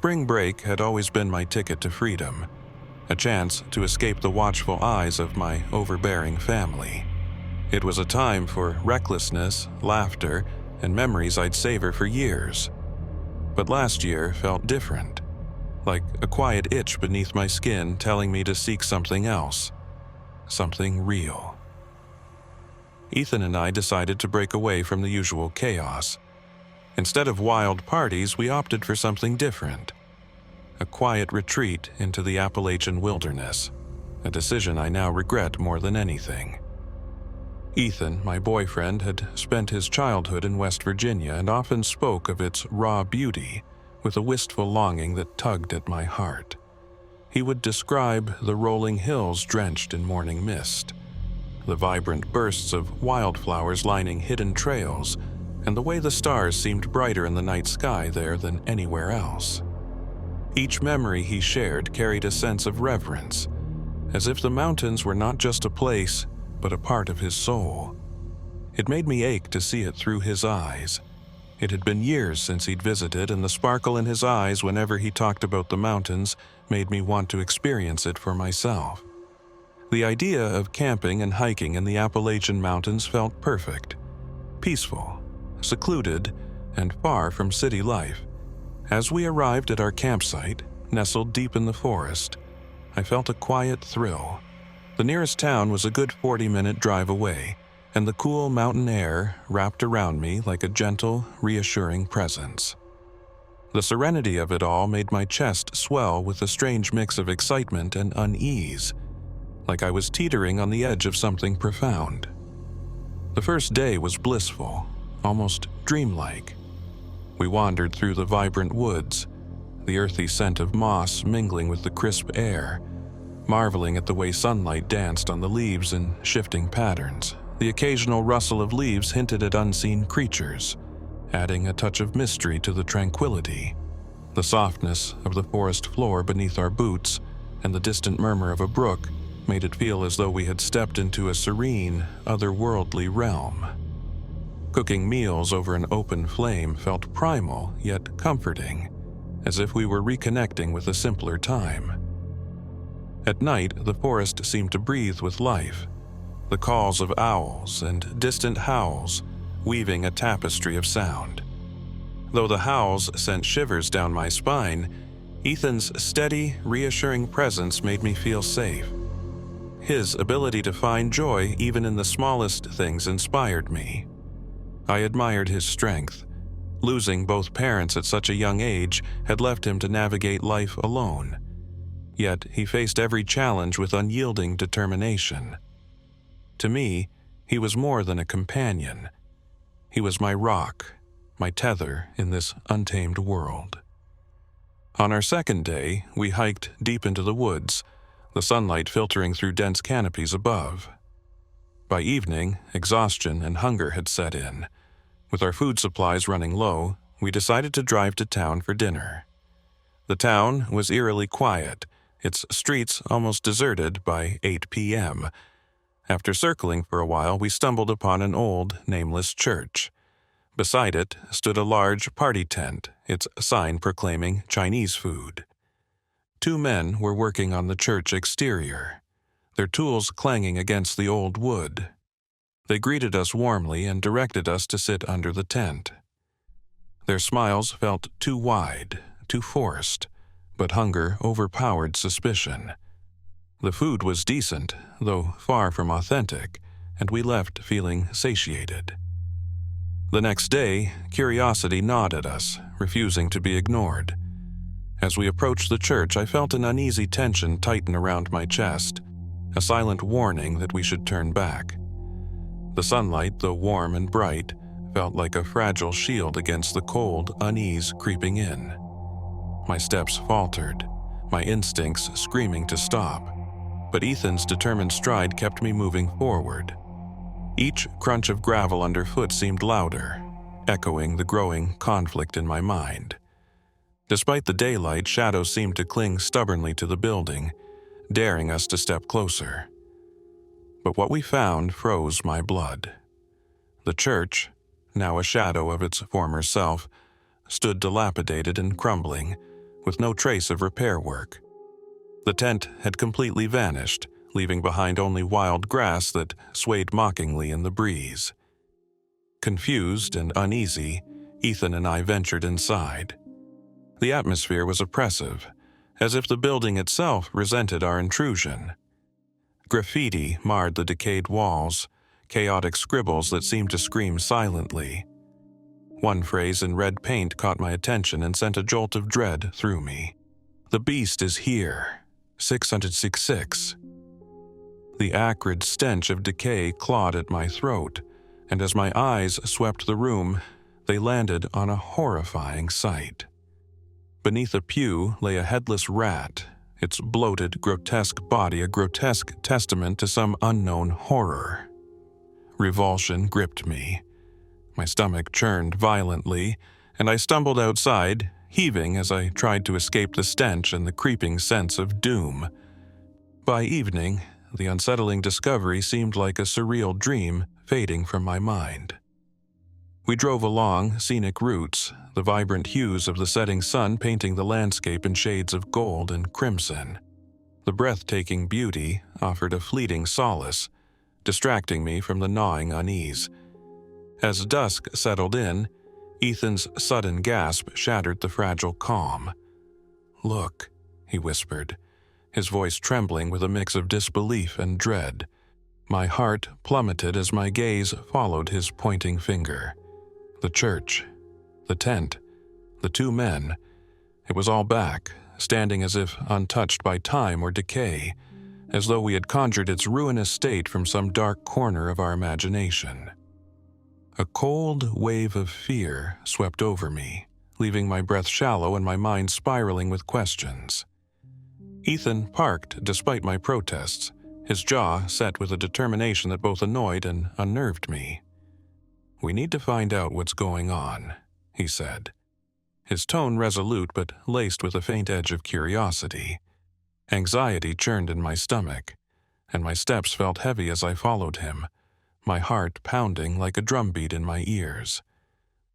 Spring break had always been my ticket to freedom, a chance to escape the watchful eyes of my overbearing family. It was a time for recklessness, laughter, and memories I'd savor for years. But last year felt different, like a quiet itch beneath my skin telling me to seek something else, something real. Ethan and I decided to break away from the usual chaos. Instead of wild parties, we opted for something different. A quiet retreat into the Appalachian wilderness, a decision I now regret more than anything. Ethan, my boyfriend, had spent his childhood in West Virginia and often spoke of its raw beauty with a wistful longing that tugged at my heart. He would describe the rolling hills drenched in morning mist, the vibrant bursts of wildflowers lining hidden trails, and the way the stars seemed brighter in the night sky there than anywhere else. Each memory he shared carried a sense of reverence, as if the mountains were not just a place, but a part of his soul. It made me ache to see it through his eyes. It had been years since he'd visited, and the sparkle in his eyes whenever he talked about the mountains made me want to experience it for myself. The idea of camping and hiking in the Appalachian Mountains felt perfect, peaceful, secluded, and far from city life. As we arrived at our campsite, nestled deep in the forest, I felt a quiet thrill. The nearest town was a good 40-minute drive away, and the cool mountain air wrapped around me like a gentle, reassuring presence. The serenity of it all made my chest swell with a strange mix of excitement and unease, like I was teetering on the edge of something profound. The first day was blissful, almost dreamlike. We wandered through the vibrant woods, the earthy scent of moss mingling with the crisp air, marveling at the way sunlight danced on the leaves in shifting patterns. The occasional rustle of leaves hinted at unseen creatures, adding a touch of mystery to the tranquility. The softness of the forest floor beneath our boots and the distant murmur of a brook made it feel as though we had stepped into a serene, otherworldly realm. Cooking meals over an open flame felt primal yet comforting, as if we were reconnecting with a simpler time. At night, the forest seemed to breathe with life, the calls of owls and distant howls weaving a tapestry of sound. Though the howls sent shivers down my spine, Ethan's steady, reassuring presence made me feel safe. His ability to find joy even in the smallest things inspired me. I admired his strength. Losing both parents at such a young age had left him to navigate life alone. Yet he faced every challenge with unyielding determination. To me, he was more than a companion. He was my rock, my tether in this untamed world. On our second day, we hiked deep into the woods, the sunlight filtering through dense canopies above. By evening, exhaustion and hunger had set in. With our food supplies running low, we decided to drive to town for dinner. The town was eerily quiet, its streets almost deserted by 8 p.m. After circling for a while, we stumbled upon an old, nameless church. Beside it stood a large party tent, its sign proclaiming Chinese food. 2 men were working on the church exterior, their tools clanging against the old wood. They greeted us warmly and directed us to sit under the tent. Their smiles felt too wide, too forced, but hunger overpowered suspicion. The food was decent, though far from authentic, and we left feeling satiated. The next day, curiosity gnawed at us, refusing to be ignored. As we approached the church, I felt an uneasy tension tighten around my chest, a silent warning that we should turn back. The sunlight, though warm and bright, felt like a fragile shield against the cold unease creeping in. My steps faltered, my instincts screaming to stop, but Ethan's determined stride kept me moving forward. Each crunch of gravel underfoot seemed louder, echoing the growing conflict in my mind. Despite the daylight, shadows seemed to cling stubbornly to the building, daring us to step closer. But what we found froze my blood. The church, now a shadow of its former self, stood dilapidated and crumbling, with no trace of repair work. The tent had completely vanished, leaving behind only wild grass that swayed mockingly in the breeze. Confused and uneasy, Ethan and I ventured inside. The atmosphere was oppressive, as if the building itself resented our intrusion. Graffiti marred the decayed walls, chaotic scribbles that seemed to scream silently. One phrase in red paint caught my attention and sent a jolt of dread through me. "The beast is here. 666. The acrid stench of decay clawed at my throat, and as my eyes swept the room, they landed on a horrifying sight. Beneath a pew lay a headless rat, its bloated, grotesque body a grotesque testament to some unknown horror. Revulsion gripped me. My stomach churned violently, and I stumbled outside, heaving as I tried to escape the stench and the creeping sense of doom. By evening, the unsettling discovery seemed like a surreal dream fading from my mind. We drove along scenic routes, the vibrant hues of the setting sun painting the landscape in shades of gold and crimson. The breathtaking beauty offered a fleeting solace, distracting me from the gnawing unease. As dusk settled in, Ethan's sudden gasp shattered the fragile calm. "Look," he whispered, his voice trembling with a mix of disbelief and dread. My heart plummeted as my gaze followed his pointing finger. The church, the tent, the two men. It was all back, standing as if untouched by time or decay, as though we had conjured its ruinous state from some dark corner of our imagination. A cold wave of fear swept over me, leaving my breath shallow and my mind spiraling with questions. Ethan parked despite my protests, his jaw set with a determination that both annoyed and unnerved me. "We need to find out what's going on," he said, his tone resolute but laced with a faint edge of curiosity. Anxiety churned in my stomach, and my steps felt heavy as I followed him, my heart pounding like a drumbeat in my ears.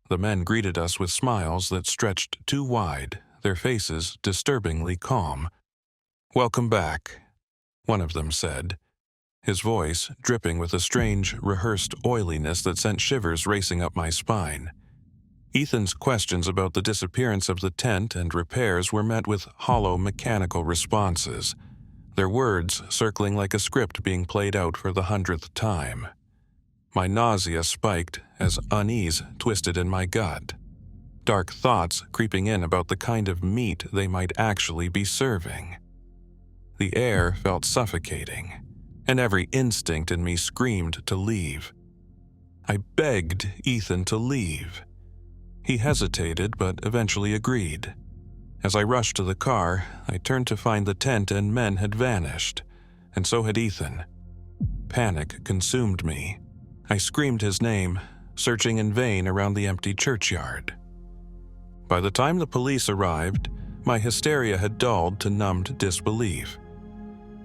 The men greeted us with smiles that stretched too wide, their faces disturbingly calm. "Welcome back," one of them said, his voice dripping with a strange, rehearsed oiliness that sent shivers racing up my spine. Ethan's questions about the disappearance of the tent and repairs were met with hollow, mechanical responses, their words circling like a script being played out for the 100th time. My nausea spiked as unease twisted in my gut, dark thoughts creeping in about the kind of meat they might actually be serving. The air felt suffocating, and every instinct in me screamed to leave. I begged Ethan to leave. He hesitated but eventually agreed. As I rushed to the car, I turned to find the tent and men had vanished, and so had Ethan. Panic consumed me. I screamed his name, searching in vain around the empty churchyard. By the time the police arrived, my hysteria had dulled to numbed disbelief.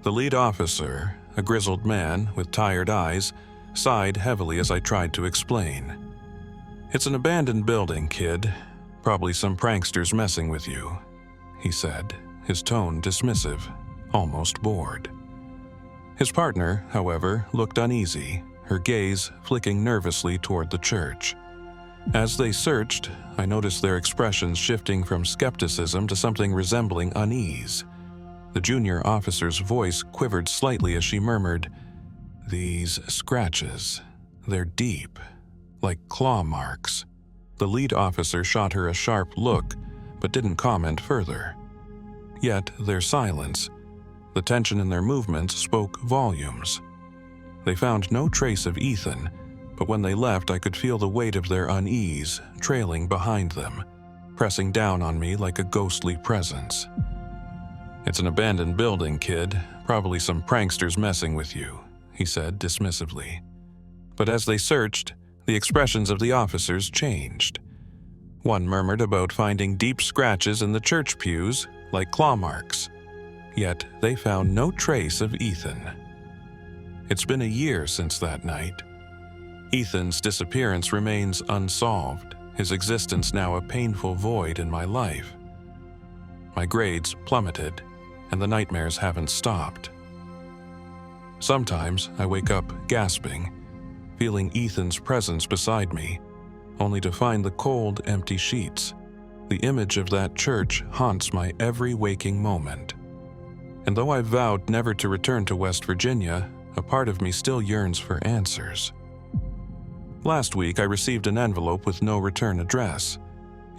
The lead officer, a grizzled man with tired eyes, sighed heavily as I tried to explain. "It's an abandoned building, kid. Probably some pranksters messing with you," he said, his tone dismissive, almost bored. His partner, however, looked uneasy, her gaze flicking nervously toward the church. As they searched, I noticed their expressions shifting from skepticism to something resembling unease. The junior officer's voice quivered slightly as she murmured, "These scratches, they're deep, like claw marks." The lead officer shot her a sharp look, but didn't comment further. Yet their silence, the tension in their movements, spoke volumes. They found no trace of Ethan, but when they left I could feel the weight of their unease trailing behind them, pressing down on me like a ghostly presence. "It's an abandoned building, kid. Probably some pranksters messing with you," he said dismissively. But as they searched, the expressions of the officers changed. One murmured about finding deep scratches in the church pews, like claw marks. Yet they found no trace of Ethan. It's been a year since that night. Ethan's disappearance remains unsolved, his existence now a painful void in my life. My grades plummeted, and the nightmares haven't stopped. Sometimes I wake up gasping, feeling Ethan's presence beside me, only to find the cold, empty sheets. The image of that church haunts my every waking moment. And though I've vowed never to return to West Virginia, a part of me still yearns for answers. Last week, I received an envelope with no return address.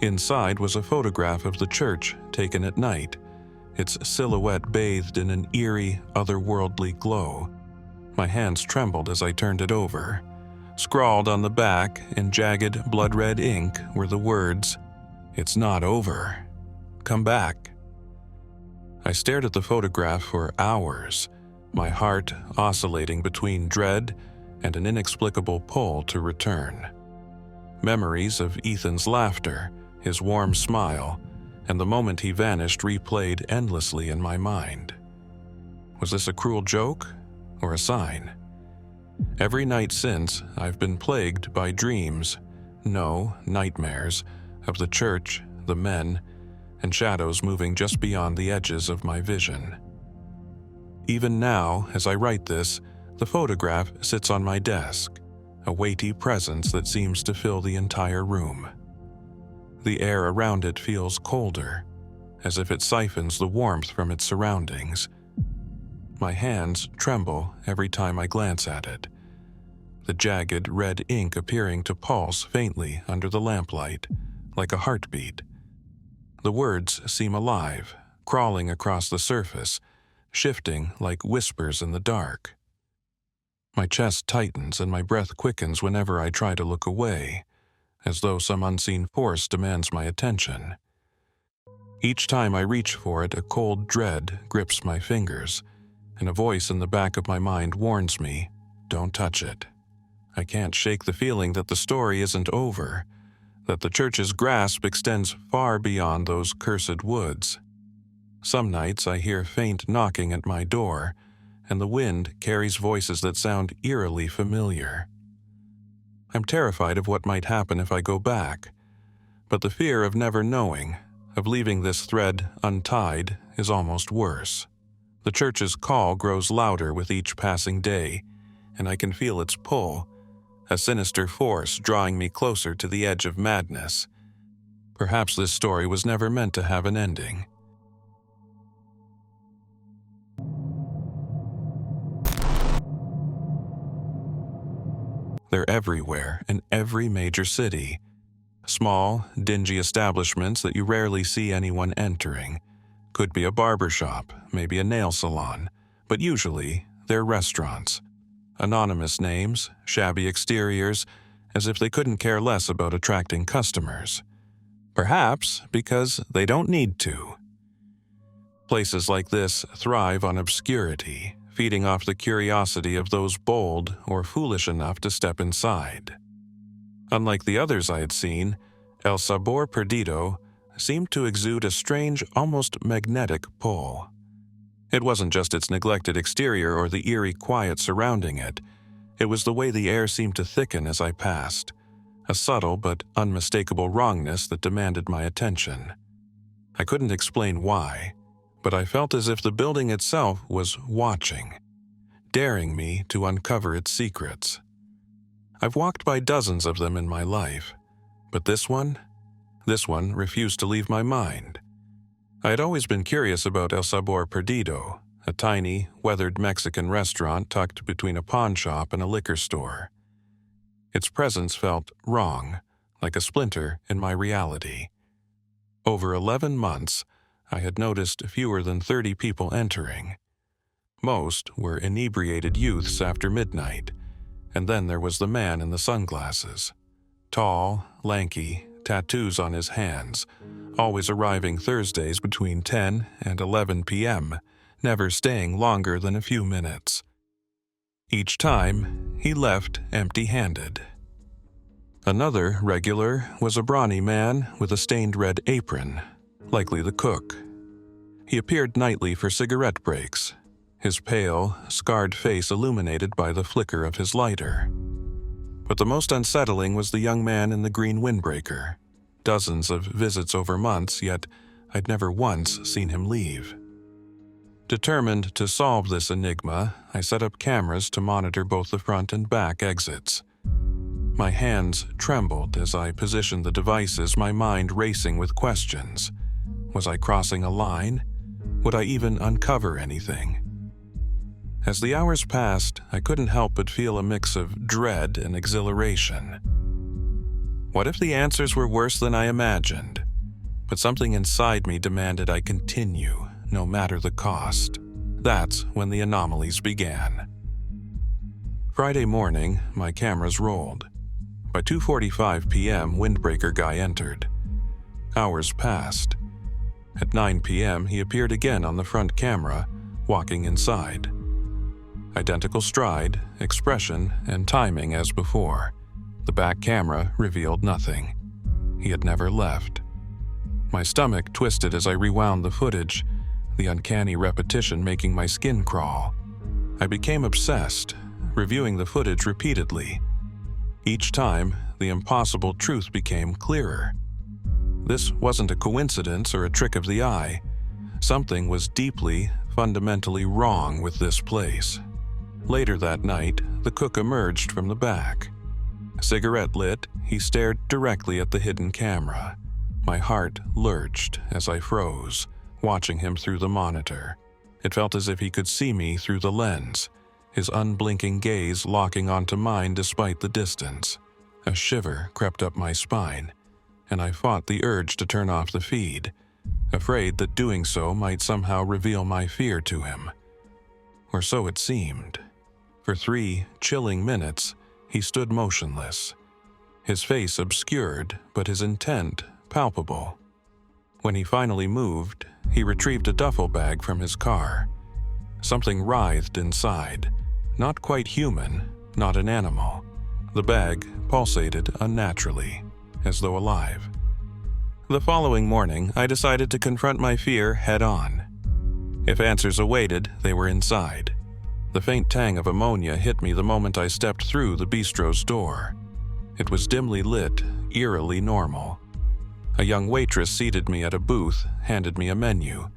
Inside was a photograph of the church taken at night, its silhouette bathed in an eerie, otherworldly glow. My hands trembled as I turned it over. Scrawled on the back in jagged, blood-red ink were the words, "It's not over. Come back." I stared at the photograph for hours, my heart oscillating between dread and an inexplicable pull to return. Memories of Ethan's laughter, his warm smile, and the moment he vanished replayed endlessly in my mind. Was this a cruel joke or a sign? Every night since, I've been plagued by dreams, no, nightmares, of the church, the men, and shadows moving just beyond the edges of my vision. Even now, as I write this, the photograph sits on my desk, a weighty presence that seems to fill the entire room. The air around it feels colder, as if it siphons the warmth from its surroundings. My hands tremble every time I glance at it, the jagged red ink appearing to pulse faintly under the lamplight, like a heartbeat. The words seem alive, crawling across the surface, shifting like whispers in the dark. My chest tightens and my breath quickens whenever I try to look away, as though some unseen force demands my attention. Each time I reach for it, a cold dread grips my fingers, and a voice in the back of my mind warns me, "Don't touch it." I can't shake the feeling that the story isn't over, that the church's grasp extends far beyond those cursed woods. Some nights I hear faint knocking at my door, and the wind carries voices that sound eerily familiar. I'm terrified of what might happen if I go back, but the fear of never knowing, of leaving this thread untied, is almost worse. The church's call grows louder with each passing day, and I can feel its pull, a sinister force drawing me closer to the edge of madness. Perhaps this story was never meant to have an ending. They're everywhere, in every major city. Small, dingy establishments that you rarely see anyone entering. Could be a barber shop, maybe a nail salon, but usually they're restaurants. Anonymous names, shabby exteriors, as if they couldn't care less about attracting customers. Perhaps because they don't need to. Places like this thrive on obscurity, feeding off the curiosity of those bold or foolish enough to step inside. Unlike the others I had seen, El Sabor Perdido seemed to exude a strange, almost magnetic pull. It wasn't just its neglected exterior or the eerie quiet surrounding it. It was the way the air seemed to thicken as I passed, a subtle but unmistakable wrongness that demanded my attention. I couldn't explain why, but I felt as if the building itself was watching, daring me to uncover its secrets. I've walked by dozens of them in my life, but this one refused to leave my mind. I had always been curious about El Sabor Perdido, a tiny, weathered Mexican restaurant tucked between a pawn shop and a liquor store. Its presence felt wrong, like a splinter in my reality. Over 11 months, I had noticed fewer than 30 people entering. Most were inebriated youths after midnight, and then there was the man in the sunglasses. Tall, lanky, tattoos on his hands, always arriving Thursdays between 10 and 11 p.m., never staying longer than a few minutes. Each time, he left empty-handed. Another regular was a brawny man with a stained red apron, likely the cook. He appeared nightly for cigarette breaks, his pale, scarred face illuminated by the flicker of his lighter. But the most unsettling was the young man in the green windbreaker. Dozens of visits over months, yet I'd never once seen him leave. Determined to solve this enigma, I set up cameras to monitor both the front and back exits. My hands trembled as I positioned the devices, my mind racing with questions. Was I crossing a line? Would I even uncover anything? As the hours passed, I couldn't help but feel a mix of dread and exhilaration. What if the answers were worse than I imagined? But something inside me demanded I continue, no matter the cost. That's when the anomalies began. Friday morning, my cameras rolled. By 2:45 p.m., Windbreaker Guy entered. Hours passed. At 9 p.m., he appeared again on the front camera, walking inside. Identical stride, expression, and timing as before. The back camera revealed nothing. He had never left. My stomach twisted as I rewound the footage, the uncanny repetition making my skin crawl. I became obsessed, reviewing the footage repeatedly. Each time, the impossible truth became clearer. This wasn't a coincidence or a trick of the eye. Something was deeply, fundamentally wrong with this place. Later that night, the cook emerged from the back. Cigarette lit, he stared directly at the hidden camera. My heart lurched as I froze, watching him through the monitor. It felt as if he could see me through the lens, his unblinking gaze locking onto mine despite the distance. A shiver crept up my spine, and I fought the urge to turn off the feed, afraid that doing so might somehow reveal my fear to him. Or so it seemed. For 3 chilling minutes, he stood motionless, his face obscured, but his intent palpable. When he finally moved, he retrieved a duffel bag from his car. Something writhed inside, not quite human, not an animal. The bag pulsated unnaturally, as though alive. The following morning, I decided to confront my fear head-on. If answers awaited, they were inside. The faint tang of ammonia hit me the moment I stepped through the bistro's door. It was dimly lit, eerily normal. A young waitress seated me at a booth, handed me a menu.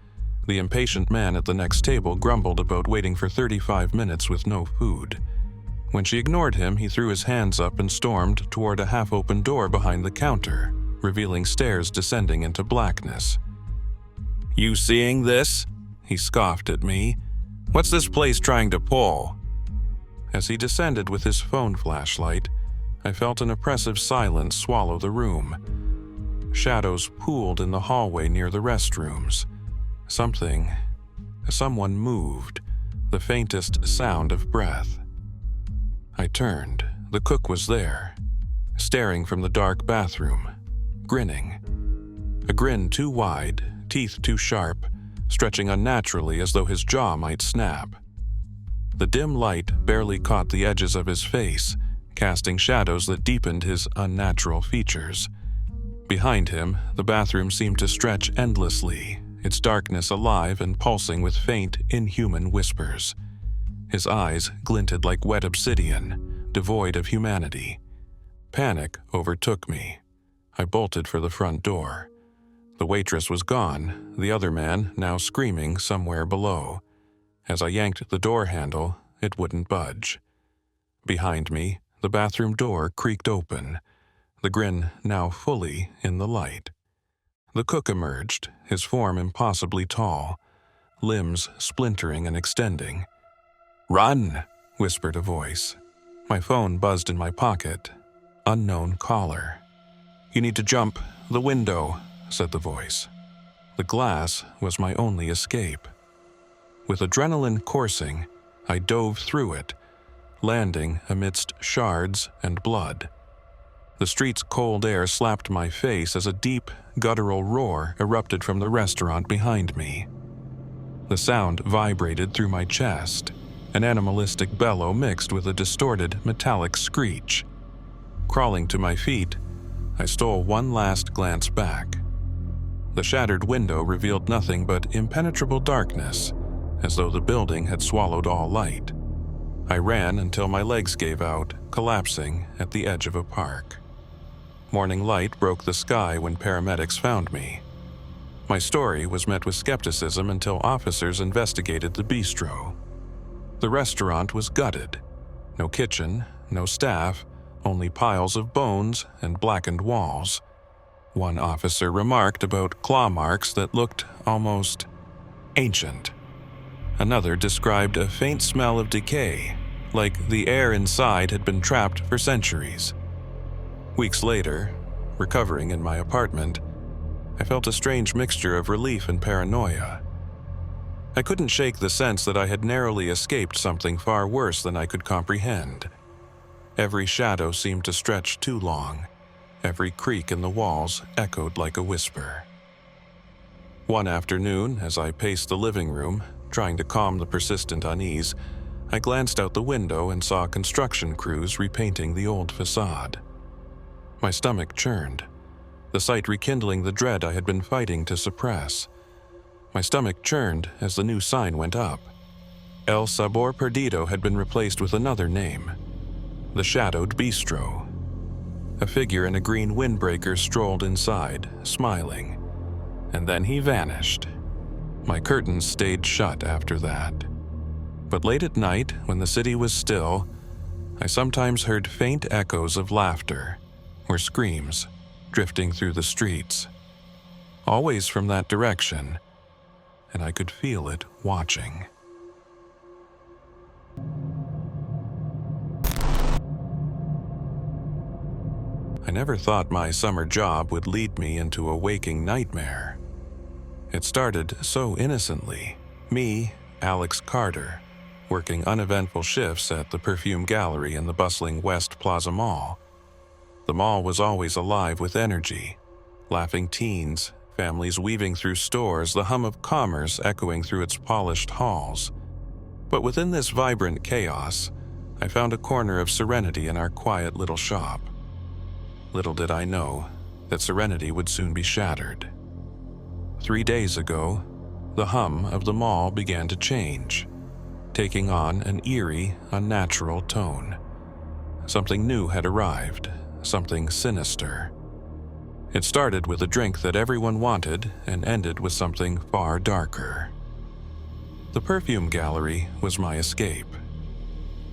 The impatient man at the next table grumbled about waiting for 35 minutes with no food. When she ignored him, he threw his hands up and stormed toward a half-open door behind the counter, revealing stairs descending into blackness. "You seeing this?" he scoffed at me. "What's this place trying to pull?" As he descended with his phone flashlight, I felt an oppressive silence swallow the room. Shadows pooled in the hallway near the restrooms. Someone moved, the faintest sound of breath. I turned. The cook was there, staring from the dark bathroom, grinning. A grin too wide, teeth too sharp, stretching unnaturally as though his jaw might snap. The dim light barely caught the edges of his face, casting shadows that deepened his unnatural features. Behind him, the bathroom seemed to stretch endlessly, its darkness alive and pulsing with faint, inhuman whispers. His eyes glinted like wet obsidian, devoid of humanity. Panic overtook me. I bolted for the front door. The waitress was gone, the other man now screaming somewhere below. As I yanked the door handle, it wouldn't budge. Behind me, the bathroom door creaked open, the grin now fully in the light. The cook emerged, his form impossibly tall, limbs splintering and extending. "Run!" whispered a voice. My phone buzzed in my pocket. Unknown caller. "You need to jump the window," said the voice. The glass was my only escape. With adrenaline coursing, I dove through it, landing amidst shards and blood. The street's cold air slapped my face as a deep, guttural roar erupted from the restaurant behind me. The sound vibrated through my chest, an animalistic bellow mixed with a distorted, metallic screech. Crawling to my feet, I stole one last glance back. The shattered window revealed nothing but impenetrable darkness, as though the building had swallowed all light. I ran until my legs gave out, collapsing at the edge of a park. Morning light broke the sky when paramedics found me. My story was met with skepticism until officers investigated the bistro. The restaurant was gutted. No kitchen, no staff, only piles of bones and blackened walls. One officer remarked about claw marks that looked almost ancient. Another described a faint smell of decay, like the air inside had been trapped for centuries. Weeks later, recovering in my apartment, I felt a strange mixture of relief and paranoia. I couldn't shake the sense that I had narrowly escaped something far worse than I could comprehend. Every shadow seemed to stretch too long. Every creak in the walls echoed like a whisper. One afternoon, as I paced the living room, trying to calm the persistent unease, I glanced out the window and saw construction crews repainting the old facade. My stomach churned, the sight rekindling the dread I had been fighting to suppress. My stomach churned as the new sign went up. El Sabor Perdido had been replaced with another name, the Shadowed Bistro. A figure in a green windbreaker strolled inside, smiling, and then he vanished. My curtains stayed shut after that. But late at night, when the city was still, I sometimes heard faint echoes of laughter or screams drifting through the streets, always from that direction, and I could feel it watching. I never thought my summer job would lead me into a waking nightmare. It started so innocently. Me, Alex Carter, working uneventful shifts at the Perfume Gallery in the bustling West Plaza Mall. The mall was always alive with energy. Laughing teens, families weaving through stores, the hum of commerce echoing through its polished halls. But within this vibrant chaos, I found a corner of serenity in our quiet little shop. Little did I know that serenity would soon be shattered. 3 days ago, the hum of the mall began to change, taking on an eerie, unnatural tone. Something new had arrived, something sinister. It started with a drink that everyone wanted and ended with something far darker. The Perfume Gallery was my escape.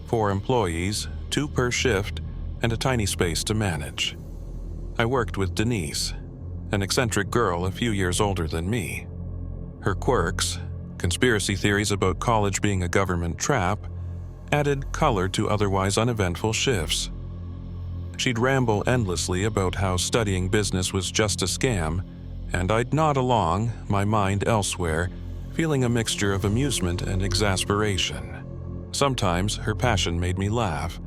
4 employees, 2 per shift, and a tiny space to manage. I worked with Denise, an eccentric girl a few years older than me. Her quirks, conspiracy theories about college being a government trap, added color to otherwise uneventful shifts. She'd ramble endlessly about how studying business was just a scam, and I'd nod along, my mind elsewhere, feeling a mixture of amusement and exasperation. Sometimes her passion made me laugh,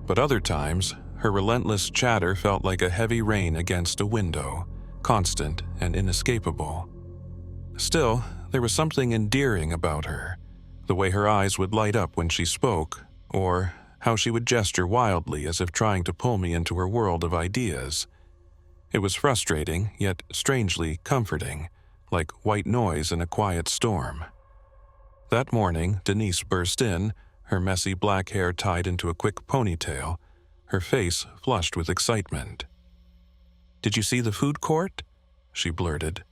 but other times her relentless chatter felt like a heavy rain against a window, constant and inescapable. Still, there was something endearing about her, the way her eyes would light up when she spoke, or how she would gesture wildly as if trying to pull me into her world of ideas. It was frustrating, yet strangely comforting, like white noise in a quiet storm. That morning, Denise burst in, her messy black hair tied into a quick ponytail, her face flushed with excitement. "Did you see the food court?" she blurted,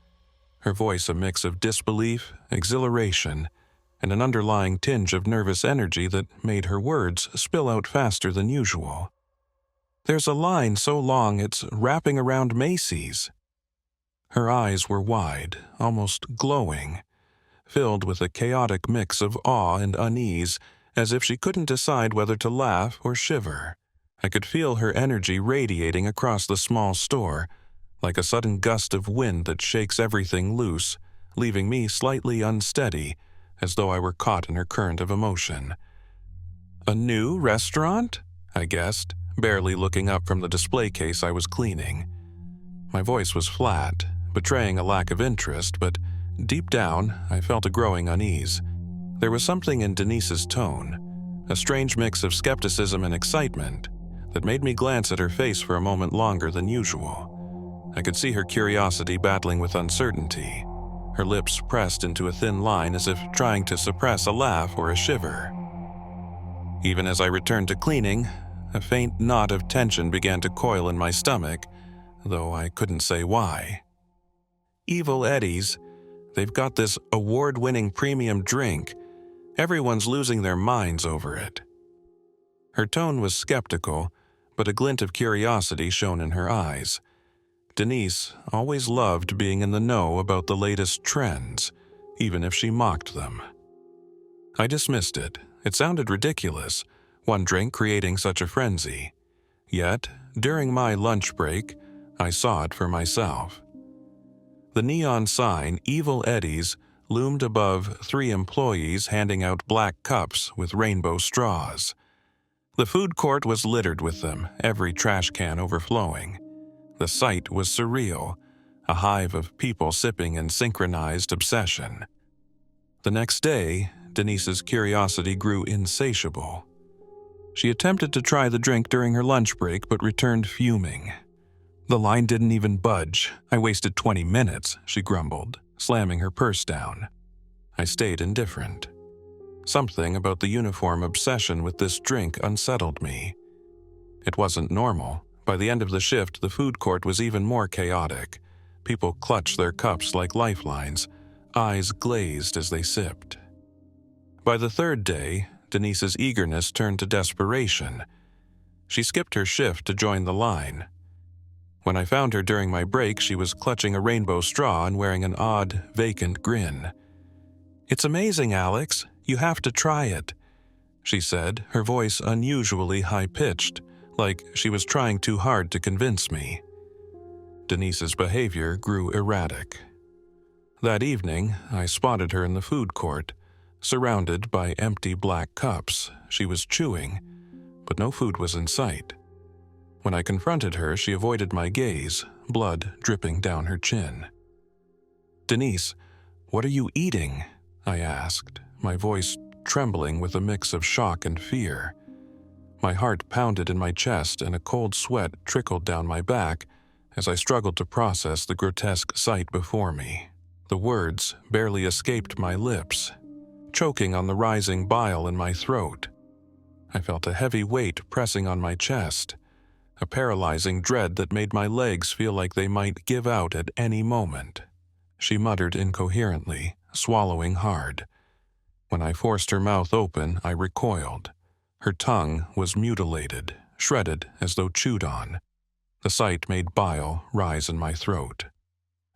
her voice a mix of disbelief, exhilaration, and an underlying tinge of nervous energy that made her words spill out faster than usual. "There's a line so long it's wrapping around Macy's." Her eyes were wide, almost glowing, filled with a chaotic mix of awe and unease, as if she couldn't decide whether to laugh or shiver. I could feel her energy radiating across the small store, like a sudden gust of wind that shakes everything loose, leaving me slightly unsteady, as though I were caught in her current of emotion. "A new restaurant?" I guessed, barely looking up from the display case I was cleaning. My voice was flat, betraying a lack of interest, but deep down, I felt a growing unease. There was something in Denise's tone, a strange mix of skepticism and excitement, that made me glance at her face for a moment longer than usual. I could see her curiosity battling with uncertainty, her lips pressed into a thin line as if trying to suppress a laugh or a shiver. Even as I returned to cleaning, a faint knot of tension began to coil in my stomach, though I couldn't say why. Evil Eddie's. They've got this award-winning premium drink. Everyone's losing their minds over it." Her tone was skeptical, but a glint of curiosity shone in her eyes. Denise always loved being in the know about the latest trends, even if she mocked them. I dismissed it. It sounded ridiculous, one drink creating such a frenzy. Yet, during my lunch break, I saw it for myself. The neon sign, Evil Eddie's, loomed above 3 employees handing out black cups with rainbow straws. The food court was littered with them, every trash can overflowing. The sight was surreal, a hive of people sipping in synchronized obsession. The next day, Denise's curiosity grew insatiable. She attempted to try the drink during her lunch break but returned fuming. "The line didn't even budge. I wasted 20 minutes, she grumbled, slamming her purse down. I stayed indifferent. Something about the uniform obsession with this drink unsettled me. It wasn't normal. By the end of the shift, the food court was even more chaotic. People clutched their cups like lifelines, eyes glazed as they sipped. By the 3rd day, Denise's eagerness turned to desperation. She skipped her shift to join the line. When I found her during my break, she was clutching a rainbow straw and wearing an odd, vacant grin. "It's amazing, Alex. You have to try it," she said, her voice unusually high-pitched, like she was trying too hard to convince me. Denise's behavior grew erratic. That evening, I spotted her in the food court, surrounded by empty black cups. She was chewing, but no food was in sight. When I confronted her, she avoided my gaze, blood dripping down her chin. "Denise, what are you eating?" I asked, my voice trembling with a mix of shock and fear. My heart pounded in my chest and a cold sweat trickled down my back as I struggled to process the grotesque sight before me. The words barely escaped my lips, choking on the rising bile in my throat. I felt a heavy weight pressing on my chest, a paralyzing dread that made my legs feel like they might give out at any moment. She muttered incoherently, swallowing hard. When I forced her mouth open, I recoiled. Her tongue was mutilated, shredded as though chewed on. The sight made bile rise in my throat.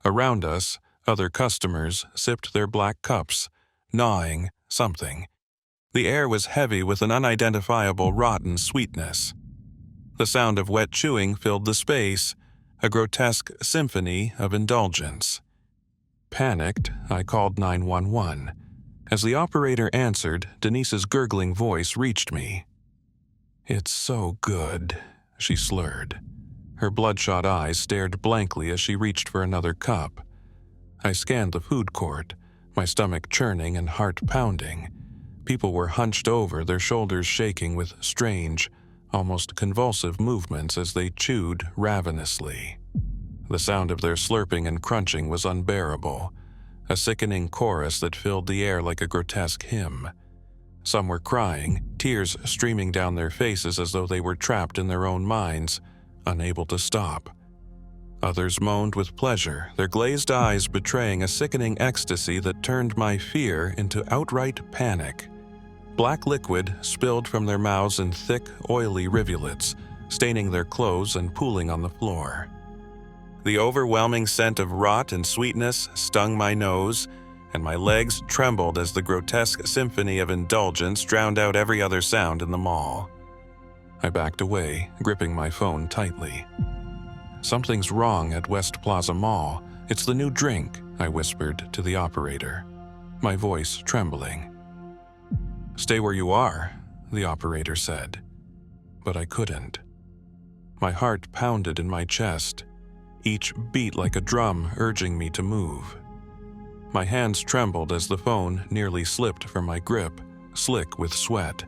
Around us, other customers sipped their black cups, gnawing something. The air was heavy with an unidentifiable rotten sweetness. The sound of wet chewing filled the space, a grotesque symphony of indulgence. Panicked, I called 911. As the operator answered, Denise's gurgling voice reached me. "It's so good," she slurred. Her bloodshot eyes stared blankly as she reached for another cup. I scanned the food court, my stomach churning and heart pounding. People were hunched over, their shoulders shaking with strange, almost convulsive movements as they chewed ravenously. The sound of their slurping and crunching was unbearable, a sickening chorus that filled the air like a grotesque hymn. Some were crying, tears streaming down their faces as though they were trapped in their own minds, unable to stop. Others moaned with pleasure, their glazed eyes betraying a sickening ecstasy that turned my fear into outright panic. Black liquid spilled from their mouths in thick, oily rivulets, staining their clothes and pooling on the floor. The overwhelming scent of rot and sweetness stung my nose, and my legs trembled as the grotesque symphony of indulgence drowned out every other sound in the mall. I backed away, gripping my phone tightly. "Something's wrong at West Plaza Mall. It's the new drink," I whispered to the operator, my voice trembling. "Stay where you are," the operator said. But I couldn't. My heart pounded in my chest, each beat like a drum urging me to move. My hands trembled as the phone nearly slipped from my grip, slick with sweat.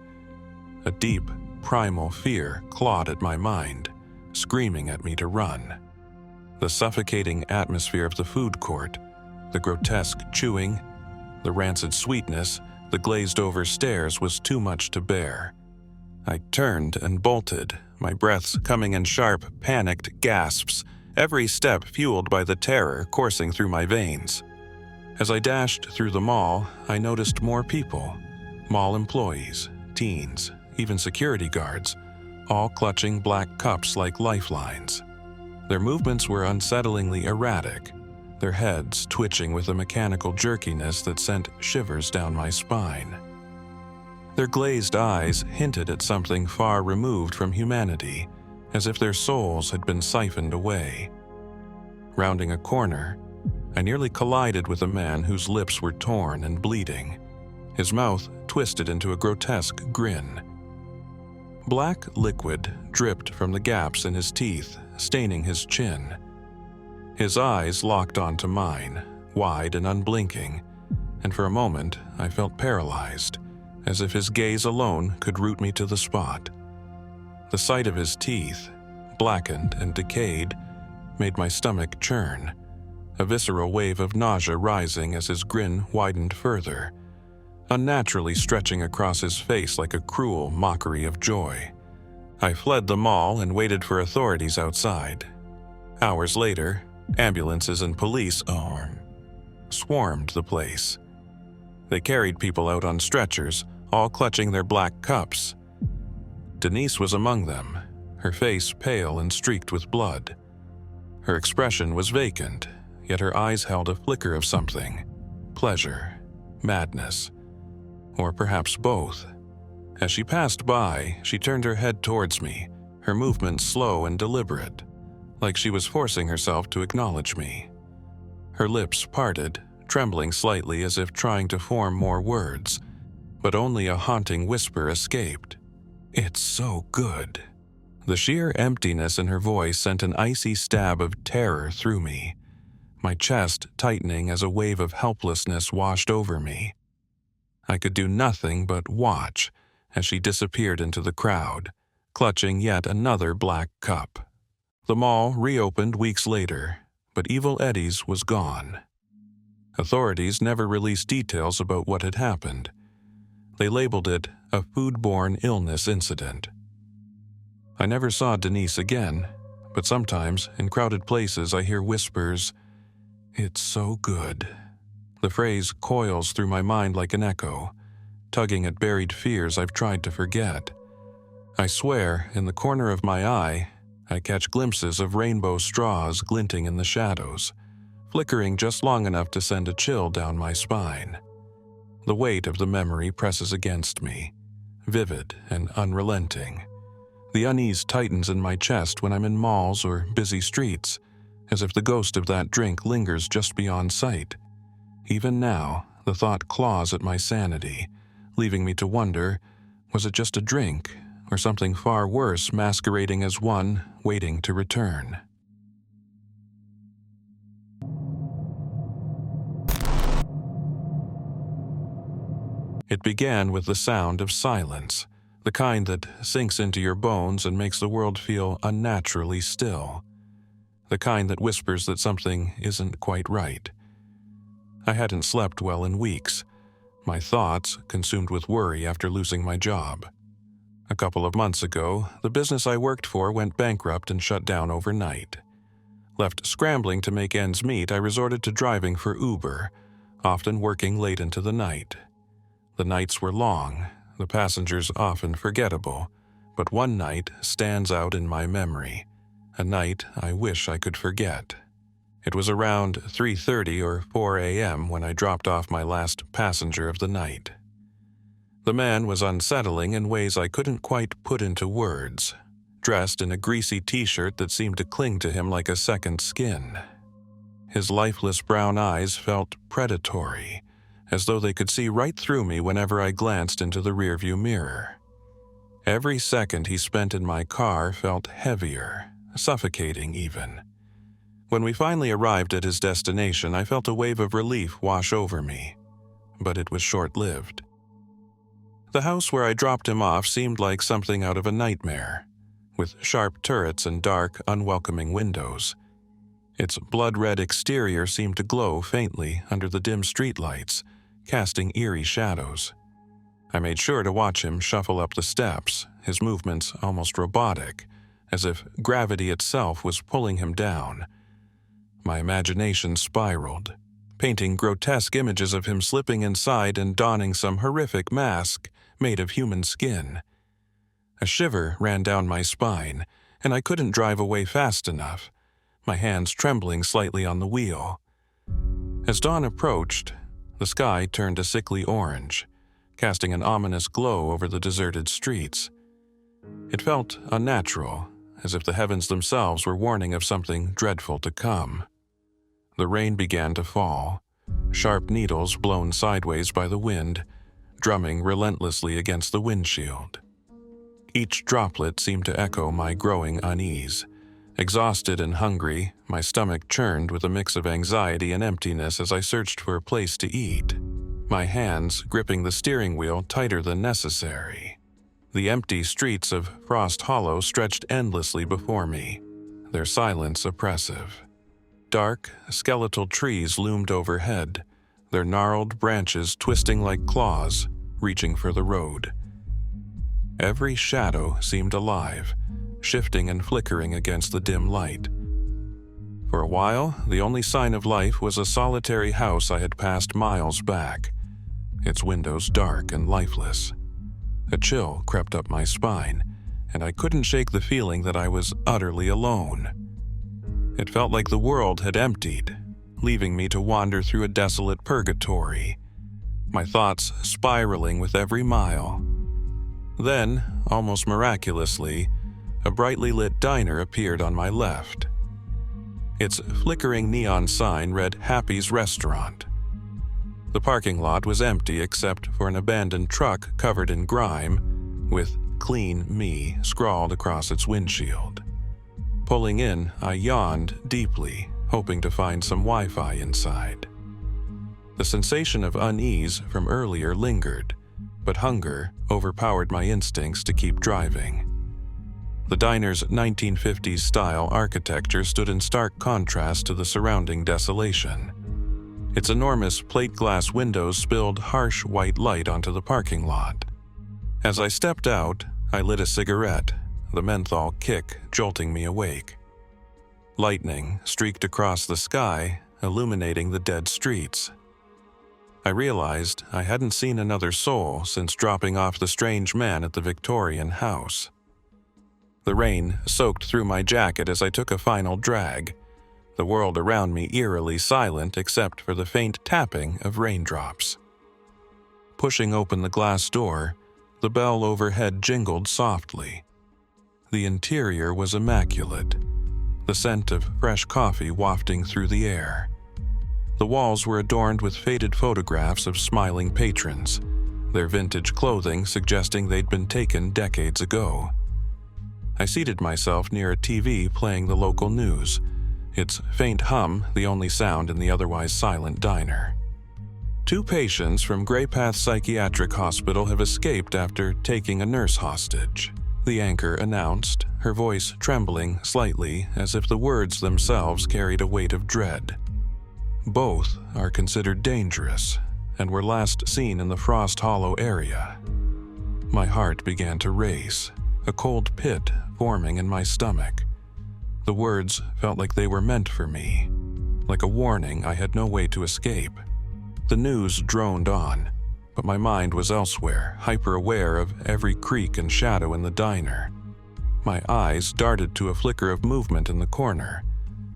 A deep, primal fear clawed at my mind, screaming at me to run. The suffocating atmosphere of the food court, the grotesque chewing, the rancid sweetness, the glazed-over stares was too much to bear. I turned and bolted, my breaths coming in sharp, panicked gasps every step fueled by the terror coursing through my veins. As I dashed through the mall, I noticed more people. Mall employees, teens, even security guards, all clutching black cups like lifelines. Their movements were unsettlingly erratic, their heads twitching with a mechanical jerkiness that sent shivers down my spine. Their glazed eyes hinted at something far removed from humanity, as if their souls had been siphoned away. Rounding a corner, I nearly collided with a man whose lips were torn and bleeding, his mouth twisted into a grotesque grin. Black liquid dripped from the gaps in his teeth, staining his chin. His eyes locked onto mine, wide and unblinking, and for a moment I felt paralyzed, as if his gaze alone could root me to the spot. The sight of his teeth, blackened and decayed, made my stomach churn, a visceral wave of nausea rising as his grin widened further, unnaturally stretching across his face like a cruel mockery of joy. I fled the mall and waited for authorities outside. Hours later, ambulances and police swarmed the place. They carried people out on stretchers, all clutching their black cups. Denise was among them, her face pale and streaked with blood. Her expression was vacant, yet her eyes held a flicker of something: pleasure, madness, or perhaps both. As she passed by, she turned her head towards me, her movements slow and deliberate, like she was forcing herself to acknowledge me. Her lips parted, trembling slightly as if trying to form more words, but only a haunting whisper escaped. "It's so good." The sheer emptiness in her voice sent an icy stab of terror through me, my chest tightening as a wave of helplessness washed over me. I could do nothing but watch as she disappeared into the crowd, clutching yet another black cup. The mall reopened weeks later, but Evil Eddie's was gone. Authorities never released details about what had happened. They labeled it a foodborne illness incident. I never saw Denise again, but sometimes in crowded places I hear whispers, "It's so good." The phrase coils through my mind like an echo, tugging at buried fears I've tried to forget. I swear, in the corner of my eye, I catch glimpses of rainbow straws glinting in the shadows, flickering just long enough to send a chill down my spine. The weight of the memory presses against me, vivid and unrelenting. The unease tightens in my chest when I'm in malls or busy streets, as if the ghost of that drink lingers just beyond sight. Even now, the thought claws at my sanity, leaving me to wonder, was it just a drink, or something far worse masquerading as one waiting to return? It began with the sound of silence, the kind that sinks into your bones and makes the world feel unnaturally still. The kind that whispers that something isn't quite right. I hadn't slept well in weeks, my thoughts consumed with worry after losing my job. A couple of months ago, the business I worked for went bankrupt and shut down overnight. Left scrambling to make ends meet, I resorted to driving for Uber, often working late into the night. The nights were long, the passengers often forgettable, but one night stands out in my memory, a night I wish I could forget. It was around 3:30 or 4 a.m. when I dropped off my last passenger of the night. The man was unsettling in ways I couldn't quite put into words, dressed in a greasy t-shirt that seemed to cling to him like a second skin. His lifeless brown eyes felt predatory, as though they could see right through me whenever I glanced into the rearview mirror. Every second he spent in my car felt heavier, suffocating even. When we finally arrived at his destination, I felt a wave of relief wash over me, but it was short-lived. The house where I dropped him off seemed like something out of a nightmare, with sharp turrets and dark, unwelcoming windows. Its blood-red exterior seemed to glow faintly under the dim streetlights, casting eerie shadows. I made sure to watch him shuffle up the steps, his movements almost robotic, as if gravity itself was pulling him down. My imagination spiraled, painting grotesque images of him slipping inside and donning some horrific mask made of human skin. A shiver ran down my spine, and I couldn't drive away fast enough, my hands trembling slightly on the wheel. As dawn approached, the sky turned a sickly orange, casting an ominous glow over the deserted streets. It felt unnatural, as if the heavens themselves were warning of something dreadful to come. The rain began to fall, sharp needles blown sideways by the wind, drumming relentlessly against the windshield. Each droplet seemed to echo my growing unease. Exhausted and hungry, my stomach churned with a mix of anxiety and emptiness as I searched for a place to eat, my hands gripping the steering wheel tighter than necessary. The empty streets of Frost Hollow stretched endlessly before me, their silence oppressive. Dark, skeletal trees loomed overhead, their gnarled branches twisting like claws, reaching for the road. Every shadow seemed alive, shifting and flickering against the dim light. For a while, the only sign of life was a solitary house I had passed miles back, its windows dark and lifeless. A chill crept up my spine, and I couldn't shake the feeling that I was utterly alone. It felt like the world had emptied, leaving me to wander through a desolate purgatory, my thoughts spiraling with every mile. Then, almost miraculously, a brightly lit diner appeared on my left. Its flickering neon sign read Happy's Restaurant. The parking lot was empty except for an abandoned truck covered in grime, with "Clean Me" scrawled across its windshield. Pulling in, I yawned deeply, hoping to find some Wi-Fi inside. The sensation of unease from earlier lingered, but hunger overpowered my instincts to keep driving. The diner's 1950s-style architecture stood in stark contrast to the surrounding desolation. Its enormous plate-glass windows spilled harsh white light onto the parking lot. As I stepped out, I lit a cigarette, the menthol kick jolting me awake. Lightning streaked across the sky, illuminating the dead streets. I realized I hadn't seen another soul since dropping off the strange man at the Victorian house. The rain soaked through my jacket as I took a final drag, the world around me eerily silent except for the faint tapping of raindrops. Pushing open the glass door, the bell overhead jingled softly. The interior was immaculate, the scent of fresh coffee wafting through the air. The walls were adorned with faded photographs of smiling patrons, their vintage clothing suggesting they'd been taken decades ago. I seated myself near a TV playing the local news, its faint hum the only sound in the otherwise silent diner. 2 patients from Graypath Psychiatric Hospital have escaped after taking a nurse hostage, the anchor announced, her voice trembling slightly as if the words themselves carried a weight of dread. Both are considered dangerous and were last seen in the Frost Hollow area. My heart began to race, a cold pit forming in my stomach. The words felt like they were meant for me, like a warning I had no way to escape. The news droned on, but my mind was elsewhere, hyper-aware of every creak and shadow in the diner. My eyes darted to a flicker of movement in the corner,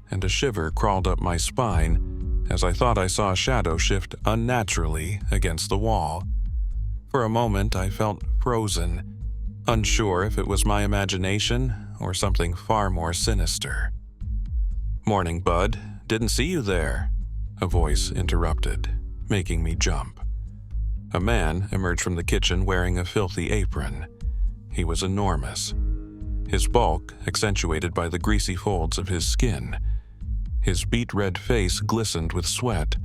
and a shiver crawled up my spine as I thought I saw a shadow shift unnaturally against the wall. For a moment I felt frozen, unsure if it was my imagination or something far more sinister. "Morning, Bud. Didn't see you there," a voice interrupted, making me jump. A man emerged from the kitchen wearing a filthy apron. He was enormous, his bulk accentuated by the greasy folds of his skin. His beet-red face glistened with sweat,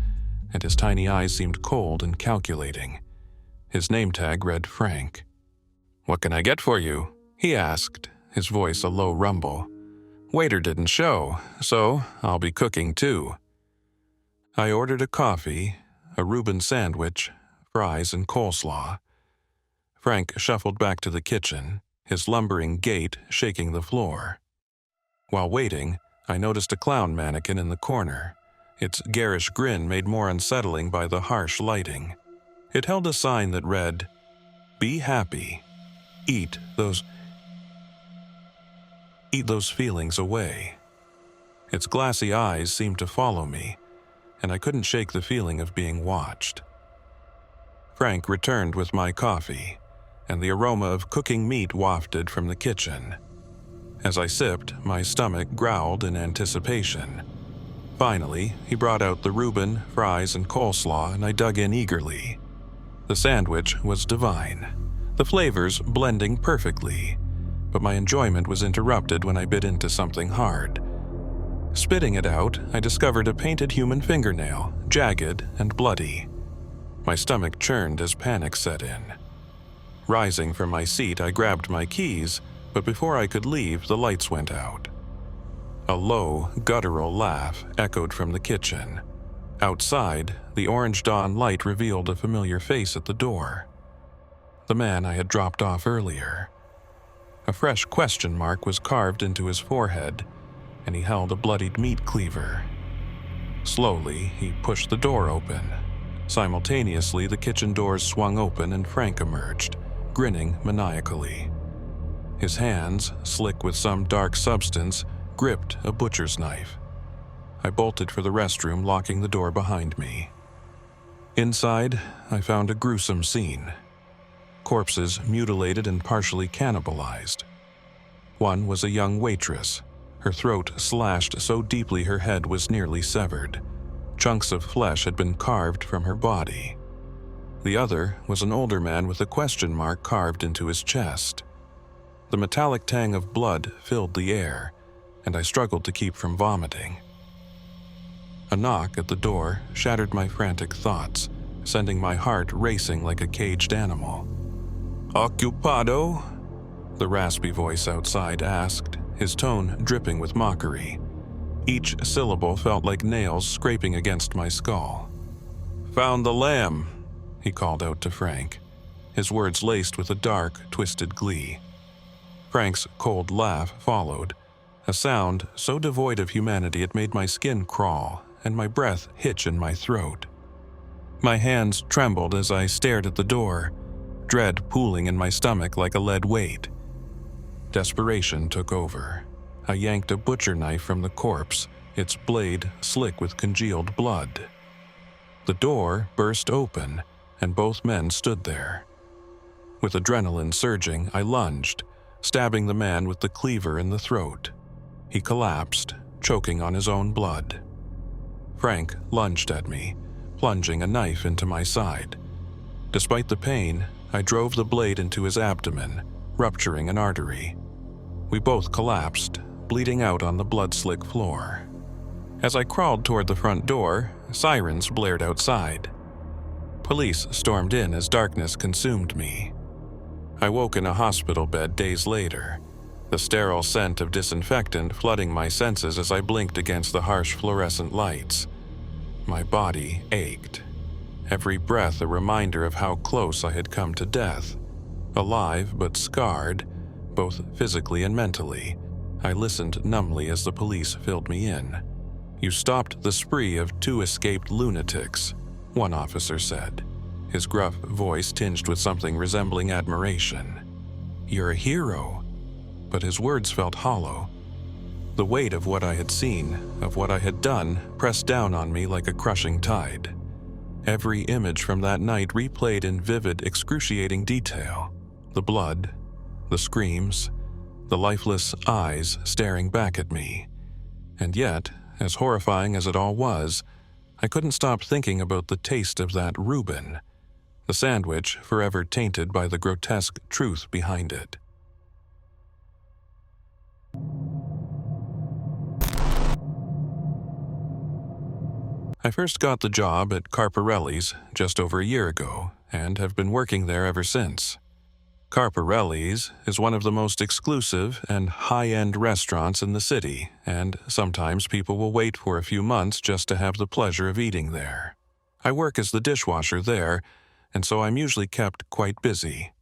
and his tiny eyes seemed cold and calculating. His name tag read Frank. "What can I get for you?" he asked, his voice a low rumble. "Waiter didn't show, so I'll be cooking too." I ordered a coffee, a Reuben sandwich, fries, and coleslaw. Frank shuffled back to the kitchen, his lumbering gait shaking the floor. While waiting, I noticed a clown mannequin in the corner, its garish grin made more unsettling by the harsh lighting. It held a sign that read, "Be happy. Eat those feelings away." Its glassy eyes seemed to follow me, and I couldn't shake the feeling of being watched. Frank returned with my coffee, and the aroma of cooking meat wafted from the kitchen. As I sipped, my stomach growled in anticipation. Finally, he brought out the Reuben, fries, and coleslaw, and I dug in eagerly. The sandwich was divine, the flavors blending perfectly, but my enjoyment was interrupted when I bit into something hard. Spitting it out, I discovered a painted human fingernail, jagged and bloody. My stomach churned as panic set in. Rising from my seat, I grabbed my keys, but before I could leave, the lights went out. A low, guttural laugh echoed from the kitchen. Outside, the orange dawn light revealed a familiar face at the door. The man I had dropped off earlier. A fresh question mark was carved into his forehead, and he held a bloodied meat cleaver. Slowly, he pushed the door open. Simultaneously, the kitchen doors swung open and Frank emerged, grinning maniacally. His hands, slick with some dark substance, gripped a butcher's knife. I bolted for the restroom, locking the door behind me. Inside, I found a gruesome scene. Corpses mutilated and partially cannibalized. One was a young waitress, her throat slashed so deeply her head was nearly severed. Chunks of flesh had been carved from her body. The other was an older man with a question mark carved into his chest. The metallic tang of blood filled the air, and I struggled to keep from vomiting. A knock at the door shattered my frantic thoughts, sending my heart racing like a caged animal. "Occupado?" the raspy voice outside asked, his tone dripping with mockery. Each syllable felt like nails scraping against my skull. "Found the lamb," he called out to Frank, his words laced with a dark, twisted glee. Frank's cold laugh followed, a sound so devoid of humanity it made my skin crawl and my breath hitch in my throat. My hands trembled as I stared at the door, dread pooling in my stomach like a lead weight. Desperation took over. I yanked a butcher knife from the corpse, its blade slick with congealed blood. The door burst open, and both men stood there. With adrenaline surging, I lunged, stabbing the man with the cleaver in the throat. He collapsed, choking on his own blood. Frank lunged at me, plunging a knife into my side. Despite the pain, I drove the blade into his abdomen, rupturing an artery. We both collapsed, bleeding out on the blood-slick floor. As I crawled toward the front door, sirens blared outside. Police stormed in as darkness consumed me. I woke in a hospital bed days later, the sterile scent of disinfectant flooding my senses as I blinked against the harsh fluorescent lights. My body ached, every breath a reminder of how close I had come to death. Alive but scarred, both physically and mentally, I listened numbly as the police filled me in. "You stopped the spree of 2 escaped lunatics," one officer said, his gruff voice tinged with something resembling admiration. "You're a hero." But his words felt hollow. The weight of what I had seen, of what I had done, pressed down on me like a crushing tide. Every image from that night replayed in vivid, excruciating detail. The blood, the screams, the lifeless eyes staring back at me. And yet, as horrifying as it all was, I couldn't stop thinking about the taste of that Reuben, the sandwich forever tainted by the grotesque truth behind it. I first got the job at Carparelli's just over a year ago, and have been working there ever since. Carparelli's is one of the most exclusive and high-end restaurants in the city, and sometimes people will wait for a few months just to have the pleasure of eating there. I work as the dishwasher there, and so I'm usually kept quite busy.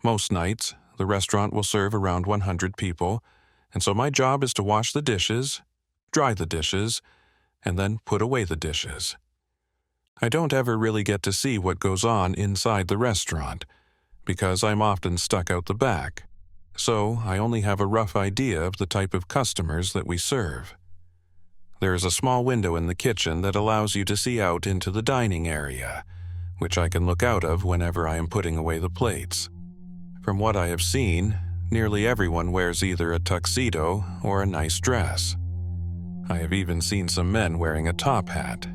Most nights, the restaurant will serve around 100 people, and so my job is to wash the dishes, dry the dishes, and then put away the dishes. I don't ever really get to see what goes on inside the restaurant, because I'm often stuck out the back, so I only have a rough idea of the type of customers that we serve. There is a small window in the kitchen that allows you to see out into the dining area, which I can look out of whenever I am putting away the plates. From what I have seen, nearly everyone wears either a tuxedo or a nice dress. I have even seen some men wearing a top hat,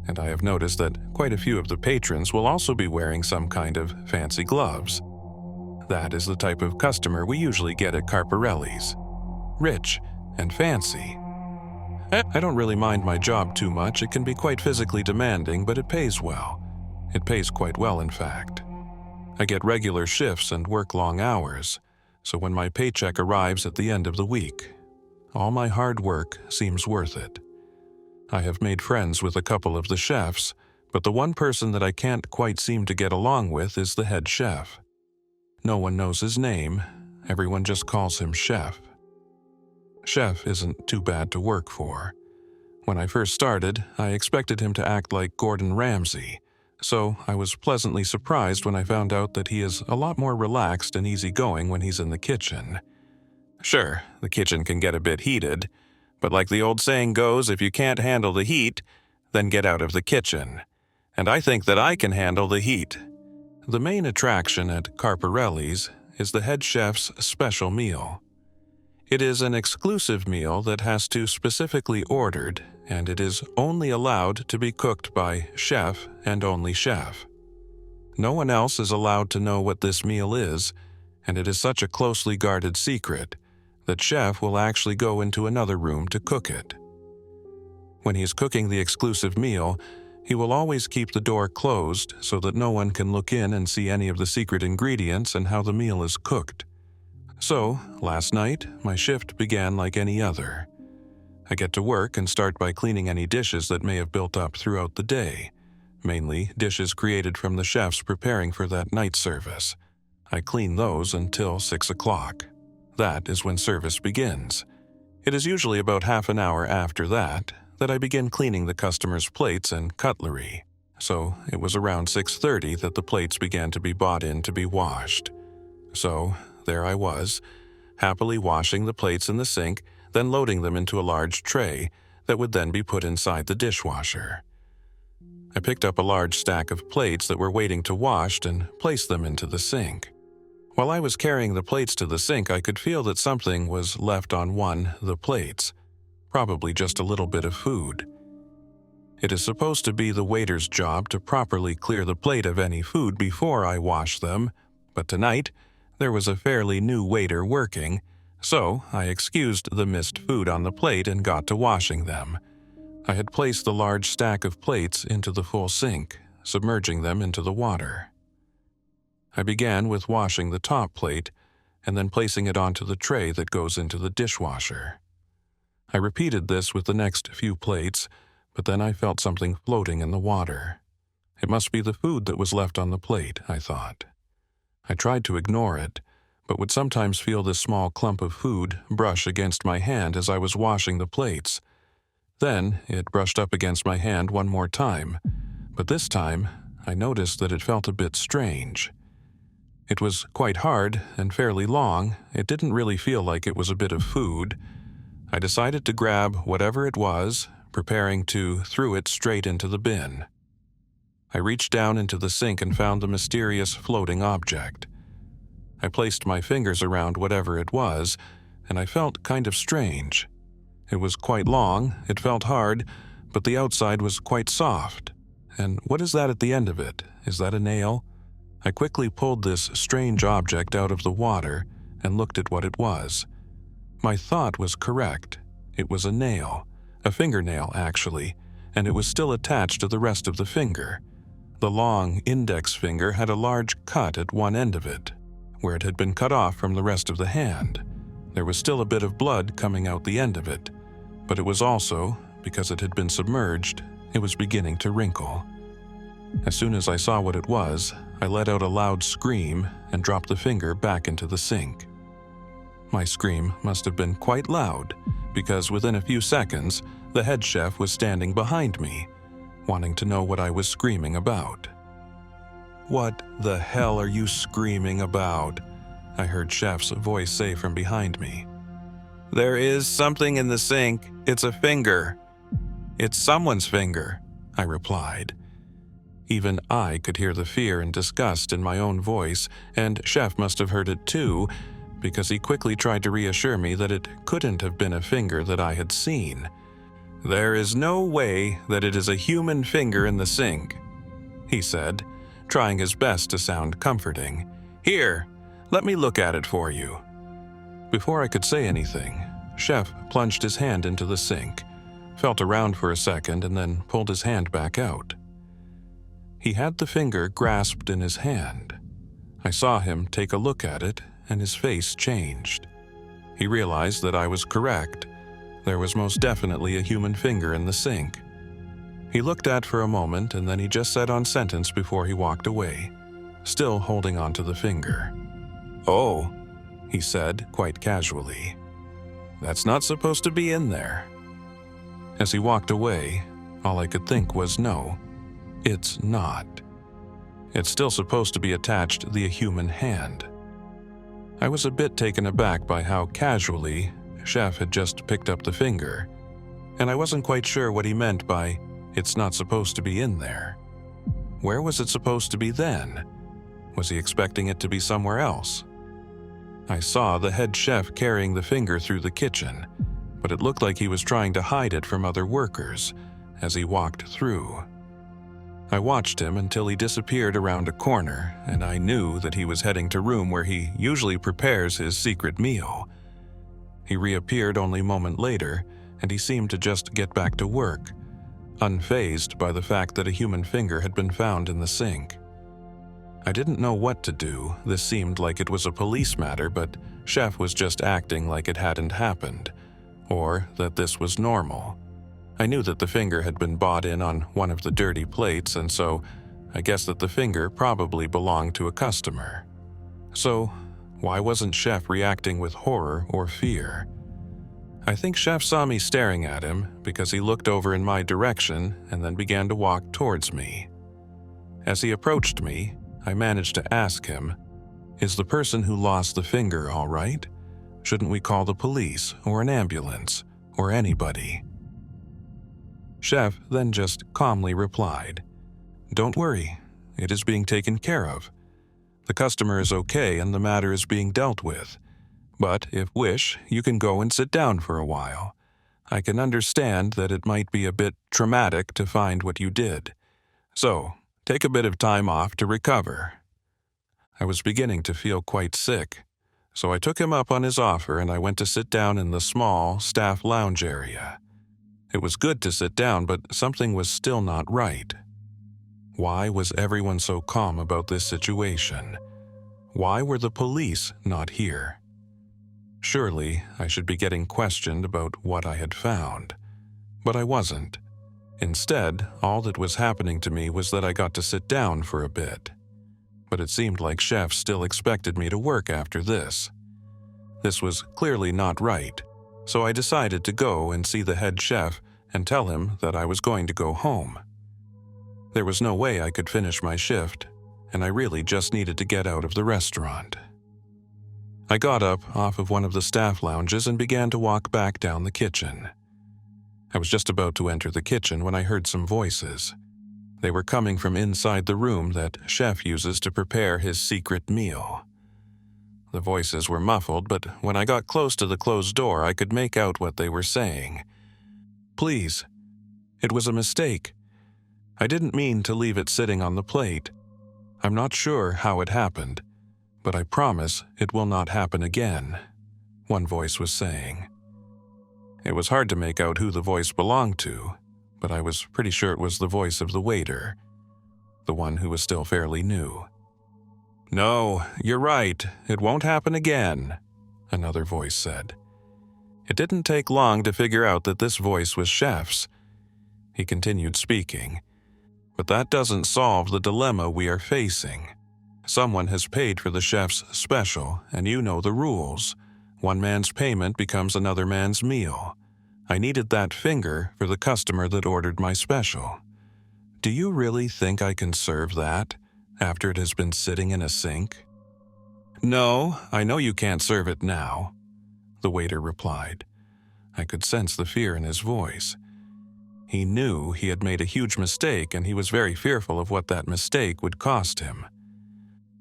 and I have noticed that quite a few of the patrons will also be wearing some kind of fancy gloves. That is the type of customer we usually get at Carparelli's. Rich and fancy. I don't really mind my job too much. It can be quite physically demanding, but it pays well. It pays quite well, in fact. I get regular shifts and work long hours, so when my paycheck arrives at the end of the week, all my hard work seems worth it. I have made friends with a couple of the chefs, but the one person that I can't quite seem to get along with is the head chef. No one knows his name, everyone just calls him Chef. Chef isn't too bad to work for. When I first started, I expected him to act like Gordon Ramsay, so I was pleasantly surprised when I found out that he is a lot more relaxed and easygoing when he's in the kitchen. Sure, the kitchen can get a bit heated, but like the old saying goes, if you can't handle the heat, then get out of the kitchen. And I think that I can handle the heat. The main attraction at Carparelli's is the head chef's special meal. It is an exclusive meal that has to specifically ordered, and it is only allowed to be cooked by chef and only chef. No one else is allowed to know what this meal is, and it is such a closely guarded secret that chef will actually go into another room to cook it. When he is cooking the exclusive meal, he will always keep the door closed so that no one can look in and see any of the secret ingredients and how the meal is cooked. So, last night, my shift began like any other. I get to work and start by cleaning any dishes that may have built up throughout the day, mainly dishes created from the chefs preparing for that night service. I clean those until 6 o'clock. That is when service begins. It is usually about half an hour after that I begin cleaning the customers' plates and cutlery. So it was around 6:30 that the plates began to be brought in to be washed. So there I was, happily washing the plates in the sink, then loading them into a large tray that would then be put inside the dishwasher. I picked up a large stack of plates that were waiting to wash and placed them into the sink. While I was carrying the plates to the sink, I could feel that something was left on the plates, probably just a little bit of food. It is supposed to be the waiter's job to properly clear the plate of any food before I wash them, but tonight, there was a fairly new waiter working, so I excused the missed food on the plate and got to washing them. I had placed the large stack of plates into the full sink, submerging them into the water. I began with washing the top plate and then placing it onto the tray that goes into the dishwasher. I repeated this with the next few plates, but then I felt something floating in the water. It must be the food that was left on the plate, I thought. I tried to ignore it, but would sometimes feel this small clump of food brush against my hand as I was washing the plates. Then it brushed up against my hand one more time, but this time I noticed that it felt a bit strange. It was quite hard and fairly long. It didn't really feel like it was a bit of food. I decided to grab whatever it was, preparing to throw it straight into the bin. I reached down into the sink and found the mysterious floating object. I placed my fingers around whatever it was, and I felt kind of strange. It was quite long, it felt hard, but the outside was quite soft. And what is that at the end of it? Is that a nail? I quickly pulled this strange object out of the water and looked at what it was. My thought was correct. It was a nail, a fingernail actually, and it was still attached to the rest of the finger. The long index finger had a large cut at one end of it, where it had been cut off from the rest of the hand. There was still a bit of blood coming out the end of it, but it was also, because it had been submerged, it was beginning to wrinkle. As soon as I saw what it was, I let out a loud scream and dropped the finger back into the sink. My scream must have been quite loud, because within a few seconds, the head chef was standing behind me, wanting to know what I was screaming about. "What the hell are you screaming about?" I heard Chef's voice say from behind me. "There is something in the sink. It's a finger." "It's someone's finger," I replied. Even I could hear the fear and disgust in my own voice, and Chef must have heard it too, because he quickly tried to reassure me that it couldn't have been a finger that I had seen. "There is no way that it is a human finger in the sink," he said, trying his best to sound comforting. "Here, let me look at it for you." Before I could say anything, Chef plunged his hand into the sink, felt around for a second, and then pulled his hand back out. He had the finger grasped in his hand. I saw him take a look at it, and his face changed. He realized that I was correct. There was most definitely a human finger in the sink. He looked at it for a moment, and then he just said on sentence before he walked away, still holding on to the finger. "Oh," he said quite casually. "That's not supposed to be in there." As he walked away, all I could think was no, it's not. It's still supposed to be attached via human hand. I was a bit taken aback by how casually Chef had just picked up the finger, and I wasn't quite sure what he meant by "it's not supposed to be in there." Where was it supposed to be then? Was he expecting it to be somewhere else? I saw the head chef carrying the finger through the kitchen, but it looked like he was trying to hide it from other workers as he walked through. I watched him until he disappeared around a corner, and I knew that he was heading to room where he usually prepares his secret meal. He reappeared only a moment later, and he seemed to just get back to work, unfazed by the fact that a human finger had been found in the sink. I didn't know what to do. This seemed like it was a police matter, but Chef was just acting like it hadn't happened, or that this was normal. I knew that the finger had been bought in on one of the dirty plates, and so I guessed that the finger probably belonged to a customer. So, why wasn't Chef reacting with horror or fear? I think Chef saw me staring at him because he looked over in my direction and then began to walk towards me. As he approached me, I managed to ask him, "Is the person who lost the finger all right? Shouldn't we call the police or an ambulance or anybody?" Chef then just calmly replied, "Don't worry, it is being taken care of. The customer is okay and the matter is being dealt with. But if wish, you can go and sit down for a while. I can understand that it might be a bit traumatic to find what you did. So, take a bit of time off to recover." I was beginning to feel quite sick, so I took him up on his offer and I went to sit down in the small staff lounge area. It was good to sit down, but something was still not right. Why was everyone so calm about this situation? Why were the police not here? Surely I should be getting questioned about what I had found, but I wasn't. Instead, all that was happening to me was that I got to sit down for a bit. But it seemed like Chef still expected me to work after this. This was clearly not right, so I decided to go and see the head chef and tell him that I was going to go home. There was no way I could finish my shift, and I really just needed to get out of the restaurant. I got up off of one of the staff lounges and began to walk back down the kitchen. I was just about to enter the kitchen when I heard some voices. They were coming from inside the room that Chef uses to prepare his secret meal. The voices were muffled, but when I got close to the closed door, I could make out what they were saying. "Please, it was a mistake. I didn't mean to leave it sitting on the plate. I'm not sure how it happened, but I promise it will not happen again," one voice was saying. It was hard to make out who the voice belonged to, but I was pretty sure it was the voice of the waiter, the one who was still fairly new. "No, you're right, it won't happen again," another voice said. It didn't take long to figure out that this voice was Chef's. He continued speaking, "But that doesn't solve the dilemma we are facing. Someone has paid for the chef's special, and you know the rules. One man's payment becomes another man's meal. I needed that finger for the customer that ordered my special. Do you really think I can serve that after it has been sitting in a sink? No, I know you can't serve it now, the waiter replied. I could sense the fear in his voice. He knew he had made a huge mistake, and he was very fearful of what that mistake would cost him.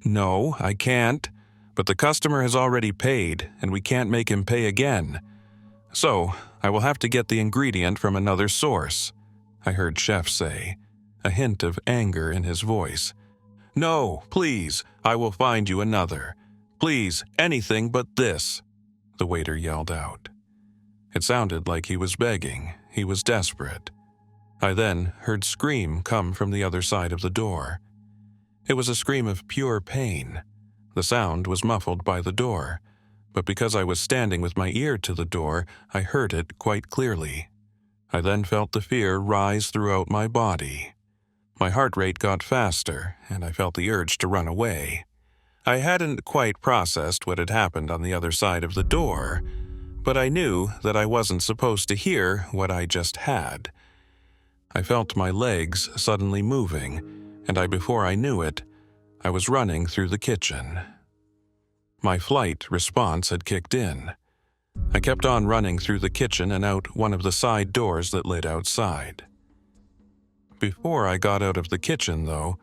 No, I can't, but the customer has already paid, and we can't make him pay again. So, I will have to get the ingredient from another source, I heard Chef say, a hint of anger in his voice. No, please, I will find you another. Please, anything but this, the waiter yelled out. It sounded like he was begging. He was desperate. I then heard scream come from the other side of the door. It was a scream of pure pain. The sound was muffled by the door, but because I was standing with my ear to the door, I heard it quite clearly. I then felt the fear rise throughout my body. My heart rate got faster, and I felt the urge to run away. I hadn't quite processed what had happened on the other side of the door, but I knew that I wasn't supposed to hear what I just had. I felt my legs suddenly moving, and before I knew it, I was running through the kitchen. My flight response had kicked in. I kept on running through the kitchen and out one of the side doors that led outside. Before I got out of the kitchen, though,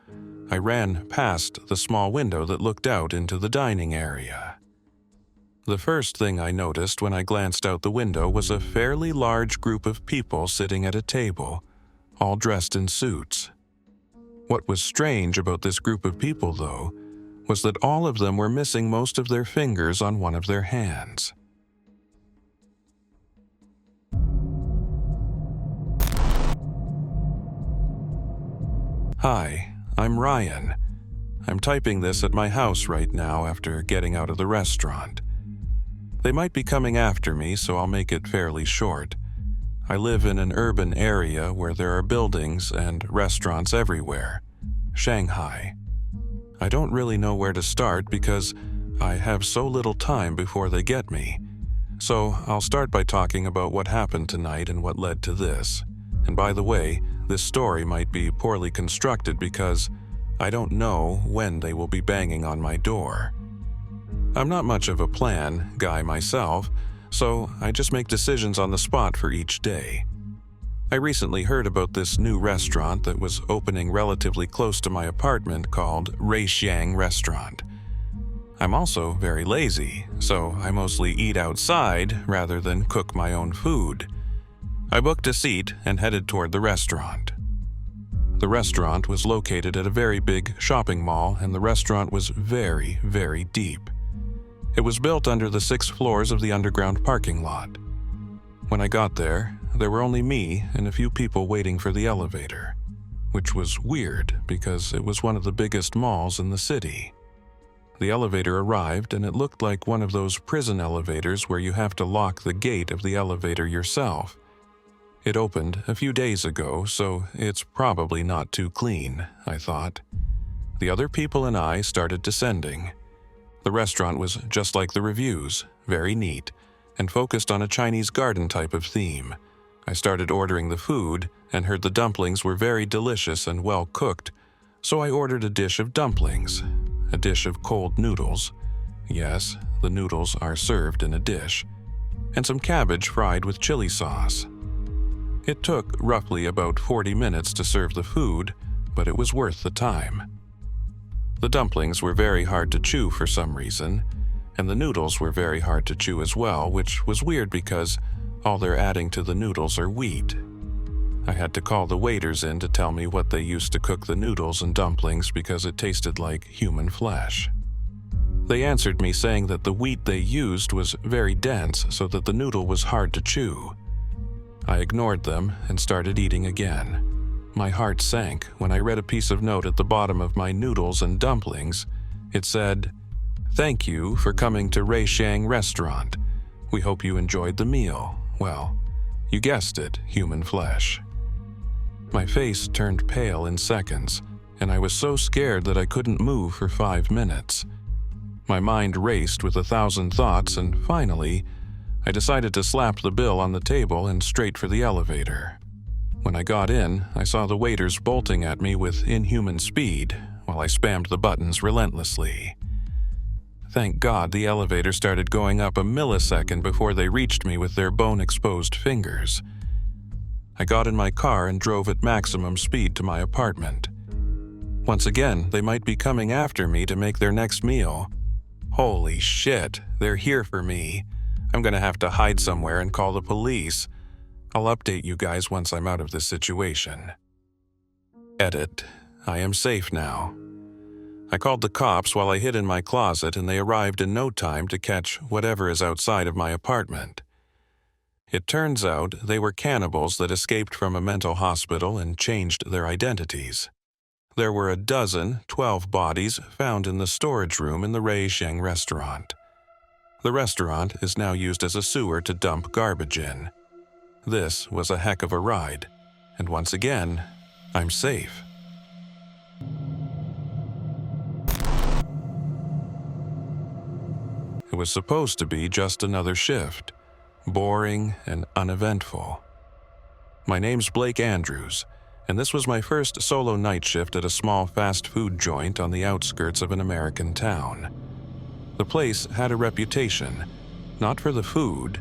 I ran past the small window that looked out into the dining area. The first thing I noticed when I glanced out the window was a fairly large group of people sitting at a table, all dressed in suits. What was strange about this group of people, though, was that all of them were missing most of their fingers on one of their hands. Hi, I'm Ryan. I'm typing this at my house right now after getting out of the restaurant. They might be coming after me, so I'll make it fairly short. I live in an urban area where there are buildings and restaurants everywhere. Shanghai. I don't really know where to start because I have so little time before they get me. So I'll start by talking about what happened tonight and what led to this. And by the way, this story might be poorly constructed because I don't know when they will be banging on my door. I'm not much of a plan guy myself, so I just make decisions on the spot for each day. I recently heard about this new restaurant that was opening relatively close to my apartment called Reixiang Restaurant. I'm also very lazy, so I mostly eat outside rather than cook my own food. I booked a seat and headed toward the restaurant. The restaurant was located at a very big shopping mall, and the restaurant was very, very deep. It was built under the 6 floors of the underground parking lot. When I got there were only me and a few people waiting for the elevator, which was weird because it was one of the biggest malls in the city. The elevator arrived, and it looked like one of those prison elevators where you have to lock the gate of the elevator yourself. It opened a few days ago, so it's probably not too clean, I thought. The other people and I started descending. The restaurant was just like the reviews, very neat, and focused on a Chinese garden type of theme. I started ordering the food and heard the dumplings were very delicious and well cooked, so I ordered a dish of dumplings, a dish of cold noodles. Yes, the noodles are served in a dish, and some cabbage fried with chili sauce. It took roughly about 40 minutes to serve the food, but it was worth the time. The dumplings were very hard to chew for some reason, and the noodles were very hard to chew as well, which was weird because all they're adding to the noodles are wheat. I had to call the waiters in to tell me what they used to cook the noodles and dumplings because it tasted like human flesh. They answered me saying that the wheat they used was very dense so that the noodle was hard to chew. I ignored them and started eating again. My heart sank when I read a piece of note at the bottom of my noodles and dumplings. It said, "Thank you for coming to Reixiang Restaurant. We hope you enjoyed the meal." Well, you guessed it, human flesh. My face turned pale in seconds, and I was so scared that I couldn't move for 5 minutes. My mind raced with 1,000 thoughts, and finally, I decided to slap the bill on the table and straight for the elevator. When I got in, I saw the waiters bolting at me with inhuman speed while I spammed the buttons relentlessly. Thank God the elevator started going up a millisecond before they reached me with their bone-exposed fingers. I got in my car and drove at maximum speed to my apartment. Once again, they might be coming after me to make their next meal. Holy shit, they're here for me. I'm gonna have to hide somewhere and call the police. I'll update you guys once I'm out of this situation. Edit. I am safe now. I called the cops while I hid in my closet, and they arrived in no time to catch whatever is outside of my apartment. It turns out they were cannibals that escaped from a mental hospital and changed their identities. There were 12 bodies found in the storage room in the Ray Sheng restaurant. The restaurant is now used as a sewer to dump garbage in. This was a heck of a ride, and once again, I'm safe. It was supposed to be just another shift, boring and uneventful. My name's Blake Andrews, and this was my first solo night shift at a small fast food joint on the outskirts of an American town. The place had a reputation, not for the food,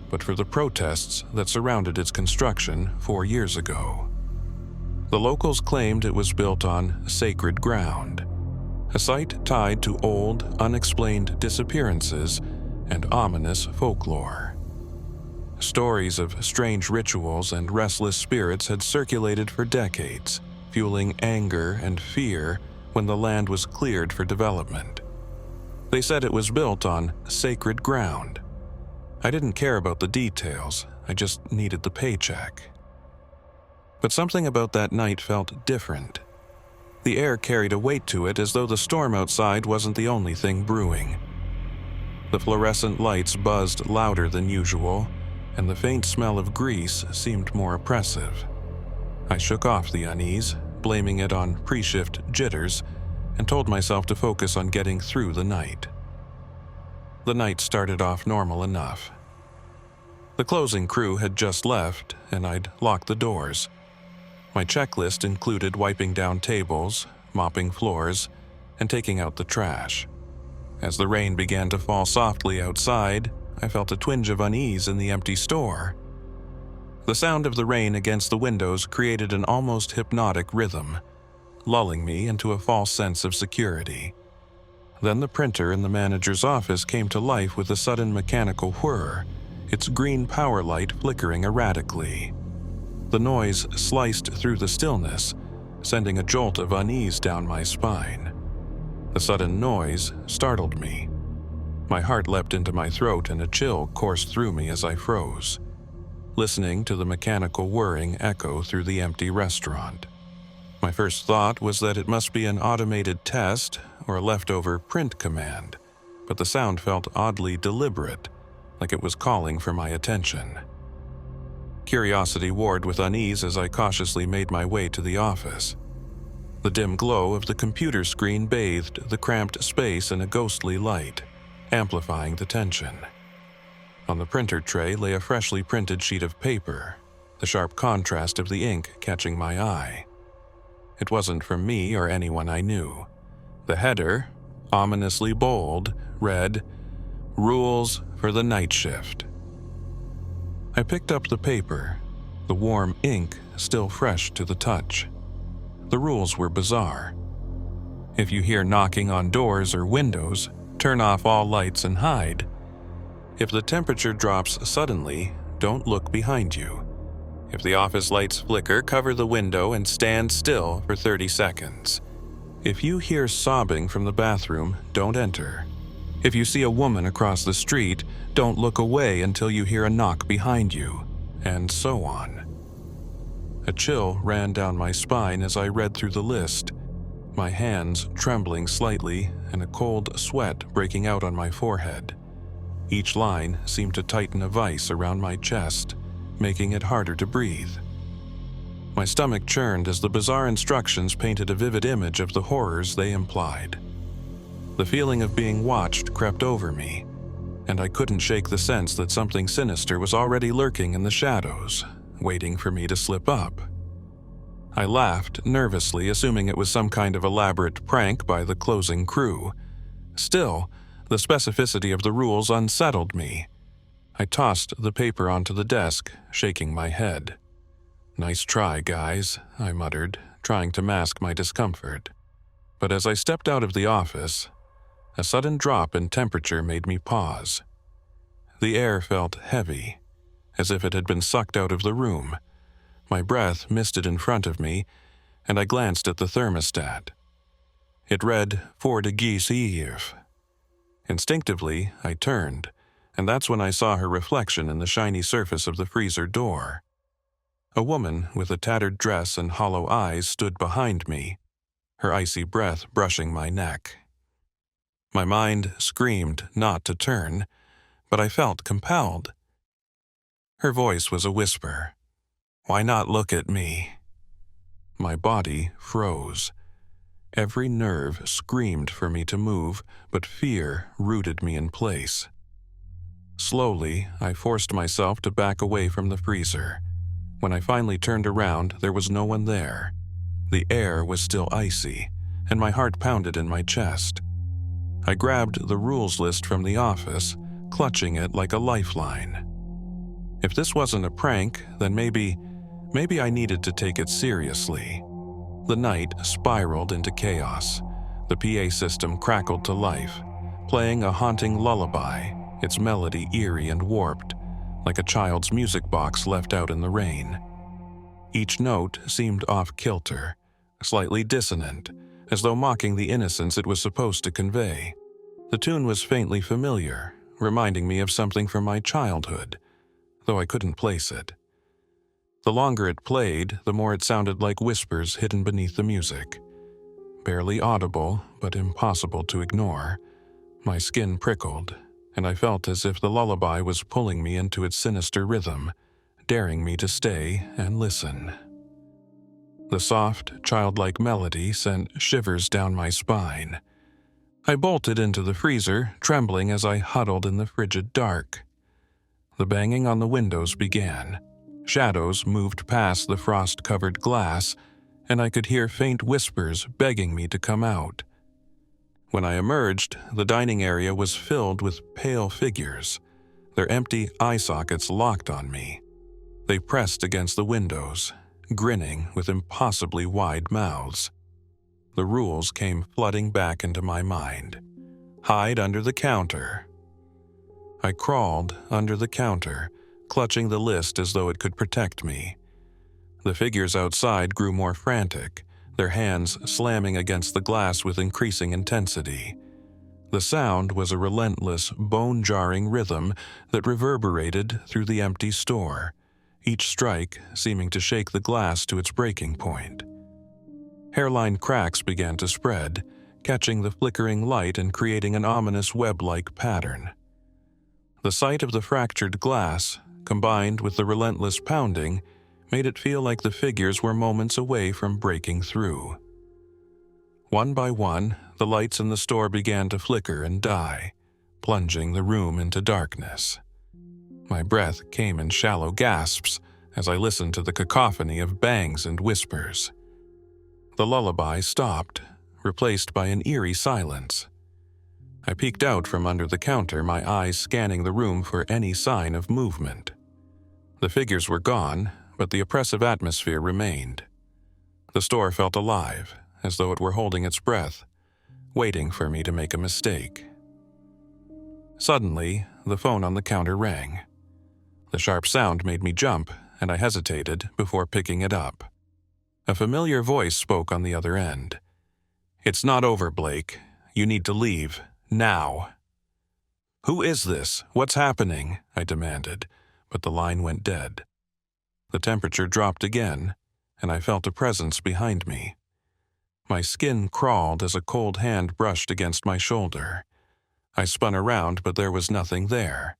but for the protests that surrounded its construction 4 years ago. The locals claimed it was built on sacred ground, a site tied to old, unexplained disappearances and ominous folklore. Stories of strange rituals and restless spirits had circulated for decades, fueling anger and fear when the land was cleared for development. They said it was built on sacred ground. I didn't care about the details, I just needed the paycheck. But something about that night felt different. The air carried a weight to it, as though the storm outside wasn't the only thing brewing. The fluorescent lights buzzed louder than usual, and the faint smell of grease seemed more oppressive. I shook off the unease, blaming it on pre-shift jitters, and told myself to focus on getting through the night. The night started off normal enough. The closing crew had just left, and I'd locked the doors. My checklist included wiping down tables, mopping floors, and taking out the trash. As the rain began to fall softly outside, I felt a twinge of unease in the empty store. The sound of the rain against the windows created an almost hypnotic rhythm, lulling me into a false sense of security. Then the printer in the manager's office came to life with a sudden mechanical whir, its green power light flickering erratically. The noise sliced through the stillness, sending a jolt of unease down my spine. The sudden noise startled me. My heart leapt into my throat and a chill coursed through me as I froze, listening to the mechanical whirring echo through the empty restaurant. My first thought was that it must be an automated test or a leftover print command, but the sound felt oddly deliberate, like it was calling for my attention. Curiosity warred with unease as I cautiously made my way to the office. The dim glow of the computer screen bathed the cramped space in a ghostly light, amplifying the tension. On the printer tray lay a freshly printed sheet of paper, the sharp contrast of the ink catching my eye. It wasn't from me or anyone I knew. The header, ominously bold, read, "Rules for the night shift." I picked up the paper, the warm ink still fresh to the touch. The rules were bizarre. If you hear knocking on doors or windows, turn off all lights and hide. If the temperature drops suddenly, don't look behind you. If the office lights flicker, cover the window and stand still for 30 seconds. If you hear sobbing from the bathroom, don't enter. If you see a woman across the street, don't look away until you hear a knock behind you, and so on. A chill ran down my spine as I read through the list, my hands trembling slightly and a cold sweat breaking out on my forehead. Each line seemed to tighten a vice around my chest, making it harder to breathe. My stomach churned as the bizarre instructions painted a vivid image of the horrors they implied. The feeling of being watched crept over me, and I couldn't shake the sense that something sinister was already lurking in the shadows, waiting for me to slip up. I laughed nervously, assuming it was some kind of elaborate prank by the closing crew. Still, the specificity of the rules unsettled me. I tossed the paper onto the desk, shaking my head. "Nice try, guys," I muttered, trying to mask my discomfort. But as I stepped out of the office, a sudden drop in temperature made me pause. The air felt heavy, as if it had been sucked out of the room. My breath misted in front of me, and I glanced at the thermostat. It read 4°F. Instinctively, I turned, and that's when I saw her reflection in the shiny surface of the freezer door. A woman with a tattered dress and hollow eyes stood behind me, her icy breath brushing my neck. My mind screamed not to turn, but I felt compelled. Her voice was a whisper. "Why not look at me?" My body froze. Every nerve screamed for me to move, but fear rooted me in place. Slowly, I forced myself to back away from the freezer. When I finally turned around, there was no one there. The air was still icy, and my heart pounded in my chest. I grabbed the rules list from the office, clutching it like a lifeline. If this wasn't a prank, then maybe I needed to take it seriously. The night spiraled into chaos. The PA system crackled to life, playing a haunting lullaby, its melody eerie and warped, like a child's music box left out in the rain. Each note seemed off-kilter, slightly dissonant, as though mocking the innocence it was supposed to convey. The tune was faintly familiar, reminding me of something from my childhood, though I couldn't place it. The longer it played, the more it sounded like whispers hidden beneath the music. Barely audible, but impossible to ignore. My skin prickled, and I felt as if the lullaby was pulling me into its sinister rhythm, daring me to stay and listen. The soft, childlike melody sent shivers down my spine. I bolted into the freezer, trembling as I huddled in the frigid dark. The banging on the windows began. Shadows moved past the frost-covered glass, and I could hear faint whispers begging me to come out. When I emerged, the dining area was filled with pale figures, their empty eye sockets locked on me. They pressed against the windows, grinning with impossibly wide mouths. The rules came flooding back into my mind. Hide under the counter. I crawled under the counter, clutching the list as though it could protect me. The figures outside grew more frantic, their hands slamming against the glass with increasing intensity. The sound was a relentless, bone-jarring rhythm that reverberated through the empty store, each strike seeming to shake the glass to its breaking point. Hairline cracks began to spread, catching the flickering light and creating an ominous web-like pattern. The sight of the fractured glass, combined with the relentless pounding, made it feel like the figures were moments away from breaking through. One by one, the lights in the store began to flicker and die, plunging the room into darkness. My breath came in shallow gasps as I listened to the cacophony of bangs and whispers. The lullaby stopped, replaced by an eerie silence. I peeked out from under the counter, my eyes scanning the room for any sign of movement. The figures were gone, but the oppressive atmosphere remained. The store felt alive, as though it were holding its breath, waiting for me to make a mistake. Suddenly, the phone on the counter rang. The sharp sound made me jump, and I hesitated before picking it up. A familiar voice spoke on the other end. "It's not over, Blake. You need to leave. Now." "Who is this? What's happening?" I demanded, but the line went dead. The temperature dropped again, and I felt a presence behind me. My skin crawled as a cold hand brushed against my shoulder. I spun around, but there was nothing there.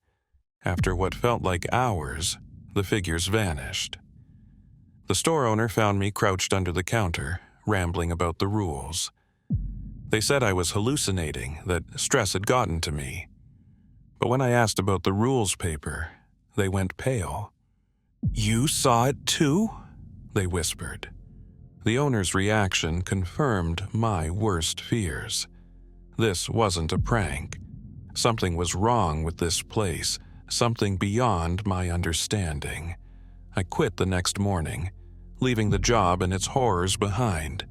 After what felt like hours, the figures vanished. The store owner found me crouched under the counter, rambling about the rules. They said I was hallucinating, that stress had gotten to me. But when I asked about the rules paper, they went pale. "You saw it too?" they whispered. The owner's reaction confirmed my worst fears. This wasn't a prank. Something was wrong with this place, something beyond my understanding. I quit the next morning, leaving the job and its horrors behind.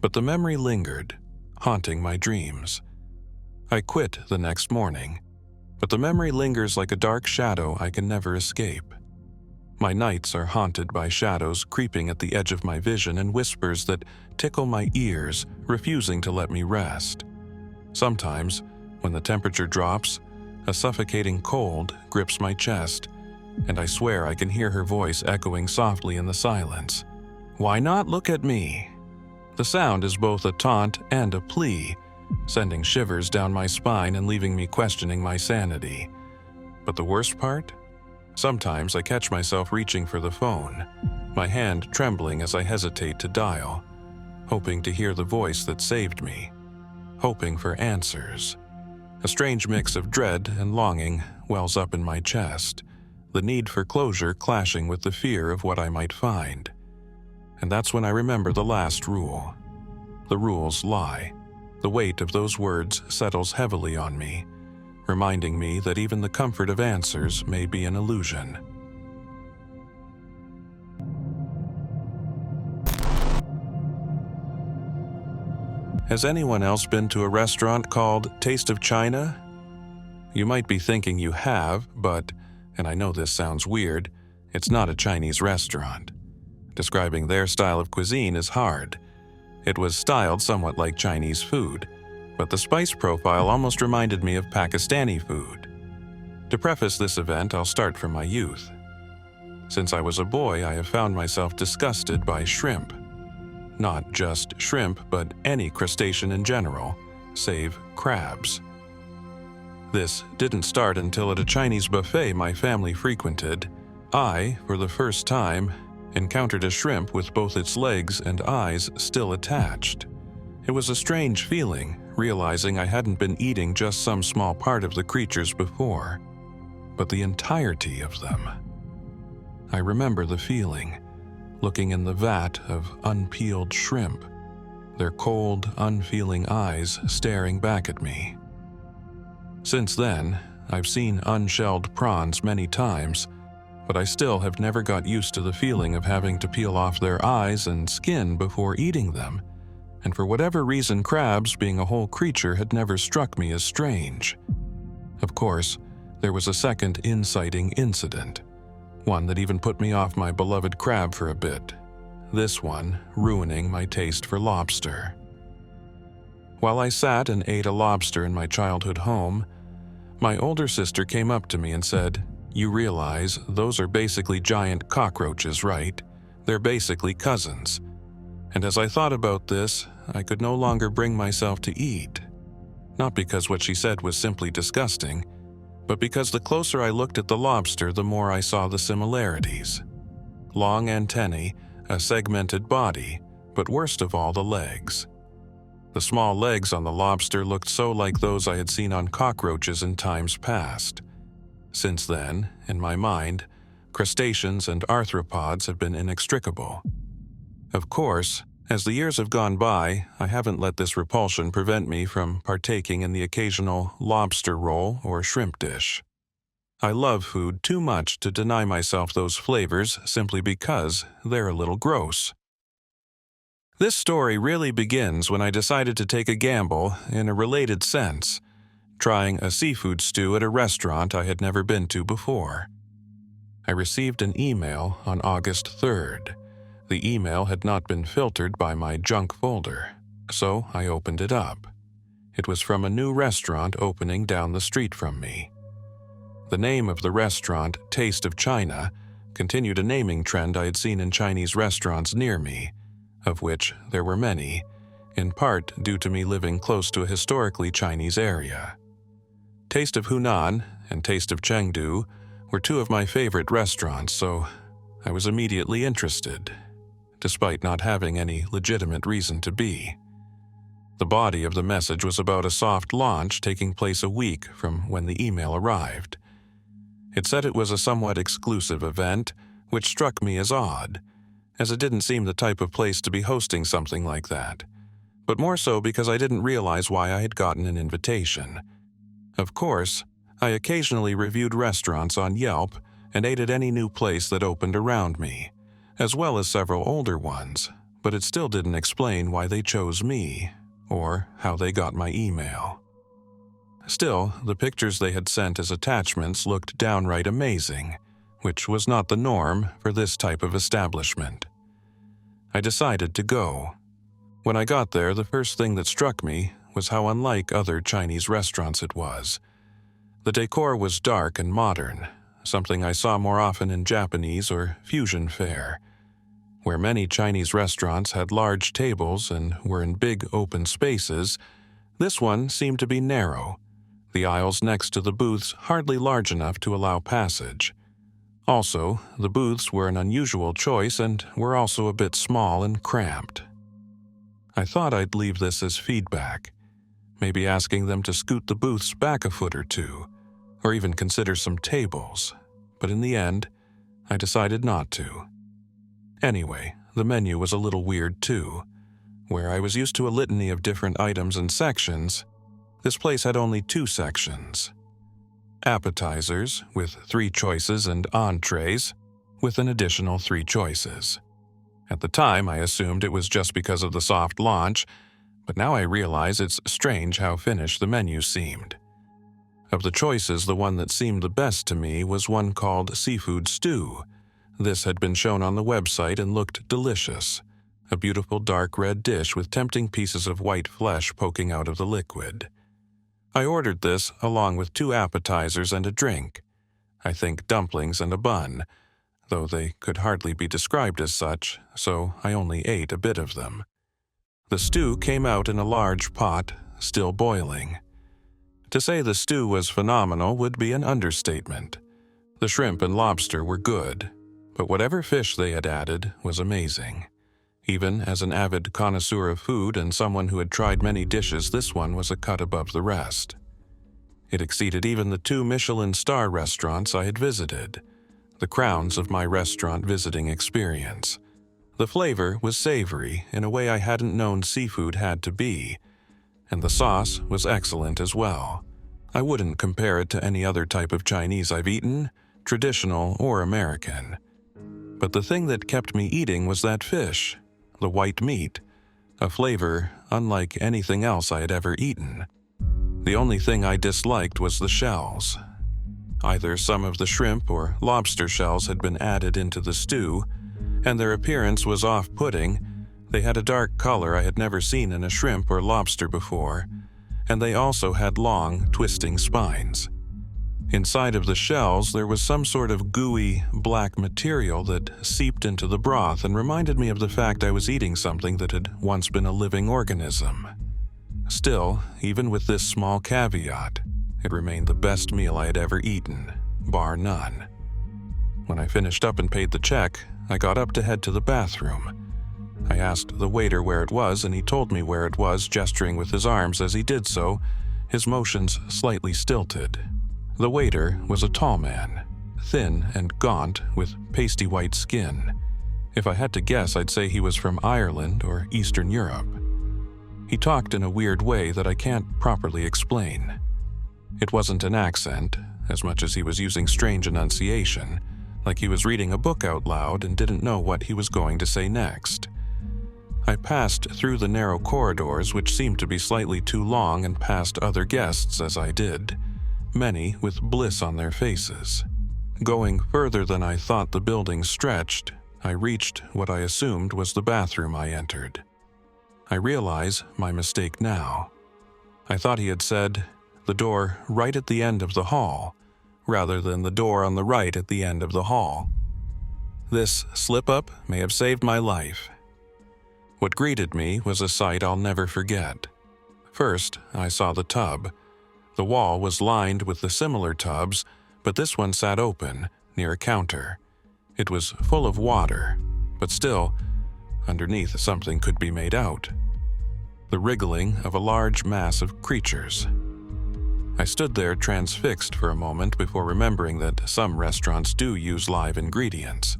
But the memory lingered, haunting my dreams. I quit the next morning, but the memory lingers like a dark shadow I can never escape. My nights are haunted by shadows creeping at the edge of my vision and whispers that tickle my ears, refusing to let me rest. Sometimes, when the temperature drops, a suffocating cold grips my chest, and I swear I can hear her voice echoing softly in the silence. "Why not look at me?" The sound is both a taunt and a plea, sending shivers down my spine and leaving me questioning my sanity. But the worst part? Sometimes I catch myself reaching for the phone, my hand trembling as I hesitate to dial, hoping to hear the voice that saved me, hoping for answers. A strange mix of dread and longing wells up in my chest, the need for closure clashing with the fear of what I might find. And that's when I remember the last rule. The rules lie. The weight of those words settles heavily on me, reminding me that even the comfort of answers may be an illusion. Has anyone else been to a restaurant called Taste of China? You might be thinking you have, but, and I know this sounds weird, it's not a Chinese restaurant. Describing their style of cuisine is hard. It was styled somewhat like Chinese food, but the spice profile almost reminded me of Pakistani food. To preface this event, I'll start from my youth. Since I was a boy, I have found myself disgusted by shrimp. Not just shrimp, but any crustacean in general, save crabs. This didn't start until at a Chinese buffet my family frequented, I, for the first time, encountered a shrimp with both its legs and eyes still attached. It was a strange feeling, realizing I hadn't been eating just some small part of the creatures before, but the entirety of them. I remember the feeling, looking in the vat of unpeeled shrimp, their cold, unfeeling eyes staring back at me. Since then, I've seen unshelled prawns many times, but I still have never got used to the feeling of having to peel off their eyes and skin before eating them, and for whatever reason crabs, being a whole creature, had never struck me as strange. Of course, there was a second inciting incident, one that even put me off my beloved crab for a bit, this one ruining my taste for lobster. While I sat and ate a lobster in my childhood home, my older sister came up to me and said, "You realize those are basically giant cockroaches, right? They're basically cousins." And as I thought about this, I could no longer bring myself to eat. Not because what she said was simply disgusting, but because the closer I looked at the lobster, the more I saw the similarities. Long antennae, a segmented body, but worst of all, the legs. The small legs on the lobster looked so like those I had seen on cockroaches in times past. Since then, in my mind, crustaceans and arthropods have been inextricable. Of course, as the years have gone by, I haven't let this repulsion prevent me from partaking in the occasional lobster roll or shrimp dish. I love food too much to deny myself those flavors simply because they're a little gross. This story really begins when I decided to take a gamble in a related sense, trying a seafood stew at a restaurant I had never been to before. I received an email on August 3rd. The email had not been filtered by my junk folder, so I opened it up. It was from a new restaurant opening down the street from me. The name of the restaurant, Taste of China, continued a naming trend I had seen in Chinese restaurants near me, of which there were many, in part due to me living close to a historically Chinese area. Taste of Hunan and Taste of Chengdu were two of my favorite restaurants, so I was immediately interested, despite not having any legitimate reason to be. The body of the message was about a soft launch taking place a week from when the email arrived. It said it was a somewhat exclusive event, which struck me as odd, as it didn't seem the type of place to be hosting something like that, but more so because I didn't realize why I had gotten an invitation. Of course, I occasionally reviewed restaurants on Yelp and ate at any new place that opened around me, as well as several older ones, but it still didn't explain why they chose me, or how they got my email. Still, the pictures they had sent as attachments looked downright amazing, which was not the norm for this type of establishment. I decided to go. When I got there, the first thing that struck me was how unlike other Chinese restaurants it was. The decor was dark and modern, something I saw more often in Japanese or fusion fare. Where many Chinese restaurants had large tables and were in big open spaces, this one seemed to be narrow, the aisles next to the booths hardly large enough to allow passage. Also, the booths were an unusual choice and were also a bit small and cramped. I thought I'd leave this as feedback, maybe asking them to scoot the booths back a foot or two, or even consider some tables, but in the end, I decided not to. Anyway, the menu was a little weird too. Where I was used to a litany of different items and sections, this place had only 2 sections. Appetizers, with 3 choices, and entrees, with an additional 3 choices. At the time, I assumed it was just because of the soft launch, but now I realize it's strange how finished the menu seemed. Of the choices, the one that seemed the best to me was one called seafood stew. This had been shown on the website and looked delicious, a beautiful dark red dish with tempting pieces of white flesh poking out of the liquid. I ordered this along with 2 appetizers and a drink. I think dumplings and a bun, though they could hardly be described as such, so I only ate a bit of them. The stew came out in a large pot, still boiling. To say the stew was phenomenal would be an understatement. The shrimp and lobster were good, but whatever fish they had added was amazing. Even as an avid connoisseur of food and someone who had tried many dishes, this one was a cut above the rest. It exceeded even the 2 Michelin star restaurants I had visited, the crowns of my restaurant visiting experience. The flavor was savory in a way I hadn't known seafood had to be, and the sauce was excellent as well. I wouldn't compare it to any other type of Chinese I've eaten, traditional or American. But the thing that kept me eating was that fish, the white meat, a flavor unlike anything else I had ever eaten. The only thing I disliked was the shells. Either some of the shrimp or lobster shells had been added into the stew, and their appearance was off-putting. They had a dark color I had never seen in a shrimp or lobster before, and they also had long, twisting spines. Inside of the shells, there was some sort of gooey, black material that seeped into the broth and reminded me of the fact I was eating something that had once been a living organism. Still, even with this small caveat, it remained the best meal I had ever eaten, bar none. When I finished up and paid the check, I got up to head to the bathroom. I asked the waiter where it was, and he told me where it was, gesturing with his arms as he did so, his motions slightly stilted. The waiter was a tall man, thin and gaunt, with pasty white skin. If I had to guess, I'd say he was from Ireland or Eastern Europe. He talked in a weird way that I can't properly explain. It wasn't an accent, as much as he was using strange enunciation, like he was reading a book out loud and didn't know what he was going to say next. I passed through the narrow corridors, which seemed to be slightly too long, and past other guests as I did, many with bliss on their faces. Going further than I thought the building stretched, I reached what I assumed was the bathroom I entered. I realize my mistake now. I thought he had said, the door right at the end of the hall, rather than the door on the right at the end of the hall. This slip-up may have saved my life. What greeted me was a sight I'll never forget. First, I saw the tub. The wall was lined with the similar tubs, but this one sat open, near a counter. It was full of water, but still, underneath something could be made out. the wriggling of a large mass of creatures. I stood there transfixed for a moment before remembering that some restaurants do use live ingredients.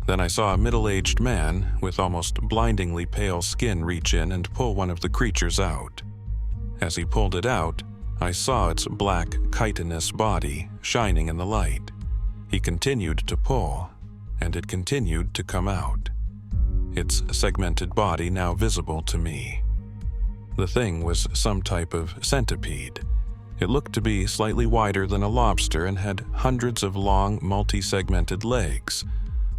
Then I saw a middle-aged man with almost blindingly pale skin reach in and pull one of the creatures out. As he pulled it out, I saw its black, chitinous body shining in the light. He continued to pull, and it continued to come out, its segmented body now visible to me. The thing was some type of centipede. It looked to be slightly wider than a lobster and had hundreds of long, multi-segmented legs,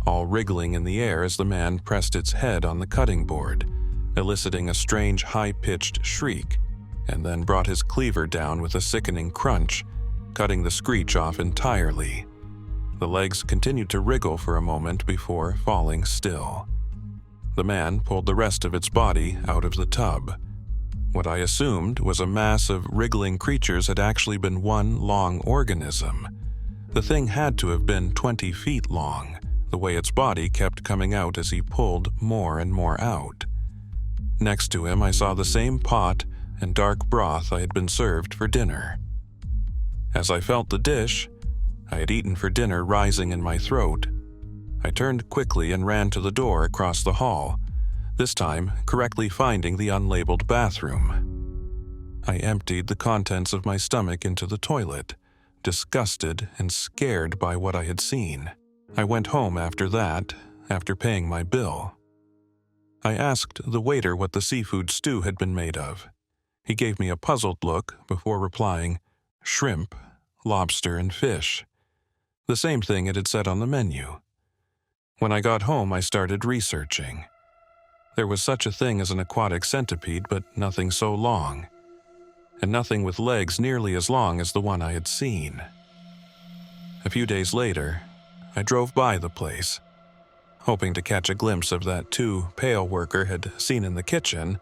all wriggling in the air as the man pressed its head on the cutting board, eliciting a strange high-pitched shriek, and then brought his cleaver down with a sickening crunch, cutting the screech off entirely. The legs continued to wriggle for a moment before falling still. The man pulled the rest of its body out of the tub. What I assumed was a mass of wriggling creatures had actually been one long organism. The thing had to have been 20 feet long, the way its body kept coming out as he pulled more and more out. Next to him, I saw the same pot and dark broth I had been served for dinner. As I felt the dish I had eaten for dinner rising in my throat, I turned quickly and ran to the door across the hall, this time correctly finding the unlabeled bathroom. I emptied the contents of my stomach into the toilet, disgusted and scared by what I had seen. I went home after that, after paying my bill. I asked the waiter what the seafood stew had been made of. He gave me a puzzled look before replying, shrimp, lobster, and fish. The same thing it had said on the menu. When I got home, I started researching. There was such a thing as an aquatic centipede, but nothing so long, and nothing with legs nearly as long as the one I had seen. A few days later, I drove by the place, hoping to catch a glimpse of that pale worker had seen in the kitchen,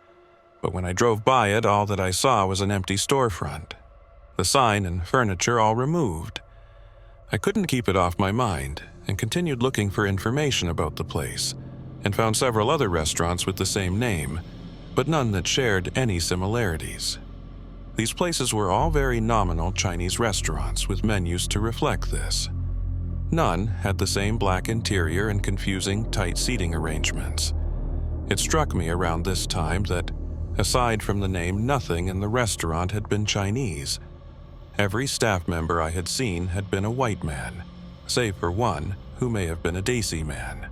but when I drove by it, all that I saw was an empty storefront, the sign and furniture all removed. I couldn't keep it off my mind and continued looking for information about the place, and found several other restaurants with the same name, but none that shared any similarities. These places were all very nominal Chinese restaurants with menus to reflect this. None had the same black interior and confusing, tight seating arrangements. It struck me around this time that, aside from the name, nothing in the restaurant had been Chinese. Every staff member I had seen had been a white man, save for one who may have been a Desi man.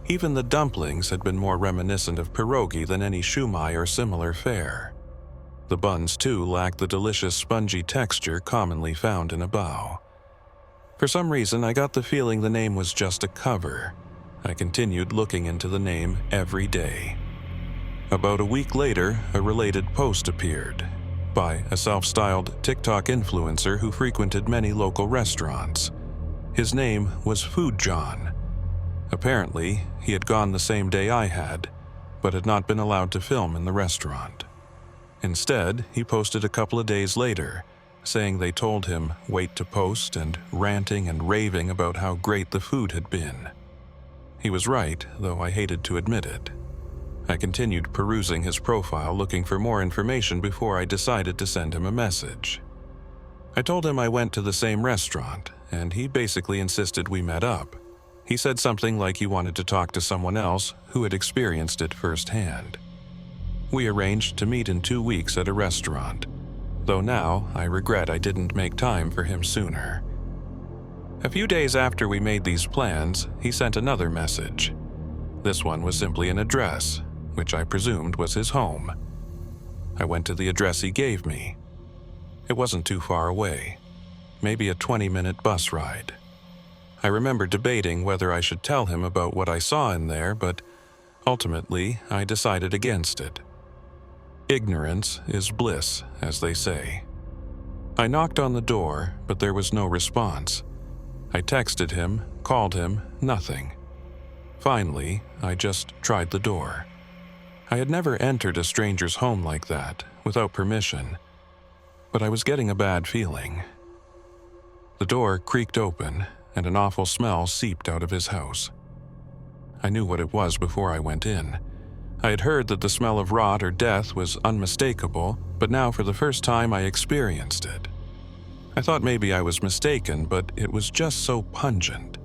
Even the dumplings had been more reminiscent of pierogi than any shumai or similar fare. The buns, too, lacked the delicious spongy texture commonly found in a bao. For some reason, I got the feeling the name was just a cover. I continued looking into the name every day. About a week later, a related post appeared by a self-styled TikTok influencer who frequented many local restaurants. His name was Food John. Apparently, he had gone the same day I had, but had not been allowed to film in the restaurant. Instead, he posted a couple of days later, saying they told him wait to post and ranting and raving about how great the food had been. He was right, though I hated to admit it. I continued perusing his profile looking for more information before I decided to send him a message. I told him I went to the same restaurant, and he basically insisted we met up. He said something like he wanted to talk to someone else who had experienced it firsthand. We arranged to meet in 2 weeks at a restaurant, though now I regret I didn't make time for him sooner. A few days after we made these plans, he sent another message. This one was simply an address, which I presumed was his home. I went to the address he gave me. It wasn't too far away, maybe a 20-minute bus ride. I remember debating whether I should tell him about what I saw in there, but ultimately I decided against it. Ignorance is bliss, as they say. I knocked on the door, but there was no response. I texted him, called him, nothing. Finally, I just tried the door. I had never entered a stranger's home like that, without permission, but I was getting a bad feeling. The door creaked open, and an awful smell seeped out of his house. I knew what it was before I went in, I had heard that the smell of rot or death was unmistakable, but now for the first time I experienced it. I thought maybe I was mistaken, but it was just so pungent.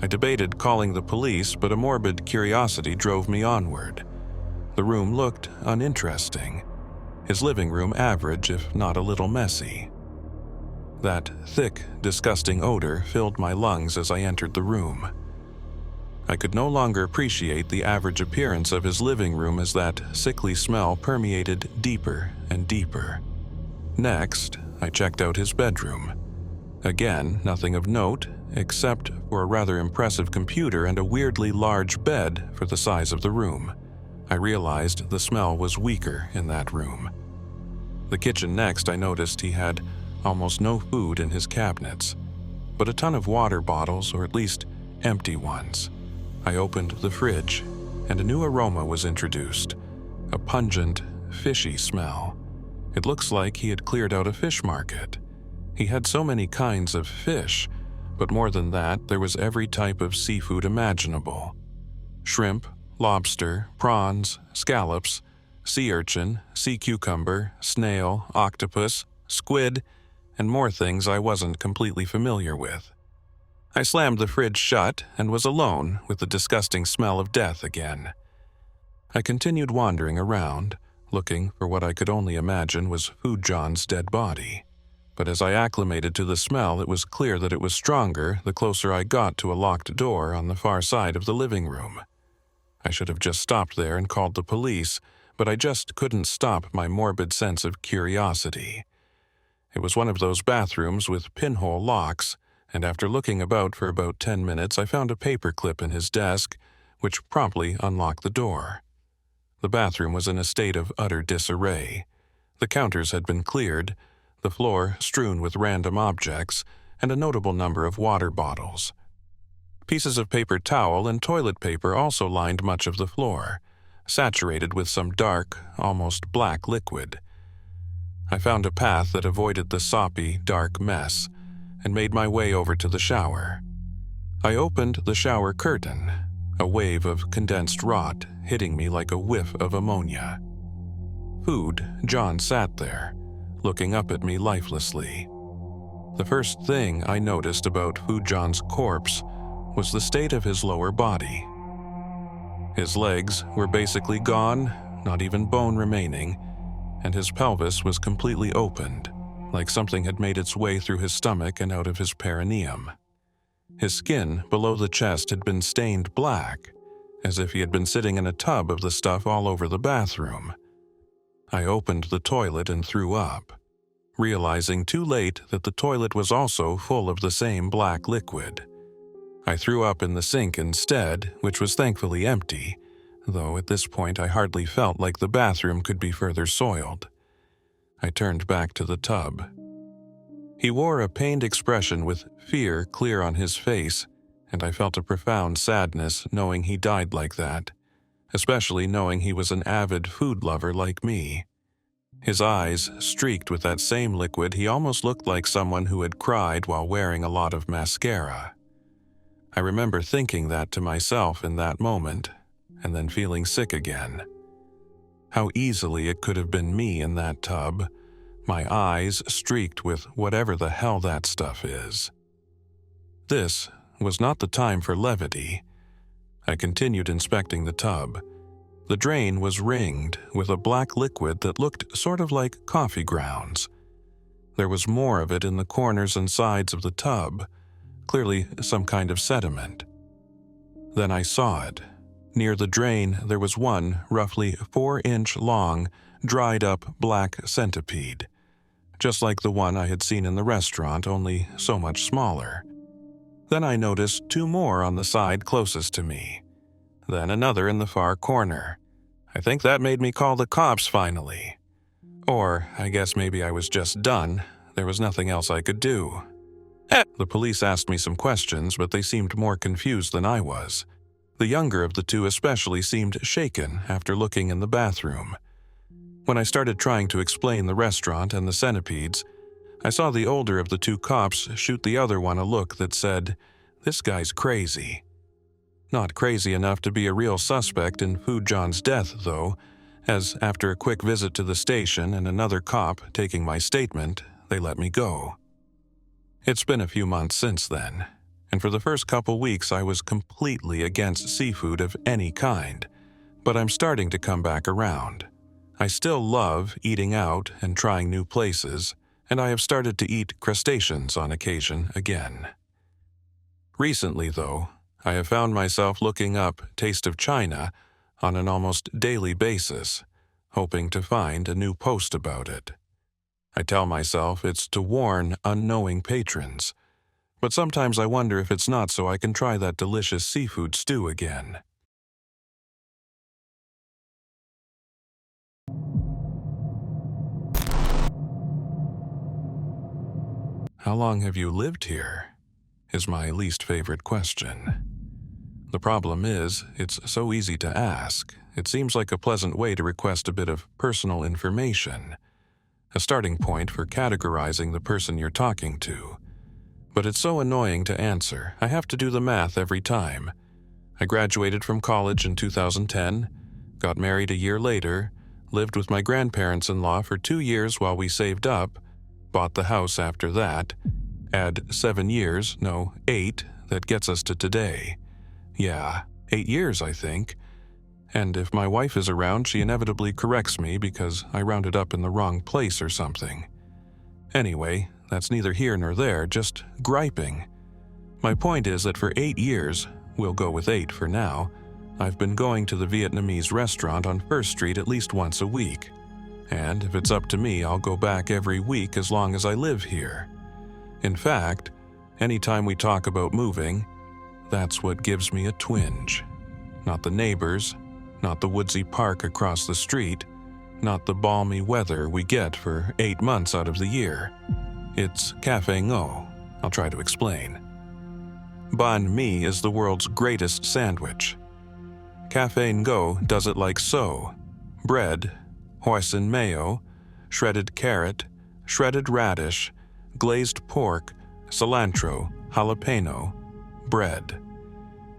I debated calling the police, but a morbid curiosity drove me onward. The room looked uninteresting. His living room average, if not a little messy. That thick, disgusting odor filled my lungs as I entered the room. I could no longer appreciate the average appearance of his living room as that sickly smell permeated deeper and deeper. Next, I checked out his bedroom. Again, nothing of note, except for a rather impressive computer and a weirdly large bed for the size of the room. I realized the smell was weaker in that room. The kitchen next, I noticed he had almost no food in his cabinets, but a ton of water bottles, or at least empty ones. I opened the fridge, and a new aroma was introduced, a pungent, fishy smell. It looks like he had cleared out a fish market. He had so many kinds of fish, but more than that, there was every type of seafood imaginable. Shrimp, lobster, prawns, scallops, sea urchin, sea cucumber, snail, octopus, squid, and more things I wasn't completely familiar with. I slammed the fridge shut and was alone with the disgusting smell of death again. I continued wandering around, looking for what I could only imagine was Food John's dead body. But as I acclimated to the smell, it was clear that it was stronger the closer I got to a locked door on the far side of the living room. I should have just stopped there and called the police, but I just couldn't stop my morbid sense of curiosity. It was one of those bathrooms with pinhole locks, and after looking about for about 10 minutes, I found a paperclip in his desk, which promptly unlocked the door. The bathroom was in a state of utter disarray. The counters had been cleared, the floor strewn with random objects, and a notable number of water bottles. Pieces of paper towel and toilet paper also lined much of the floor, saturated with some dark, almost black liquid. I found a path that avoided the soppy, dark mess, and made my way over to the shower. I opened the shower curtain, a wave of condensed rot hitting me like a whiff of ammonia. Food John sat there, looking up at me lifelessly. The first thing I noticed about Food John's corpse was the state of his lower body. His legs were basically gone, not even bone remaining, and his pelvis was completely opened, like something had made its way through his stomach and out of his perineum. His skin below the chest had been stained black, as if he had been sitting in a tub of the stuff all over the bathroom. I opened the toilet and threw up, realizing too late that the toilet was also full of the same black liquid. I threw up in the sink instead, which was thankfully empty, though at this point I hardly felt like the bathroom could be further soiled. I turned back to the tub. He wore a pained expression with fear clear on his face, and I felt a profound sadness knowing he died like that, especially knowing he was an avid food lover like me. His eyes streaked with that same liquid. He almost looked like someone who had cried while wearing a lot of mascara. I remember thinking that to myself in that moment, and then feeling sick again. How easily it could have been me in that tub, my eyes streaked with whatever the hell that stuff is. This was not the time for levity. I continued inspecting the tub. The drain was ringed with a black liquid that looked sort of like coffee grounds. There was more of it in the corners and sides of the tub, clearly some kind of sediment. Then I saw it. Near the drain, there was one roughly 4-inch long, dried-up black centipede, just like the one I had seen in the restaurant, only so much smaller. Then I noticed 2 more on the side closest to me. Then another in the far corner. I think that made me call the cops finally. Or I guess maybe I was just done. There was nothing else I could do. The police asked me some questions, but they seemed more confused than I was. The younger of the 2 especially seemed shaken after looking in the bathroom. When I started trying to explain the restaurant and the centipedes, I saw the older of the 2 cops shoot the other one a look that said, "This guy's crazy." Not crazy enough to be a real suspect in Fu John's death, though, as after a quick visit to the station and another cop taking my statement, they let me go. It's been a few months since then, and for the first couple weeks I was completely against seafood of any kind, but I'm starting to come back around. I still love eating out and trying new places, and I have started to eat crustaceans on occasion again. Recently, though, I have found myself looking up Taste of China on an almost daily basis, hoping to find a new post about it. I tell myself it's to warn unknowing patrons, but sometimes I wonder if it's not so I can try that delicious seafood stew again. How long have you lived here? Is my least favorite question. The problem is, it's so easy to ask. It seems like a pleasant way to request a bit of personal information, a starting point for categorizing the person you're talking to. But it's so annoying to answer. I have to do the math every time. I graduated from college in 2010, got married a year later, lived with my grandparents-in-law for 2 years while we saved up, bought the house after that, add 7 years, no, 8, that gets us to today. Yeah, 8 years, I think. And if my wife is around, she inevitably corrects me because I rounded up in the wrong place or something. Anyway, that's neither here nor there, just griping. My point is that for 8 years, we'll go with 8 for now, I've been going to the Vietnamese restaurant on First Street at least once a week. And if it's up to me, I'll go back every week as long as I live here. In fact, anytime we talk about moving, that's what gives me a twinge. Not the neighbors, not the woodsy park across the street, not the balmy weather we get for 8 months out of the year. It's Café Ngo. I'll try to explain. Banh mi is the world's greatest sandwich. Café Ngo does it like so: bread, hoisin mayo, shredded carrot, shredded radish, glazed pork, cilantro, jalapeno, bread.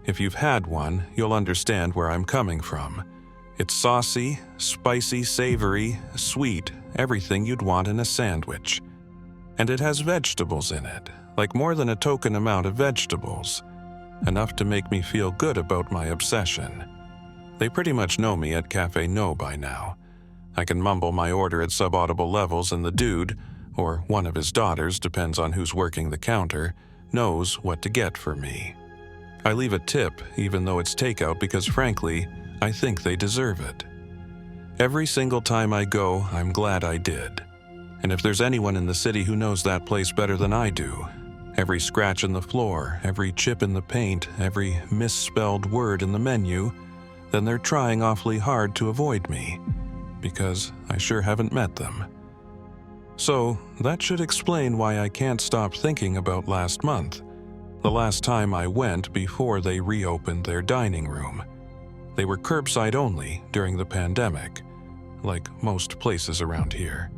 If you've had one, you'll understand where I'm coming from. It's saucy, spicy, savory, sweet, everything you'd want in a sandwich. And it has vegetables in it, like more than a token amount of vegetables. Enough to make me feel good about my obsession. They pretty much know me at Café No by now. I can mumble my order at subaudible levels and the dude, or one of his daughters, depends on who's working the counter, knows what to get for me. I leave a tip even though it's takeout because frankly, I think they deserve it. Every single time I go, I'm glad I did. And if there's anyone in the city who knows that place better than I do, every scratch in the floor, every chip in the paint, every misspelled word in the menu, then they're trying awfully hard to avoid me, because I sure haven't met them. So, that should explain why I can't stop thinking about last month, the last time I went before they reopened their dining room. They were curbside only during the pandemic, like most places around here.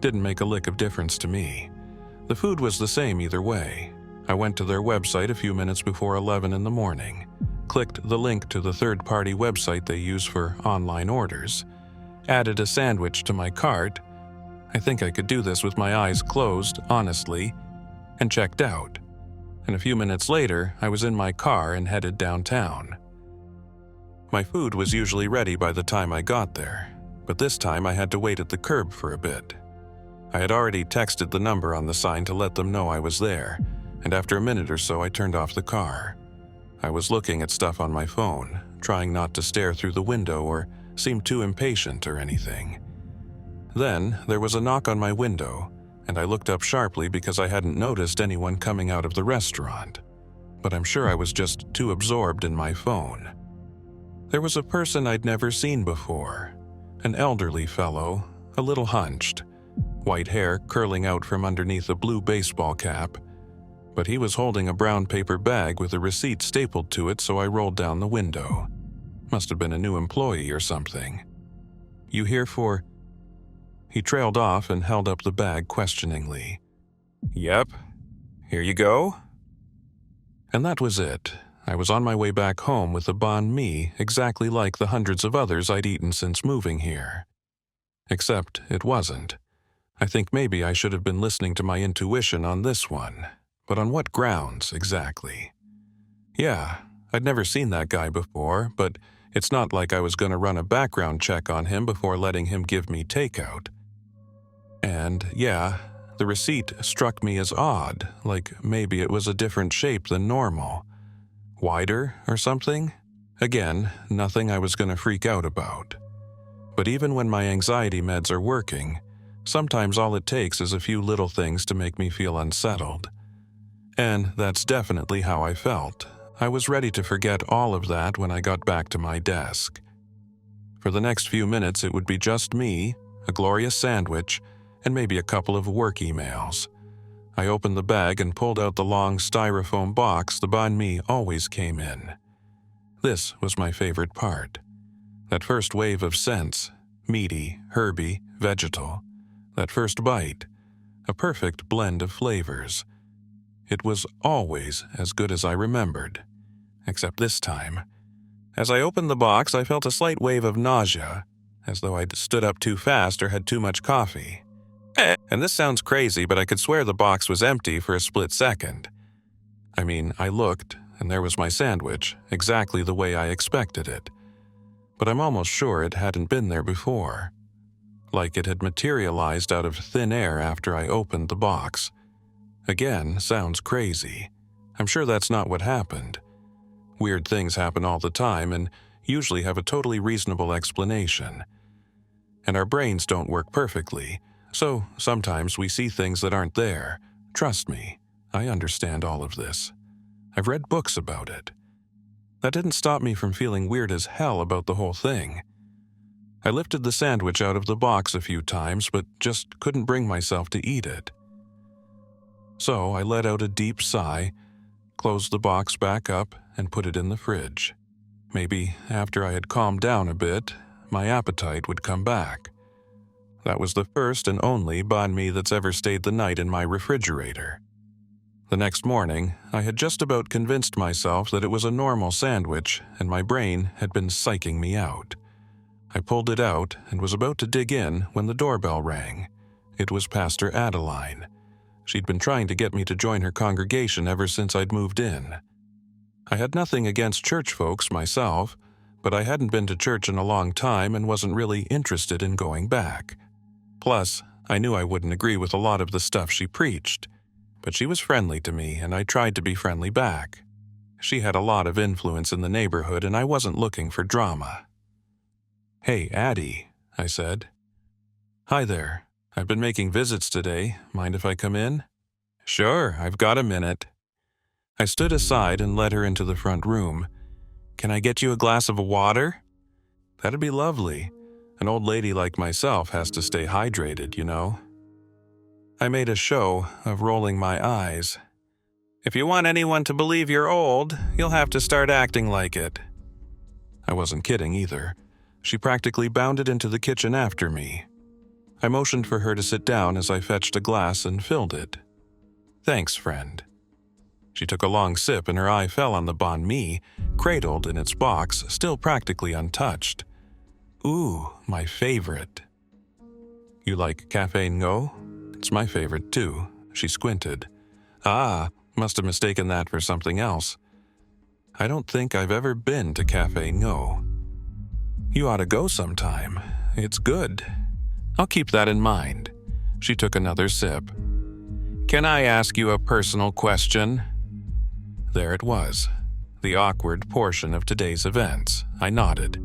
Didn't make a lick of difference to me. The food was the same either way. I went to their website a few minutes before 11 in the morning, clicked the link to the third-party website they use for online orders, added a sandwich to my cart. I think I could do this with my eyes closed, honestly, and checked out. And a few minutes later, I was in my car and headed downtown. My food was usually ready by the time I got there, but this time I had to wait at the curb for a bit. I had already texted the number on the sign to let them know I was there, and after a minute or so I turned off the car. I was looking at stuff on my phone, trying not to stare through the window or seem too impatient or anything. Then there was a knock on my window, and I looked up sharply because I hadn't noticed anyone coming out of the restaurant. But I'm sure I was just too absorbed in my phone. There was a person I'd never seen before, an elderly fellow, a little hunched, white hair curling out from underneath a blue baseball cap, but he was holding a brown paper bag with a receipt stapled to it, so I rolled down the window. Must have been a new employee or something. "You here for—" He trailed off and held up the bag questioningly. "Yep. Here you go." And that was it. I was on my way back home with a banh mi exactly like the hundreds of others I'd eaten since moving here. Except it wasn't. I think maybe I should have been listening to my intuition on this one, but on what grounds exactly? Yeah, I'd never seen that guy before, but it's not like I was going to run a background check on him before letting him give me takeout. And yeah, the receipt struck me as odd, like maybe it was a different shape than normal. Wider or something? Again, nothing I was going to freak out about. But even when my anxiety meds are working, sometimes all it takes is a few little things to make me feel unsettled. And that's definitely how I felt. I was ready to forget all of that when I got back to my desk. For the next few minutes it would be just me, a glorious sandwich, and maybe a couple of work emails. I opened the bag and pulled out the long styrofoam box the banh mi always came in. This was my favorite part. That first wave of scents, meaty, herby, vegetal. That first bite, a perfect blend of flavors. It was always as good as I remembered, except this time. As I opened the box, I felt a slight wave of nausea, as though I'd stood up too fast or had too much coffee. And this sounds crazy, but I could swear the box was empty for a split second. I mean, I looked, and there was my sandwich, exactly the way I expected it. But I'm almost sure it hadn't been there before. Like it had materialized out of thin air after I opened the box. Again, sounds crazy. I'm sure that's not what happened. Weird things happen all the time and usually have a totally reasonable explanation. And our brains don't work perfectly, so sometimes we see things that aren't there. Trust me, I understand all of this. I've read books about it. That didn't stop me from feeling weird as hell about the whole thing. I lifted the sandwich out of the box a few times, but just couldn't bring myself to eat it. So I let out a deep sigh, closed the box back up, and put it in the fridge. Maybe after I had calmed down a bit, my appetite would come back. That was the first and only banh mi that's ever stayed the night in my refrigerator. The next morning, I had just about convinced myself that it was a normal sandwich, and my brain had been psyching me out. I pulled it out and was about to dig in when the doorbell rang. It was Pastor Adeline. She'd been trying to get me to join her congregation ever since I'd moved in. I had nothing against church folks myself, but I hadn't been to church in a long time and wasn't really interested in going back. Plus, I knew I wouldn't agree with a lot of the stuff she preached, but she was friendly to me and I tried to be friendly back. She had a lot of influence in the neighborhood and I wasn't looking for drama. "Hey, Addie," I said. "Hi there. I've been making visits today. Mind if I come in?" "Sure, I've got a minute." I stood aside and led her into the front room. "Can I get you a glass of water?" "That'd be lovely. An old lady like myself has to stay hydrated, you know." I made a show of rolling my eyes. "If you want anyone to believe you're old, you'll have to start acting like it." I wasn't kidding either. She practically bounded into the kitchen after me. I motioned for her to sit down as I fetched a glass and filled it. "Thanks, friend." She took a long sip and her eye fell on the banh mi, cradled in its box, still practically untouched. "Ooh, my favorite." "You like Cafe Ngo? It's my favorite too." She squinted. "Ah, must have mistaken that for something else. I don't think I've ever been to Cafe Ngo." "You ought to go sometime. It's good." "I'll keep that in mind." She took another sip. "Can I ask you a personal question?" There it was, the awkward portion of today's events. I nodded.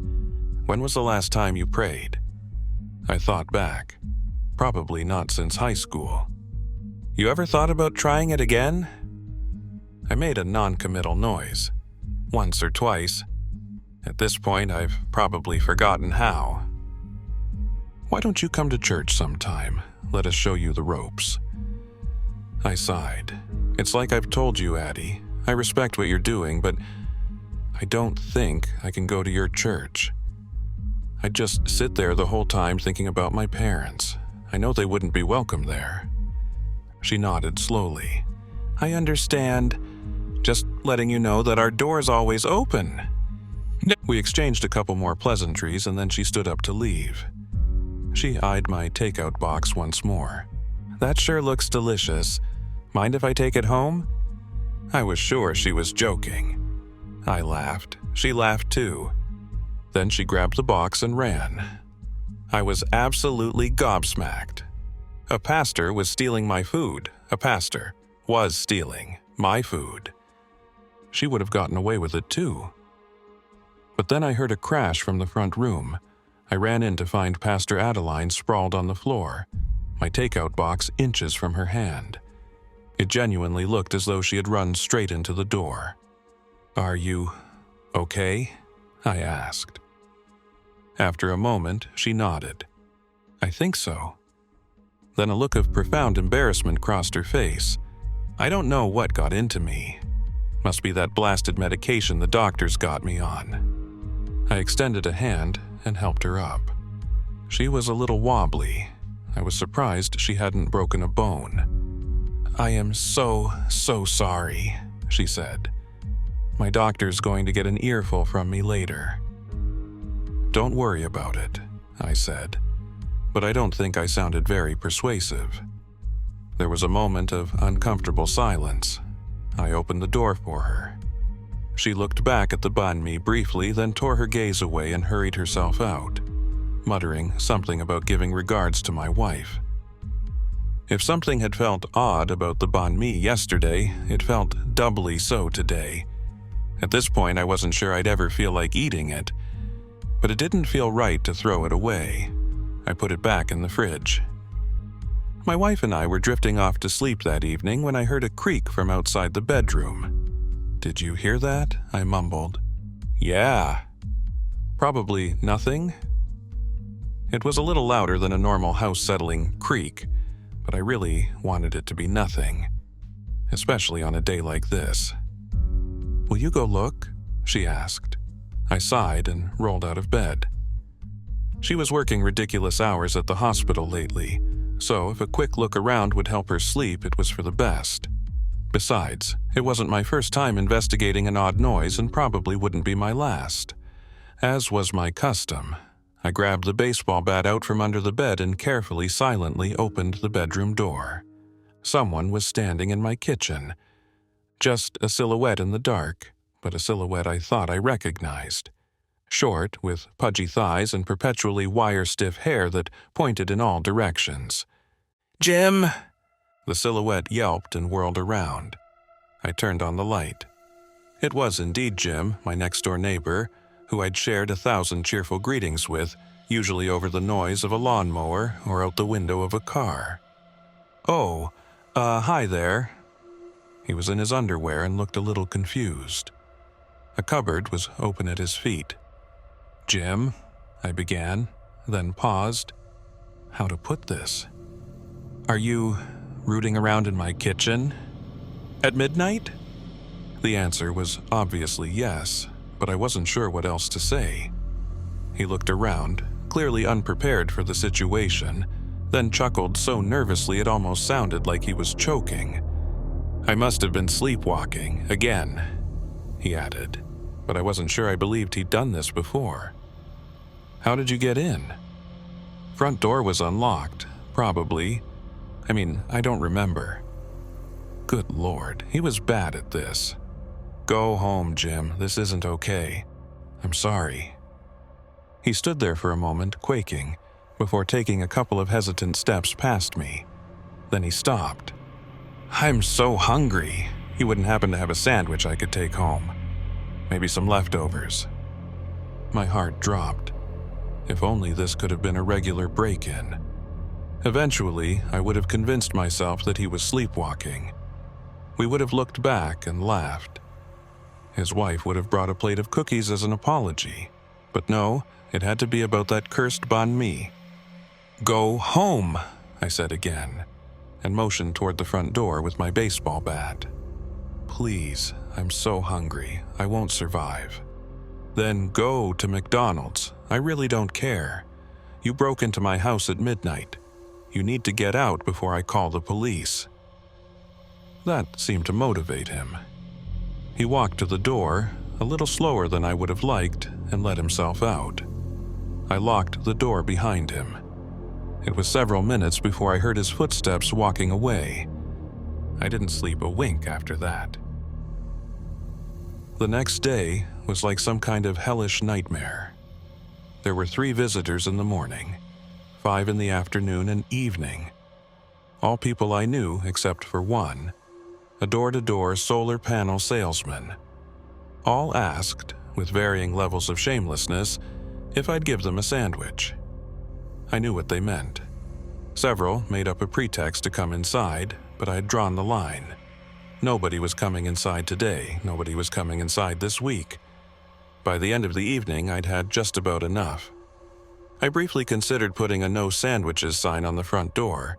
"When was the last time you prayed?" I thought back. Probably not since high school. "You ever thought about trying it again?" I made a non-committal noise. Once or twice. At this point, I've probably forgotten how. "Why don't you come to church sometime? Let us show you the ropes." I sighed. "It's like I've told you, Addie. I respect what you're doing, but I don't think I can go to your church. I'd just sit there the whole time thinking about my parents. I know they wouldn't be welcome there." She nodded slowly. "I understand. Just letting you know that our door's always open." We exchanged a couple more pleasantries and then she stood up to leave. She eyed my takeout box once more. "That sure looks delicious. Mind if I take it home?" I was sure she was joking. I laughed. She laughed too. Then she grabbed the box and ran. I was absolutely gobsmacked. A pastor was stealing my food. A pastor was stealing my food. She would have gotten away with it too. But then I heard a crash from the front room. I ran in to find Pastor Adeline sprawled on the floor, my takeout box inches from her hand. It genuinely looked as though she had run straight into the door. "Are you okay?" I asked. After a moment, she nodded. "I think so." Then a look of profound embarrassment crossed her face. "I don't know what got into me. Must be that blasted medication the doctors got me on." I extended a hand and helped her up. She was a little wobbly. I was surprised she hadn't broken a bone. "I am so sorry," she said. "My doctor's going to get an earful from me later." "Don't worry about it," I said, but I don't think I sounded very persuasive. There was a moment of uncomfortable silence. I opened the door for her. She looked back at the banh mi briefly, then tore her gaze away and hurried herself out, muttering something about giving regards to my wife. If something had felt odd about the banh mi yesterday, it felt doubly so today. At this point, I wasn't sure I'd ever feel like eating it, but it didn't feel right to throw it away. I put it back in the fridge. My wife and I were drifting off to sleep that evening when I heard a creak from outside the bedroom. "Did you hear that?" I mumbled. "Yeah." "Probably nothing?" It was a little louder than a normal house-settling creak, but I really wanted it to be nothing, especially on a day like this. "Will you go look?" she asked. I sighed and rolled out of bed. She was working ridiculous hours at the hospital lately, so if a quick look around would help her sleep, it was for the best. Besides, it wasn't my first time investigating an odd noise and probably wouldn't be my last. As was my custom, I grabbed the baseball bat out from under the bed and carefully, silently opened the bedroom door. Someone was standing in my kitchen. Just a silhouette in the dark, but a silhouette I thought I recognized. Short, with pudgy thighs and perpetually wire-stiff hair that pointed in all directions. "Jim!" The silhouette yelped and whirled around. I turned on the light. It was indeed Jim, my next-door neighbor, who I'd shared 1,000 cheerful greetings with, usually over the noise of a lawnmower or out the window of a car. "Oh, hi there." He was in his underwear and looked a little confused. A cupboard was open at his feet. "Jim," I began, then paused. How to put this? "Are you rooting around in my kitchen? At midnight?" The answer was obviously yes, but I wasn't sure what else to say. He looked around, clearly unprepared for the situation, then chuckled so nervously it almost sounded like he was choking. "I must have been sleepwalking, again," he added, but I wasn't sure I believed he'd done this before. "How did you get in?" "Front door was unlocked, probably. I don't remember." Good Lord, he was bad at this. "Go home, Jim. This isn't okay. I'm sorry." He stood there for a moment, quaking, before taking a couple of hesitant steps past me. Then he stopped. "I'm so hungry. You wouldn't happen to have a sandwich I could take home? Maybe some leftovers?" My heart dropped. If only this could have been a regular break-in. Eventually, I would have convinced myself that he was sleepwalking. We would have looked back and laughed. His wife would have brought a plate of cookies as an apology. But no, it had to be about that cursed banh mi. "Go home," I said again, and motioned toward the front door with my baseball bat. "Please, I'm so hungry. I won't survive." "Then go to McDonald's. I really don't care. You broke into my house at midnight. You need to get out before I call the police." That seemed to motivate him. He walked to the door, a little slower than I would have liked, and let himself out. I locked the door behind him. It was several minutes before I heard his footsteps walking away. I didn't sleep a wink after that. The next day was like some kind of hellish nightmare. There were 3 visitors in the morning, 5 in the afternoon and evening. All people I knew except for one, a door-to-door solar panel salesman. All asked, with varying levels of shamelessness, if I'd give them a sandwich. I knew what they meant. Several made up a pretext to come inside, but I had drawn the line. Nobody was coming inside today, nobody was coming inside this week. By the end of the evening, I'd had just about enough. I briefly considered putting a no sandwiches sign on the front door,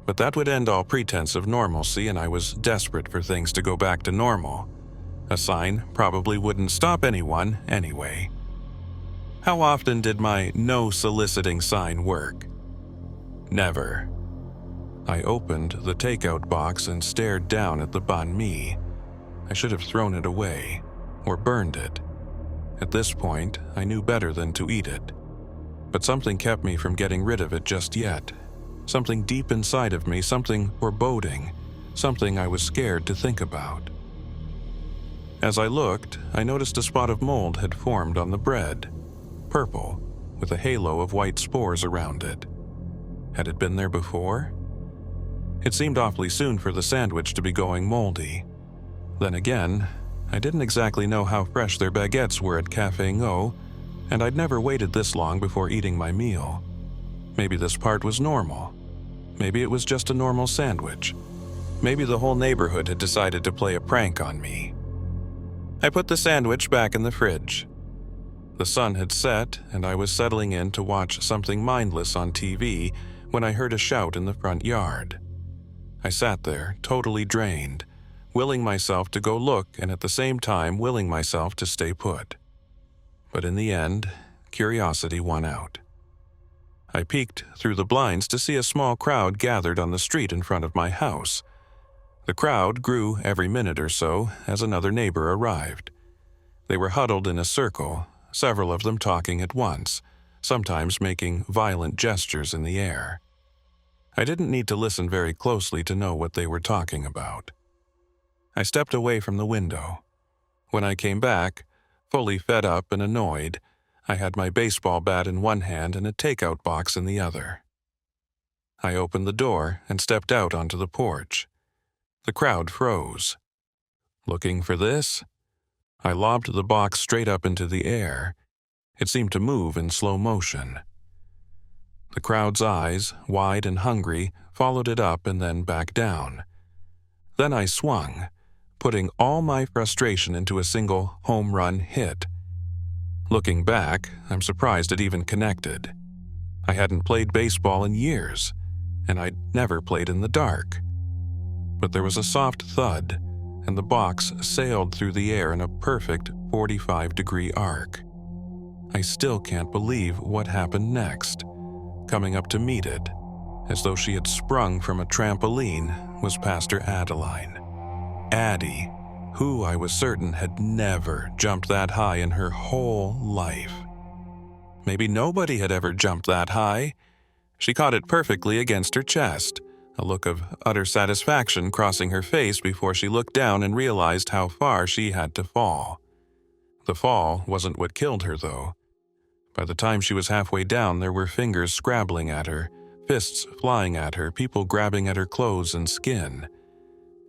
but that would end all pretense of normalcy, and I was desperate for things to go back to normal. A sign probably wouldn't stop anyone anyway. How often did my no soliciting sign work? Never. I opened the takeout box and stared down at the banh mi. I should have thrown it away, or burned it. At this point, I knew better than to eat it. But something kept me from getting rid of it just yet. Something deep inside of me, something foreboding, something I was scared to think about. As I looked, I noticed a spot of mold had formed on the bread, purple, with a halo of white spores around it. Had it been there before? It seemed awfully soon for the sandwich to be going moldy. Then again, I didn't exactly know how fresh their baguettes were at Café Ngo, and I'd never waited this long before eating my meal. Maybe this part was normal. Maybe it was just a normal sandwich. Maybe the whole neighborhood had decided to play a prank on me. I put the sandwich back in the fridge. The sun had set, and I was settling in to watch something mindless on TV when I heard a shout in the front yard. I sat there, totally drained, willing myself to go look and at the same time willing myself to stay put. But in the end, curiosity won out. I peeked through the blinds to see a small crowd gathered on the street in front of my house. The crowd grew every minute or so as another neighbor arrived. They were huddled in a circle, several of them talking at once, sometimes making violent gestures in the air. I didn't need to listen very closely to know what they were talking about. I stepped away from the window. When I came back, fully fed up and annoyed, I had my baseball bat in one hand and a takeout box in the other. I opened the door and stepped out onto the porch. The crowd froze. Looking for this? I lobbed the box straight up into the air. It seemed to move in slow motion. The crowd's eyes, wide and hungry, followed it up and then back down. Then I swung, putting all my frustration into a single home run hit. Looking back, I'm surprised it even connected. I hadn't played baseball in years, and I'd never played in the dark. But there was a soft thud, and the box sailed through the air in a perfect 45-degree arc. I still can't believe what happened next. Coming up to meet it, as though she had sprung from a trampoline, was Pastor Adeline. Addie, who I was certain had never jumped that high in her whole life. Maybe nobody had ever jumped that high. She caught it perfectly against her chest, a look of utter satisfaction crossing her face before she looked down and realized how far she had to fall. The fall wasn't what killed her, though. By the time she was halfway down, there were fingers scrabbling at her, fists flying at her, people grabbing at her clothes and skin.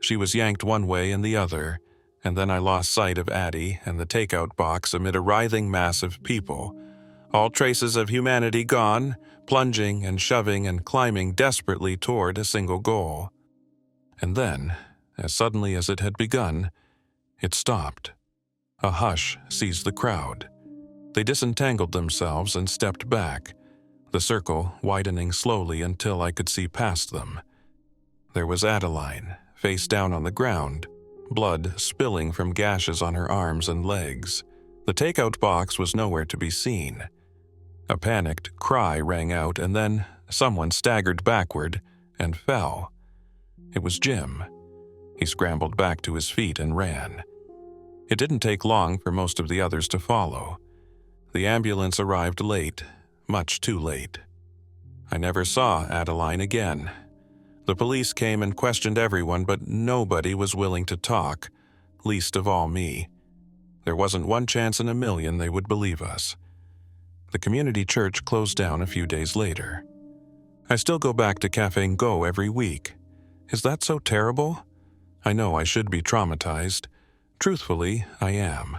She was yanked one way and the other, and then I lost sight of Addie and the takeout box amid a writhing mass of people, all traces of humanity gone, plunging and shoving and climbing desperately toward a single goal. And then, as suddenly as it had begun, it stopped. A hush seized the crowd. They disentangled themselves and stepped back, the circle widening slowly until I could see past them. There was Adeline, face down on the ground, blood spilling from gashes on her arms and legs. The takeout box was nowhere to be seen. A panicked cry rang out, and then someone staggered backward and fell. It was Jim. He scrambled back to his feet and ran. It didn't take long for most of the others to follow. The ambulance arrived late, much too late. I never saw Adeline again. The police came and questioned everyone, but nobody was willing to talk, least of all me. There wasn't one chance in a million they would believe us. The community church closed down a few days later. I still go back to Cafe Go every week. Is that so terrible? I know I should be traumatized. Truthfully, I am.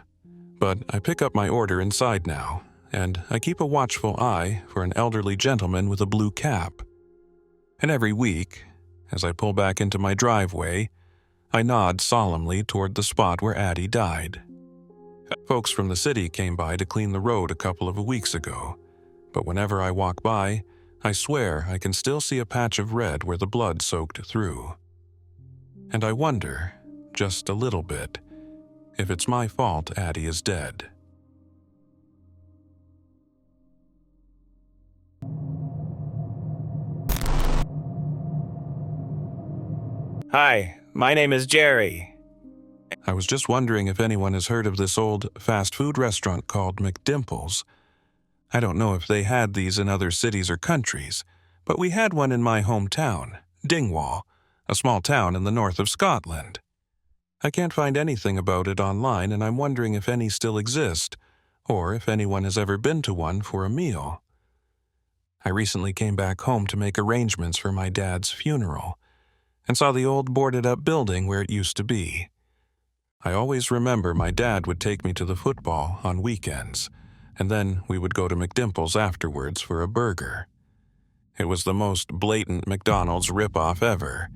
But I pick up my order inside now, and I keep a watchful eye for an elderly gentleman with a blue cap. And every week, as I pull back into my driveway, I nod solemnly toward the spot where Addie died. Folks from the city came by to clean the road a couple of weeks ago, but whenever I walk by, I swear I can still see a patch of red where the blood soaked through. And I wonder, just a little bit, if it's my fault Addie is dead. Hi, my name is Jerry. I was just wondering if anyone has heard of this old fast food restaurant called McDimple's. I don't know if they had these in other cities or countries, but we had one in my hometown, Dingwall, a small town in the north of Scotland. I can't find anything about it online, and I'm wondering if any still exist, or if anyone has ever been to one for a meal. I recently came back home to make arrangements for my dad's funeral, and saw the old boarded-up building where it used to be. I always remember my dad would take me to the football on weekends, and then we would go to McDimple's afterwards for a burger. It was the most blatant McDonald's ripoff ever,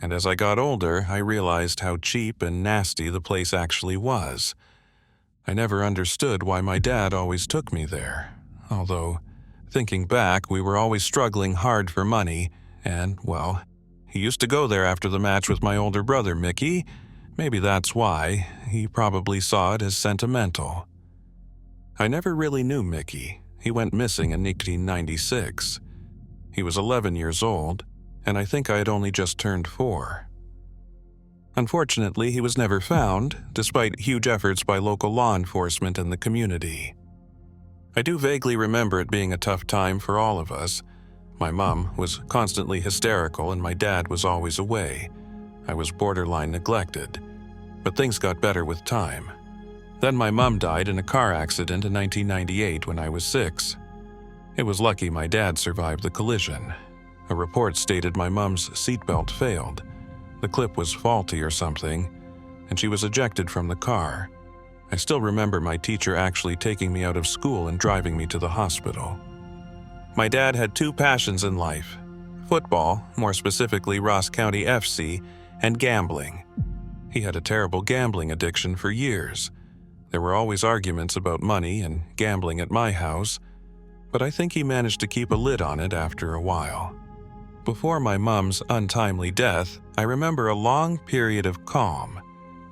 and as I got older, I realized how cheap and nasty the place actually was. I never understood why my dad always took me there, although, thinking back, we were always struggling hard for money, and, well, he used to go there after the match with my older brother, Mickey. Maybe that's why. He probably saw it as sentimental. I never really knew Mickey. He went missing in 1996. He was 11 years old, and I think I had only just turned 4. Unfortunately, he was never found, despite huge efforts by local law enforcement and the community. I do vaguely remember it being a tough time for all of us. My mom was constantly hysterical and my dad was always away. I was borderline neglected, but things got better with time. Then my mom died in a car accident in 1998 when I was 6. It was lucky my dad survived the collision. A report stated my mom's seatbelt failed. The clip was faulty or something, and she was ejected from the car. I still remember my teacher actually taking me out of school and driving me to the hospital. My dad had 2 passions in life: football, more specifically Ross County FC, and gambling. He had a terrible gambling addiction for years. There were always arguments about money and gambling at my house, but I think he managed to keep a lid on it after a while. Before my mom's untimely death, I remember a long period of calm.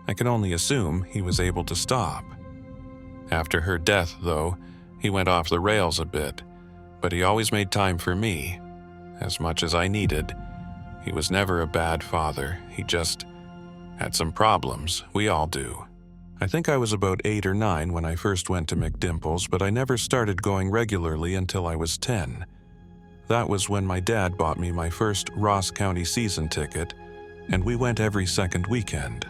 I can only assume he was able to stop. After her death, though, he went off the rails a bit, but he always made time for me, as much as I needed. He was never a bad father, he just had some problems. We all do. I think I was about 8 or 9 when I first went to McDimple's, but I never started going regularly until I was 10. That was when my dad bought me my first Ross County season ticket, and we went every second weekend.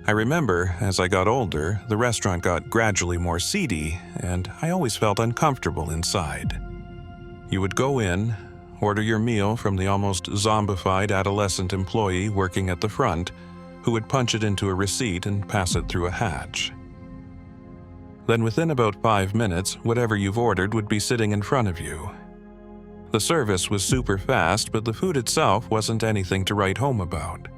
I remember, as I got older, the restaurant got gradually more seedy, and I always felt uncomfortable inside. You would go in, order your meal from the almost zombified adolescent employee working at the front, who would punch it into a receipt and pass it through a hatch. Then within about 5 minutes, whatever you've ordered would be sitting in front of you. The service was super fast, but the food itself wasn't anything to write home about.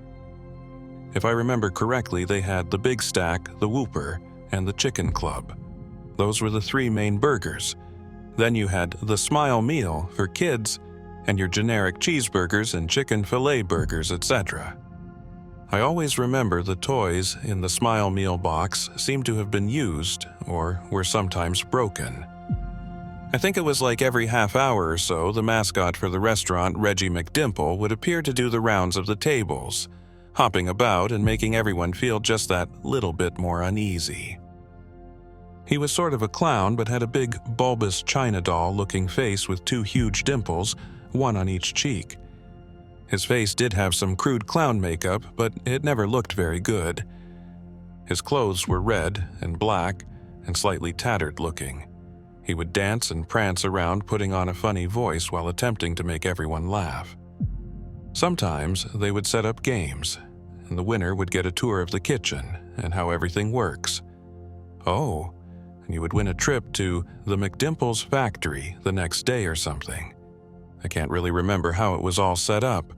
If I remember correctly, they had the Big Stack, the Whooper, and the Chicken Club. Those were the 3 main burgers. Then you had the Smile Meal for kids, and your generic cheeseburgers and chicken filet burgers, etc. I always remember the toys in the Smile Meal box seemed to have been used or were sometimes broken. I think it was like every half hour or so, the mascot for the restaurant, Reggie McDimple, would appear to do the rounds of the tables. hopping about and making everyone feel just that little bit more uneasy. He was sort of a clown but had a big, bulbous China doll-looking face with 2 huge dimples, one on each cheek. His face did have some crude clown makeup, but it never looked very good. His clothes were red and black and slightly tattered looking. He would dance and prance around putting on a funny voice while attempting to make everyone laugh. Sometimes they would set up games, and the winner would get a tour of the kitchen and how everything works. Oh, and you would win a trip to the McDimple's factory the next day or something. I can't really remember how it was all set up,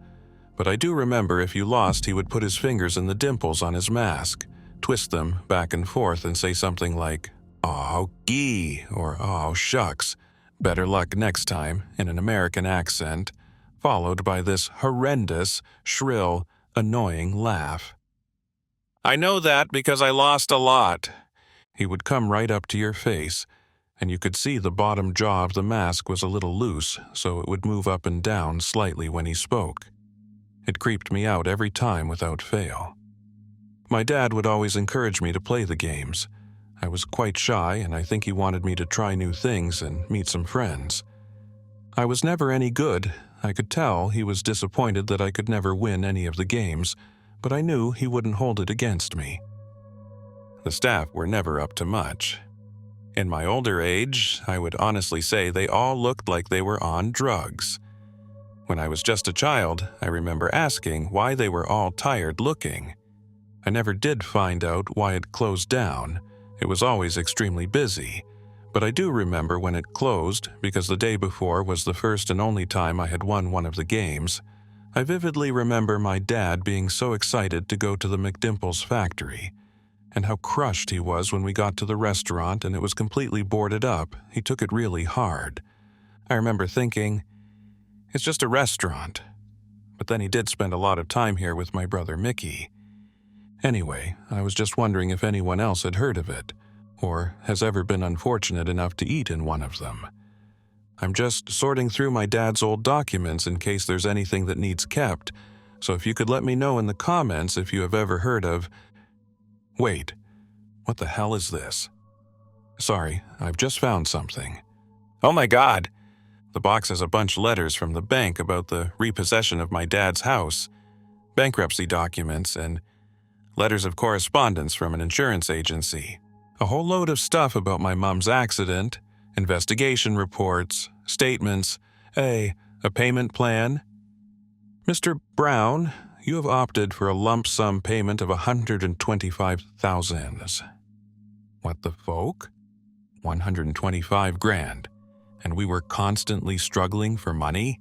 but I do remember if you lost he would put his fingers in the dimples on his mask, twist them back and forth and say something like, "Oh, gee," or "Oh, shucks, better luck next time," in an American accent, followed by this horrendous, shrill, annoying laugh. "I know that because I lost a lot." He would come right up to your face, and you could see the bottom jaw of the mask was a little loose, so it would move up and down slightly when he spoke. It creeped me out every time without fail. My dad would always encourage me to play the games. I was quite shy, and I think he wanted me to try new things and meet some friends. I was never any good. I could tell he was disappointed that I could never win any of the games, but I knew he wouldn't hold it against me. The staff were never up to much. In my older age, I would honestly say they all looked like they were on drugs. When I was just a child, I remember asking why they were all tired looking. I never did find out why it closed down. It was always extremely busy, but I do remember when it closed because the day before was the first and only time I had won one of the games. I vividly remember my dad being so excited to go to the McDimple's factory, and how crushed he was when we got to the restaurant and it was completely boarded up. He took it really hard. I remember thinking, it's just a restaurant. But then he did spend a lot of time here with my brother Mickey. Anyway, I was just wondering if anyone else had heard of it, or has ever been unfortunate enough to eat in one of them. I'm just sorting through my dad's old documents in case there's anything that needs kept, so if you could let me know in the comments if you have ever heard of... Wait, what the hell is this? Sorry, I've just found something. Oh my God! The box has a bunch of letters from the bank about the repossession of my dad's house, bankruptcy documents, and letters of correspondence from an insurance agency. A whole load of stuff about my mom's accident, investigation reports, statements, a payment plan. Mr. Brown, you have opted for a lump sum payment of $125,000. What the folk? 125 grand. And we were constantly struggling for money?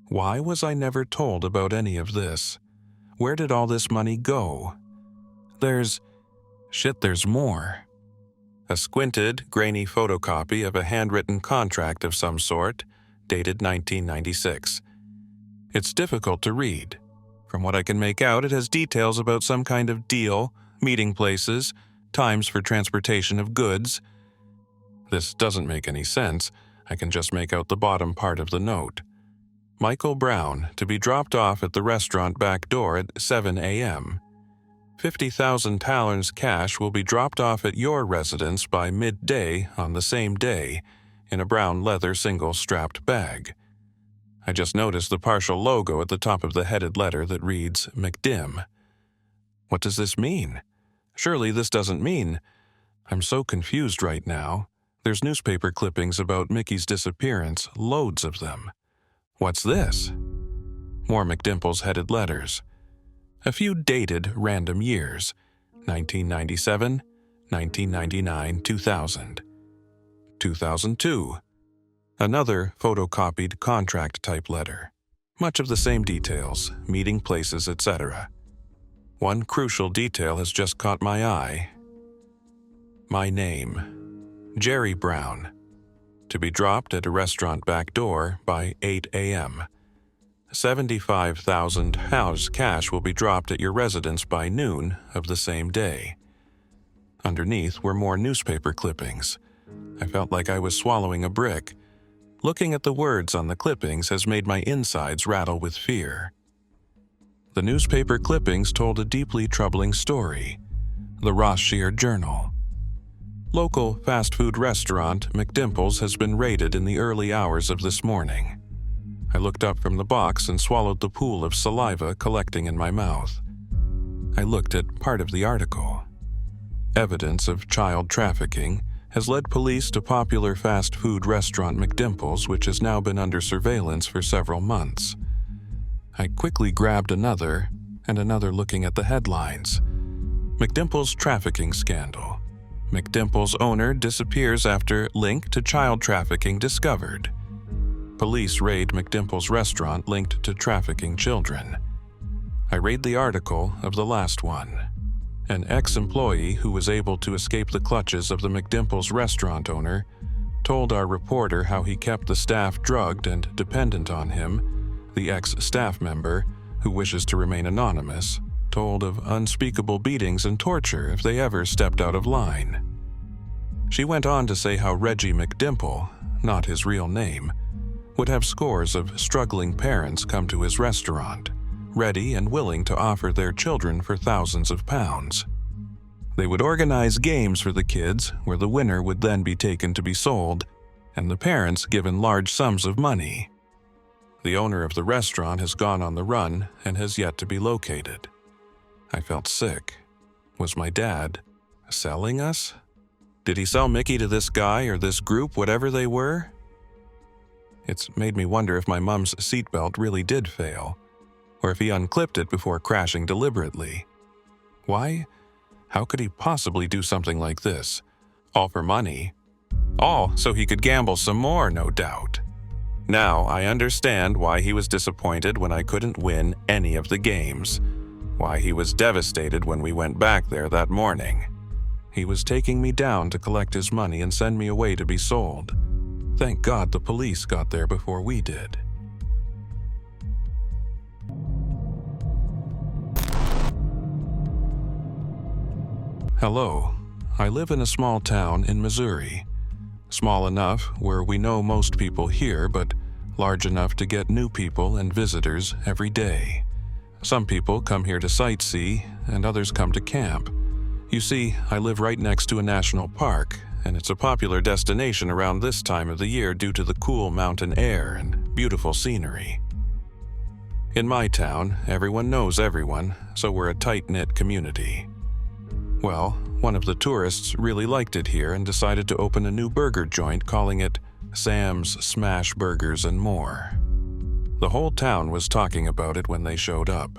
Why was I never told about any of this? Where did all this money go? There's more. A squinted, grainy photocopy of a handwritten contract of some sort, dated 1996. It's difficult to read. From what I can make out, it has details about some kind of deal, meeting places, times for transportation of goods. This doesn't make any sense. I can just make out the bottom part of the note. Michael Brown, to be dropped off at the restaurant back door at 7 a.m. 50,000 talents cash will be dropped off at your residence by midday on the same day in a brown leather single-strapped bag. I just noticed the partial logo at the top of the headed letter that reads McDim. What does this mean? Surely this doesn't mean... I'm so confused right now. There's newspaper clippings about Mickey's disappearance, loads of them. What's this? More McDimple's headed letters. A few dated random years. 1997, 1999, 2000. 2002. Another photocopied contract-type letter. Much of the same details, meeting places, etc. One crucial detail has just caught my eye. My name, Jerry Brown. To be dropped at a restaurant back door by 8 a.m. 75,000 house cash will be dropped at your residence by noon of the same day. Underneath were more newspaper clippings. I felt like I was swallowing a brick. Looking at the words on the clippings has made my insides rattle with fear. The newspaper clippings told a deeply troubling story. The Ross-Shear Journal. Local fast food restaurant McDimple's has been raided in the early hours of this morning. I looked up from the box and swallowed the pool of saliva collecting in my mouth. I looked at part of the article. Evidence of child trafficking has led police to popular fast food restaurant McDimple's, which has now been under surveillance for several months. I quickly grabbed another and another, looking at the headlines. McDimple's trafficking scandal. McDimple's owner disappears after link to child trafficking discovered. Police raid McDimple's restaurant linked to trafficking children. I read the article of the last one. An ex-employee who was able to escape the clutches of the McDimple's restaurant owner told our reporter how he kept the staff drugged and dependent on him. The ex-staff member, who wishes to remain anonymous, told of unspeakable beatings and torture if they ever stepped out of line. She went on to say how Reggie McDimple, not his real name, would have scores of struggling parents come to his restaurant, ready and willing to offer their children for thousands of pounds. They would organize games for the kids where the winner would then be taken to be sold, and the parents given large sums of money. The owner of the restaurant has gone on the run and has yet to be located. I felt sick. Was my dad selling us? Did he sell Mickey to this guy or this group, whatever they were? It's made me wonder if my mom's seatbelt really did fail, or if he unclipped it before crashing deliberately. Why? How could he possibly do something like this? All for money. All so he could gamble some more, no doubt. Now I understand why he was disappointed when I couldn't win any of the games. Why he was devastated when we went back there that morning. He was taking me down to collect his money and send me away to be sold. Thank God the police got there before we did. Hello, I live in a small town in Missouri. Small enough where we know most people here, but large enough to get new people and visitors every day. Some people come here to sightsee, and others come to camp. You see, I live right next to a national park, and it's a popular destination around this time of the year due to the cool mountain air and beautiful scenery. In my town, everyone knows everyone, so we're a tight-knit community. Well, one of the tourists really liked it here and decided to open a new burger joint, calling it Sam's Smash Burgers and More. The whole town was talking about it when they showed up.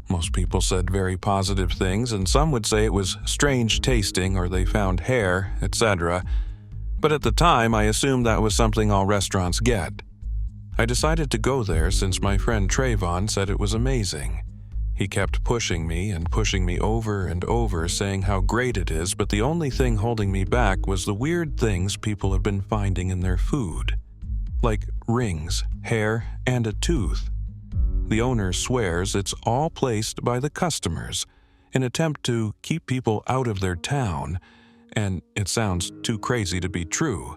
Most people said very positive things, and some would say it was strange tasting or they found hair, etc. But at the time, I assumed that was something all restaurants get. I decided to go there since my friend Trayvon said it was amazing. He kept pushing me over and over, saying how great it is, but the only thing holding me back was the weird things people have been finding in their food. Like rings, hair, and a tooth. The owner swears it's all placed by the customers, in an attempt to keep people out of their town, and it sounds too crazy to be true.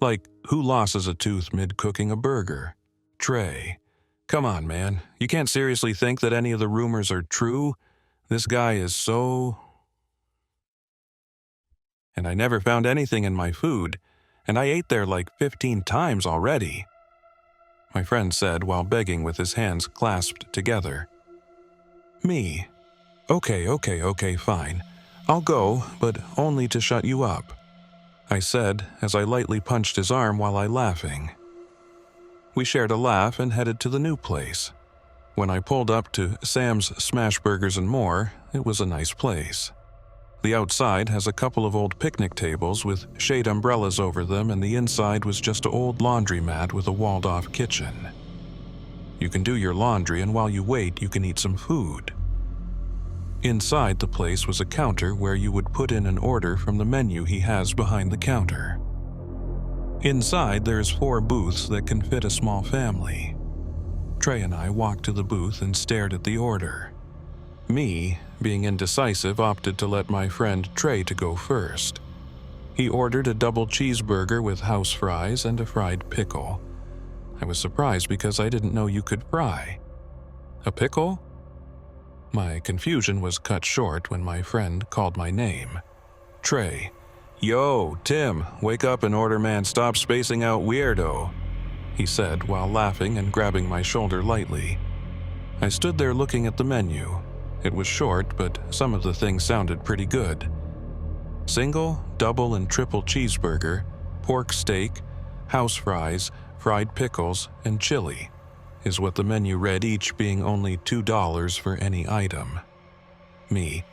Like, who losses a tooth mid-cooking a burger? Trey. Come on, man. You can't seriously think that any of the rumors are true? This guy is so... And I never found anything in my food, and I ate there like 15 times already. My friend said while begging with his hands clasped together. Me. Okay, fine. I'll go, but only to shut you up, I said as I lightly punched his arm while laughing. We shared a laugh and headed to the new place. When I pulled up to Sam's Smash Burgers and More, it was a nice place. The outside has a couple of old picnic tables with shade umbrellas over them, and the inside was just an old laundromat with a walled-off kitchen. You can do your laundry, and while you wait, you can eat some food. Inside the place was a counter where you would put in an order from the menu he has behind the counter. Inside, there's 4 booths that can fit a small family. Trey and I walked to the booth and stared at the order. Me, being indecisive, opted to let my friend Trey to go first. He ordered a double cheeseburger with house fries and a fried pickle. I was surprised because I didn't know you could fry. A pickle? My confusion was cut short when my friend called my name. Trey. "Yo, Tim, wake up and order, man, stop spacing out, weirdo," he said while laughing and grabbing my shoulder lightly. I stood there looking at the menu. It was short, but some of the things sounded pretty good. Single, double, and triple cheeseburger, pork steak, house fries, fried pickles, and chili is what the menu read, each being only $2 for any item. Me.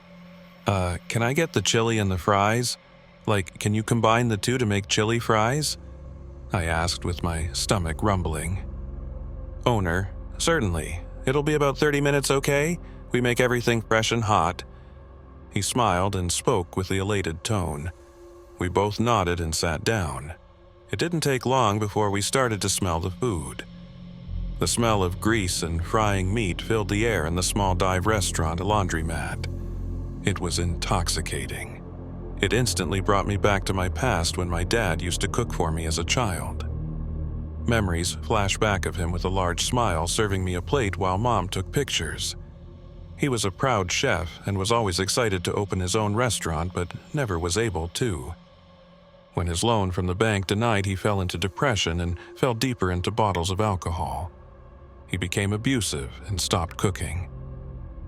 Can I get the chili and the fries? Like, can you combine the two to make chili fries?" I asked with my stomach rumbling. Owner. "Certainly. It'll be about 30 minutes, okay? We make everything fresh and hot." He smiled and spoke with the elated tone. We both nodded and sat down. It didn't take long before we started to smell the food. The smell of grease and frying meat filled the air in the small dive restaurant laundromat. It was intoxicating. It instantly brought me back to my past when my dad used to cook for me as a child. Memories flash back of him with a large smile serving me a plate while Mom took pictures. He was a proud chef and was always excited to open his own restaurant, but never was able to. When his loan from the bank denied, he fell into depression and fell deeper into bottles of alcohol. He became abusive and stopped cooking.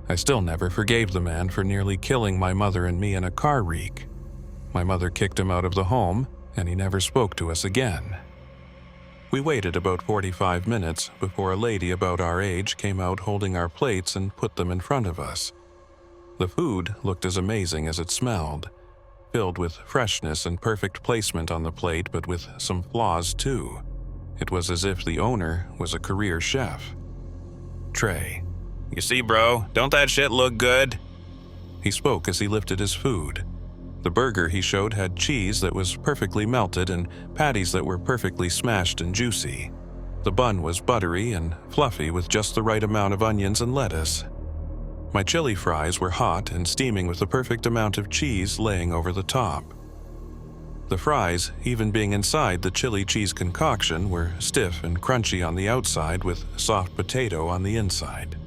I still never forgave the man for nearly killing my mother and me in a car wreck. My mother kicked him out of the home, and he never spoke to us again. We waited about 45 minutes before a lady about our age came out holding our plates and put them in front of us. The food looked as amazing as it smelled, filled with freshness and perfect placement on the plate, but with some flaws too. It was as if the owner was a career chef. Trey. "You see, bro, don't that shit look good?" He spoke as he lifted his food. The burger he showed had cheese that was perfectly melted and patties that were perfectly smashed and juicy. The bun was buttery and fluffy with just the right amount of onions and lettuce. My chili fries were hot and steaming with the perfect amount of cheese laying over the top. The fries, even being inside the chili cheese concoction, were stiff and crunchy on the outside with soft potato on the inside.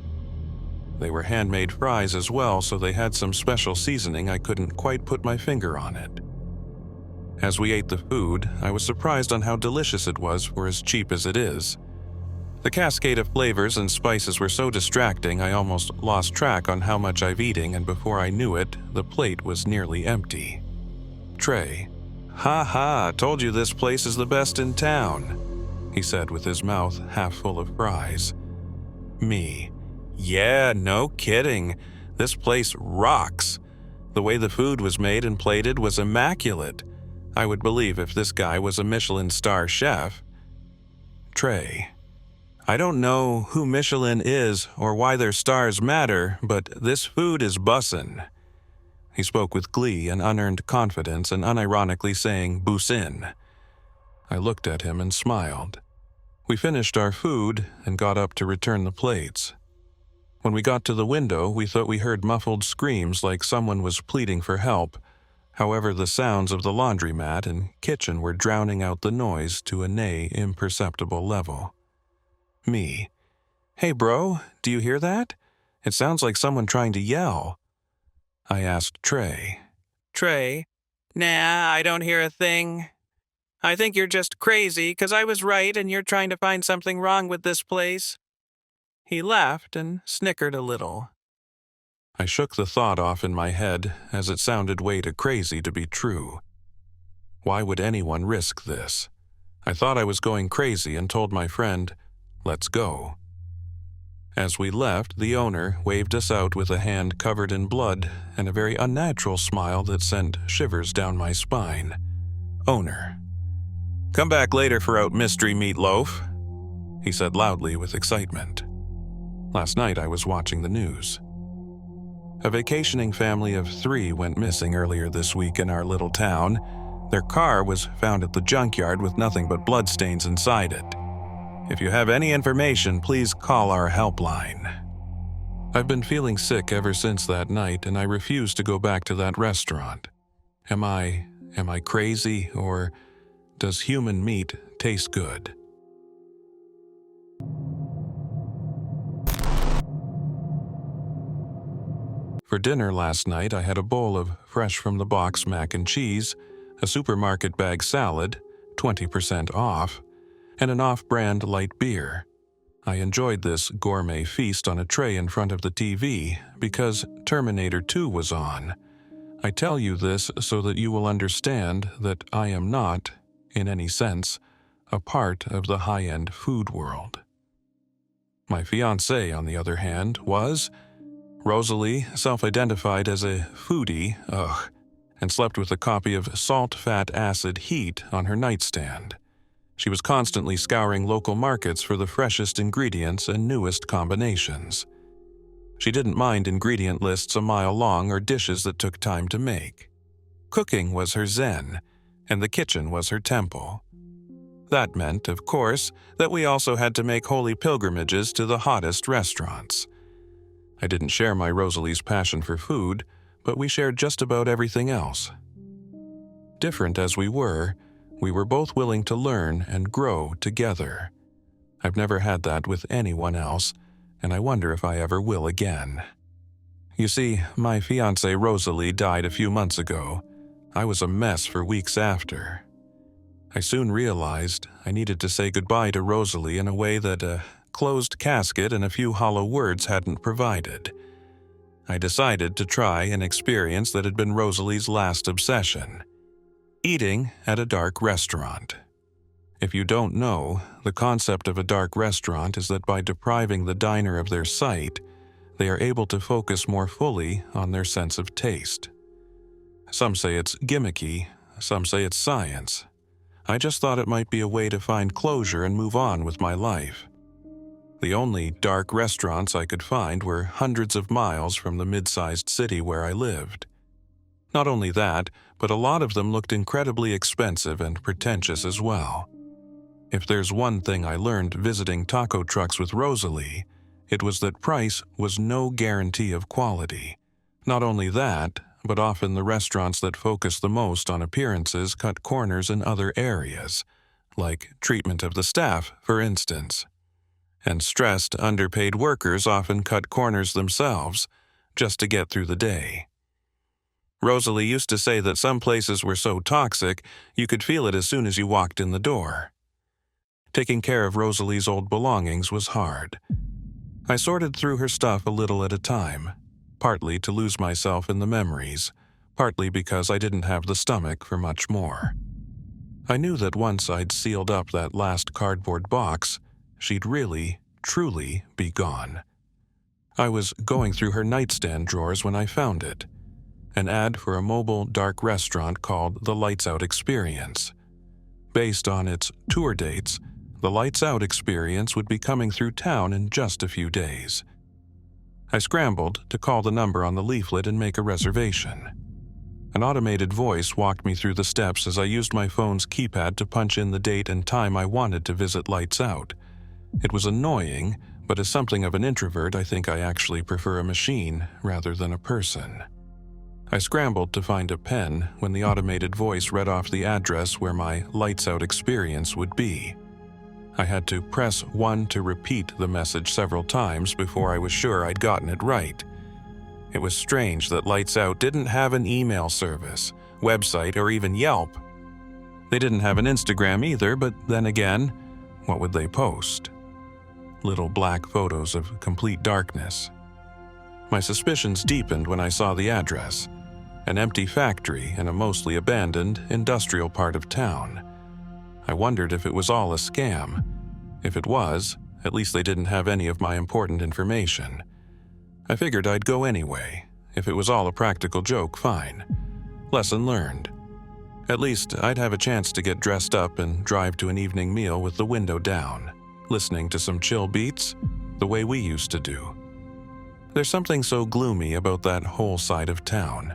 They were handmade fries as well, so they had some special seasoning I couldn't quite put my finger on it. As we ate the food, I was surprised on how delicious it was for as cheap as it is. The cascade of flavors and spices were so distracting I almost lost track on how much I've eaten, and before I knew it, the plate was nearly empty. Trey. "Ha ha, told you this place is the best in town," he said with his mouth half full of fries. Me. "Yeah, no kidding. This place rocks. The way the food was made and plated was immaculate. I would believe if this guy was a Michelin star chef." Trey. "I don't know who Michelin is or why their stars matter, but this food is bussin'." He spoke with glee and unearned confidence and unironically saying "Busin." I looked at him and smiled. We finished our food and got up to return the plates. When we got to the window, we thought we heard muffled screams like someone was pleading for help. However, the sounds of the laundromat and kitchen were drowning out the noise to a near imperceptible level. Me. "Hey bro, do you hear that? It sounds like someone trying to yell." I asked Trey. Trey. "Nah, I don't hear a thing. I think you're just crazy, 'cause I was right and you're trying to find something wrong with this place." He laughed and snickered a little. I shook the thought off in my head, as it sounded way too crazy to be true. Why would anyone risk this? I thought I was going crazy and told my friend, "Let's go." As we left, the owner waved us out with a hand covered in blood and a very unnatural smile that sent shivers down my spine. Owner. "Come back later for out mystery meatloaf," he said loudly with excitement. Last night I was watching the news. A vacationing family of 3 went missing earlier this week in our little town. Their car was found at the junkyard with nothing but bloodstains inside it. If you have any information, please call our helpline. I've been feeling sick ever since that night, and I refuse to go back to that restaurant. Am I crazy, or does human meat taste good? For dinner last night, I had a bowl of fresh-from-the-box mac and cheese, a supermarket bag salad, 20% off, and an off-brand light beer. I enjoyed this gourmet feast on a tray in front of the TV because Terminator 2 was on. I tell you this so that you will understand that I am not, in any sense, a part of the high-end food world. My fiancée, on the other hand, was Rosalie, self-identified as a foodie, and slept with a copy of Salt, Fat, Acid, Heat on her nightstand. She was constantly scouring local markets for the freshest ingredients and newest combinations. She didn't mind ingredient lists a mile long or dishes that took time to make. Cooking was her zen, and the kitchen was her temple. That meant, of course, that we also had to make holy pilgrimages to the hottest restaurants. I didn't share my Rosalie's passion for food, but we shared just about everything else. Different as we were both willing to learn and grow together. I've never had that with anyone else, and I wonder if I ever will again. You see, my fiancée Rosalie died a few months ago. I was a mess for weeks after. I soon realized I needed to say goodbye to Rosalie in a way that a closed casket and a few hollow words hadn't provided. I decided to try an experience that had been Rosalie's last obsession: eating at a dark restaurant. If you don't know, the concept of a dark restaurant is that by depriving the diner of their sight, they are able to focus more fully on their sense of taste. Some say it's gimmicky, some say it's science. I just thought it might be a way to find closure and move on with my life. The only dark restaurants I could find were hundreds of miles from the mid-sized city where I lived. Not only that, but a lot of them looked incredibly expensive and pretentious as well. If there's one thing I learned visiting taco trucks with Rosalie, it was that price was no guarantee of quality. Not only that, but often the restaurants that focus the most on appearances cut corners in other areas, like treatment of the staff, for instance. And stressed, underpaid workers often cut corners themselves, just to get through the day. Rosalie used to say that some places were so toxic, you could feel it as soon as you walked in the door. Taking care of Rosalie's old belongings was hard. I sorted through her stuff a little at a time, partly to lose myself in the memories, partly because I didn't have the stomach for much more. I knew that once I'd sealed up that last cardboard box, she'd really, truly be gone. I was going through her nightstand drawers when I found it. An ad for a mobile dark restaurant called the Lights Out Experience. Based on its tour dates, the Lights Out Experience would be coming through town in just a few days. I scrambled to call the number on the leaflet and make a reservation. An automated voice walked me through the steps as I used my phone's keypad to punch in the date and time I wanted to visit Lights Out. It was annoying, but as something of an introvert, I think I actually prefer a machine rather than a person. I scrambled to find a pen when the automated voice read off the address where my Lights Out experience would be. I had to press 1 to repeat the message several times before I was sure I'd gotten it right. It was strange that Lights Out didn't have an email service, website, or even Yelp. They didn't have an Instagram either, but then again, what would they post? Little black photos of complete darkness. My suspicions deepened when I saw the address. An empty factory in a mostly abandoned industrial part of town. I wondered if it was all a scam. If it was, at least they didn't have any of my important information. I figured I'd go anyway. If it was all a practical joke, fine. Lesson learned. At least I'd have a chance to get dressed up and drive to an evening meal with the window down, listening to some chill beats, the way we used to do. There's something so gloomy about that whole side of town.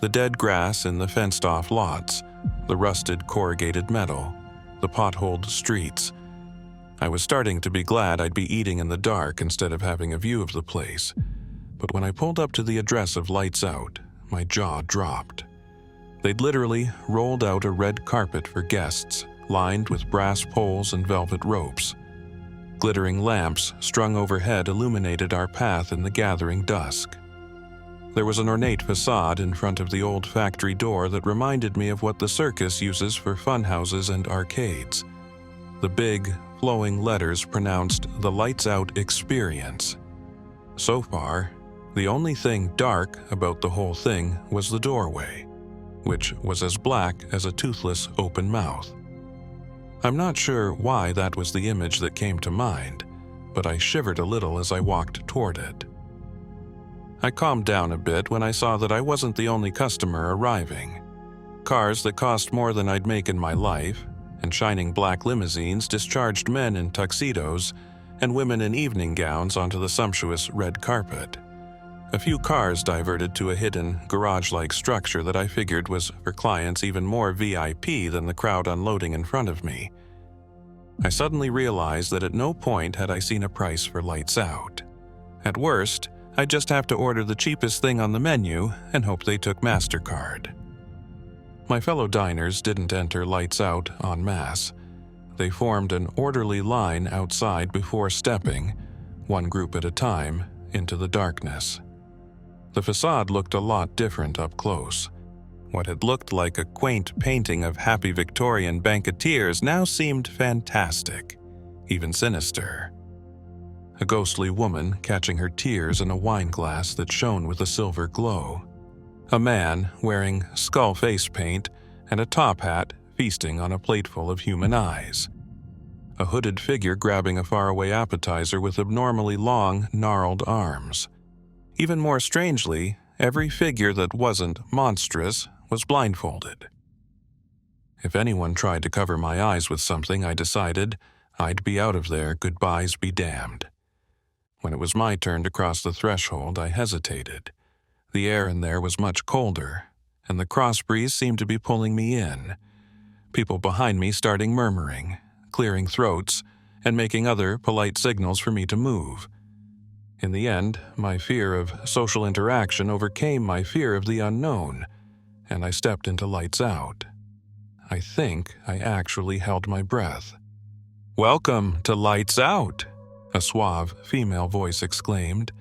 The dead grass in the fenced-off lots, the rusted corrugated metal, the potholed streets. I was starting to be glad I'd be eating in the dark instead of having a view of the place. But when I pulled up to the address of Lights Out, my jaw dropped. They'd literally rolled out a red carpet for guests, lined with brass poles and velvet ropes. Glittering lamps strung overhead illuminated our path in the gathering dusk. There was an ornate facade in front of the old factory door that reminded me of what the circus uses for funhouses and arcades. The big, flowing letters pronounced the Lights Out Experience. So far, the only thing dark about the whole thing was the doorway, which was as black as a toothless open mouth. I'm not sure why that was the image that came to mind, but I shivered a little as I walked toward it. I calmed down a bit when I saw that I wasn't the only customer arriving. Cars that cost more than I'd make in my life, and shining black limousines discharged men in tuxedos and women in evening gowns onto the sumptuous red carpet. A few cars diverted to a hidden, garage-like structure that I figured was for clients even more VIP than the crowd unloading in front of me. I suddenly realized that at no point had I seen a price for Lights Out. At worst, I'd just have to order the cheapest thing on the menu and hope they took MasterCard. My fellow diners didn't enter Lights Out en masse. They formed an orderly line outside before stepping, one group at a time, into the darkness. The facade looked a lot different up close. What had looked like a quaint painting of happy Victorian banqueteers now seemed fantastic, even sinister. A ghostly woman catching her tears in a wine glass that shone with a silver glow. A man wearing skull face paint and a top hat feasting on a plateful of human eyes. A hooded figure grabbing a faraway appetizer with abnormally long, gnarled arms. Even more strangely, every figure that wasn't monstrous was blindfolded. If anyone tried to cover my eyes with something, I decided I'd be out of there, goodbyes be damned. When it was my turn to cross the threshold, I hesitated. The air in there was much colder, and the cross breeze seemed to be pulling me in. People behind me starting murmuring, clearing throats, and making other polite signals for me to move. In the end, my fear of social interaction overcame my fear of the unknown, and I stepped into Lights Out. I think I actually held my breath. "Welcome to Lights Out," a suave female voice exclaimed.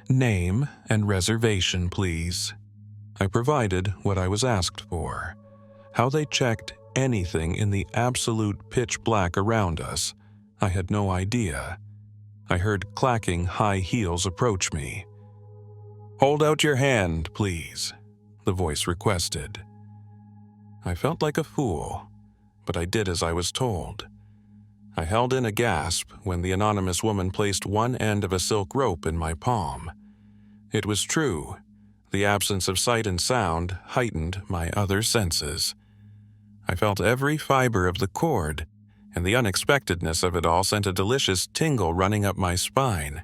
"Name and reservation, please." I provided what I was asked for. How they checked anything in the absolute pitch black around us, I had no idea. I heard clacking high heels approach me. "Hold out your hand, please," the voice requested. I felt like a fool, but I did as I was told. I held in a gasp when the anonymous woman placed one end of a silk rope in my palm. It was true. The absence of sight and sound heightened my other senses. I felt every fiber of the cord, and the unexpectedness of it all sent a delicious tingle running up my spine.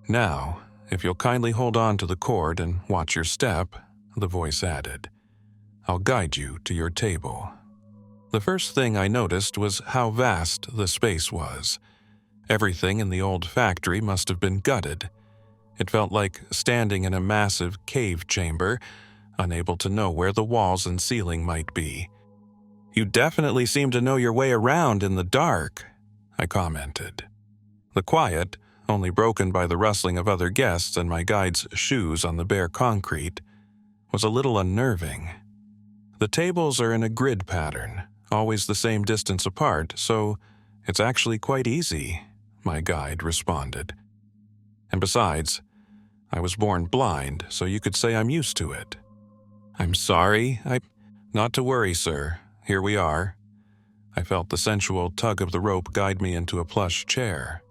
"Now, if you'll kindly hold on to the cord and watch your step," the voice added, "I'll guide you to your table." The first thing I noticed was how vast the space was. Everything in the old factory must have been gutted. It felt like standing in a massive cave chamber, unable to know where the walls and ceiling might be. "You definitely seem to know your way around in the dark," I commented. The quiet, only broken by the rustling of other guests and my guide's shoes on the bare concrete, was a little unnerving. "The tables are in a grid pattern, always the same distance apart, so it's actually quite easy," my guide responded. "And besides, I was born blind, so you could say I'm used to it." "I'm sorry, Not to worry, sir. Here we are." I felt the sensual tug of the rope guide me into a plush chair.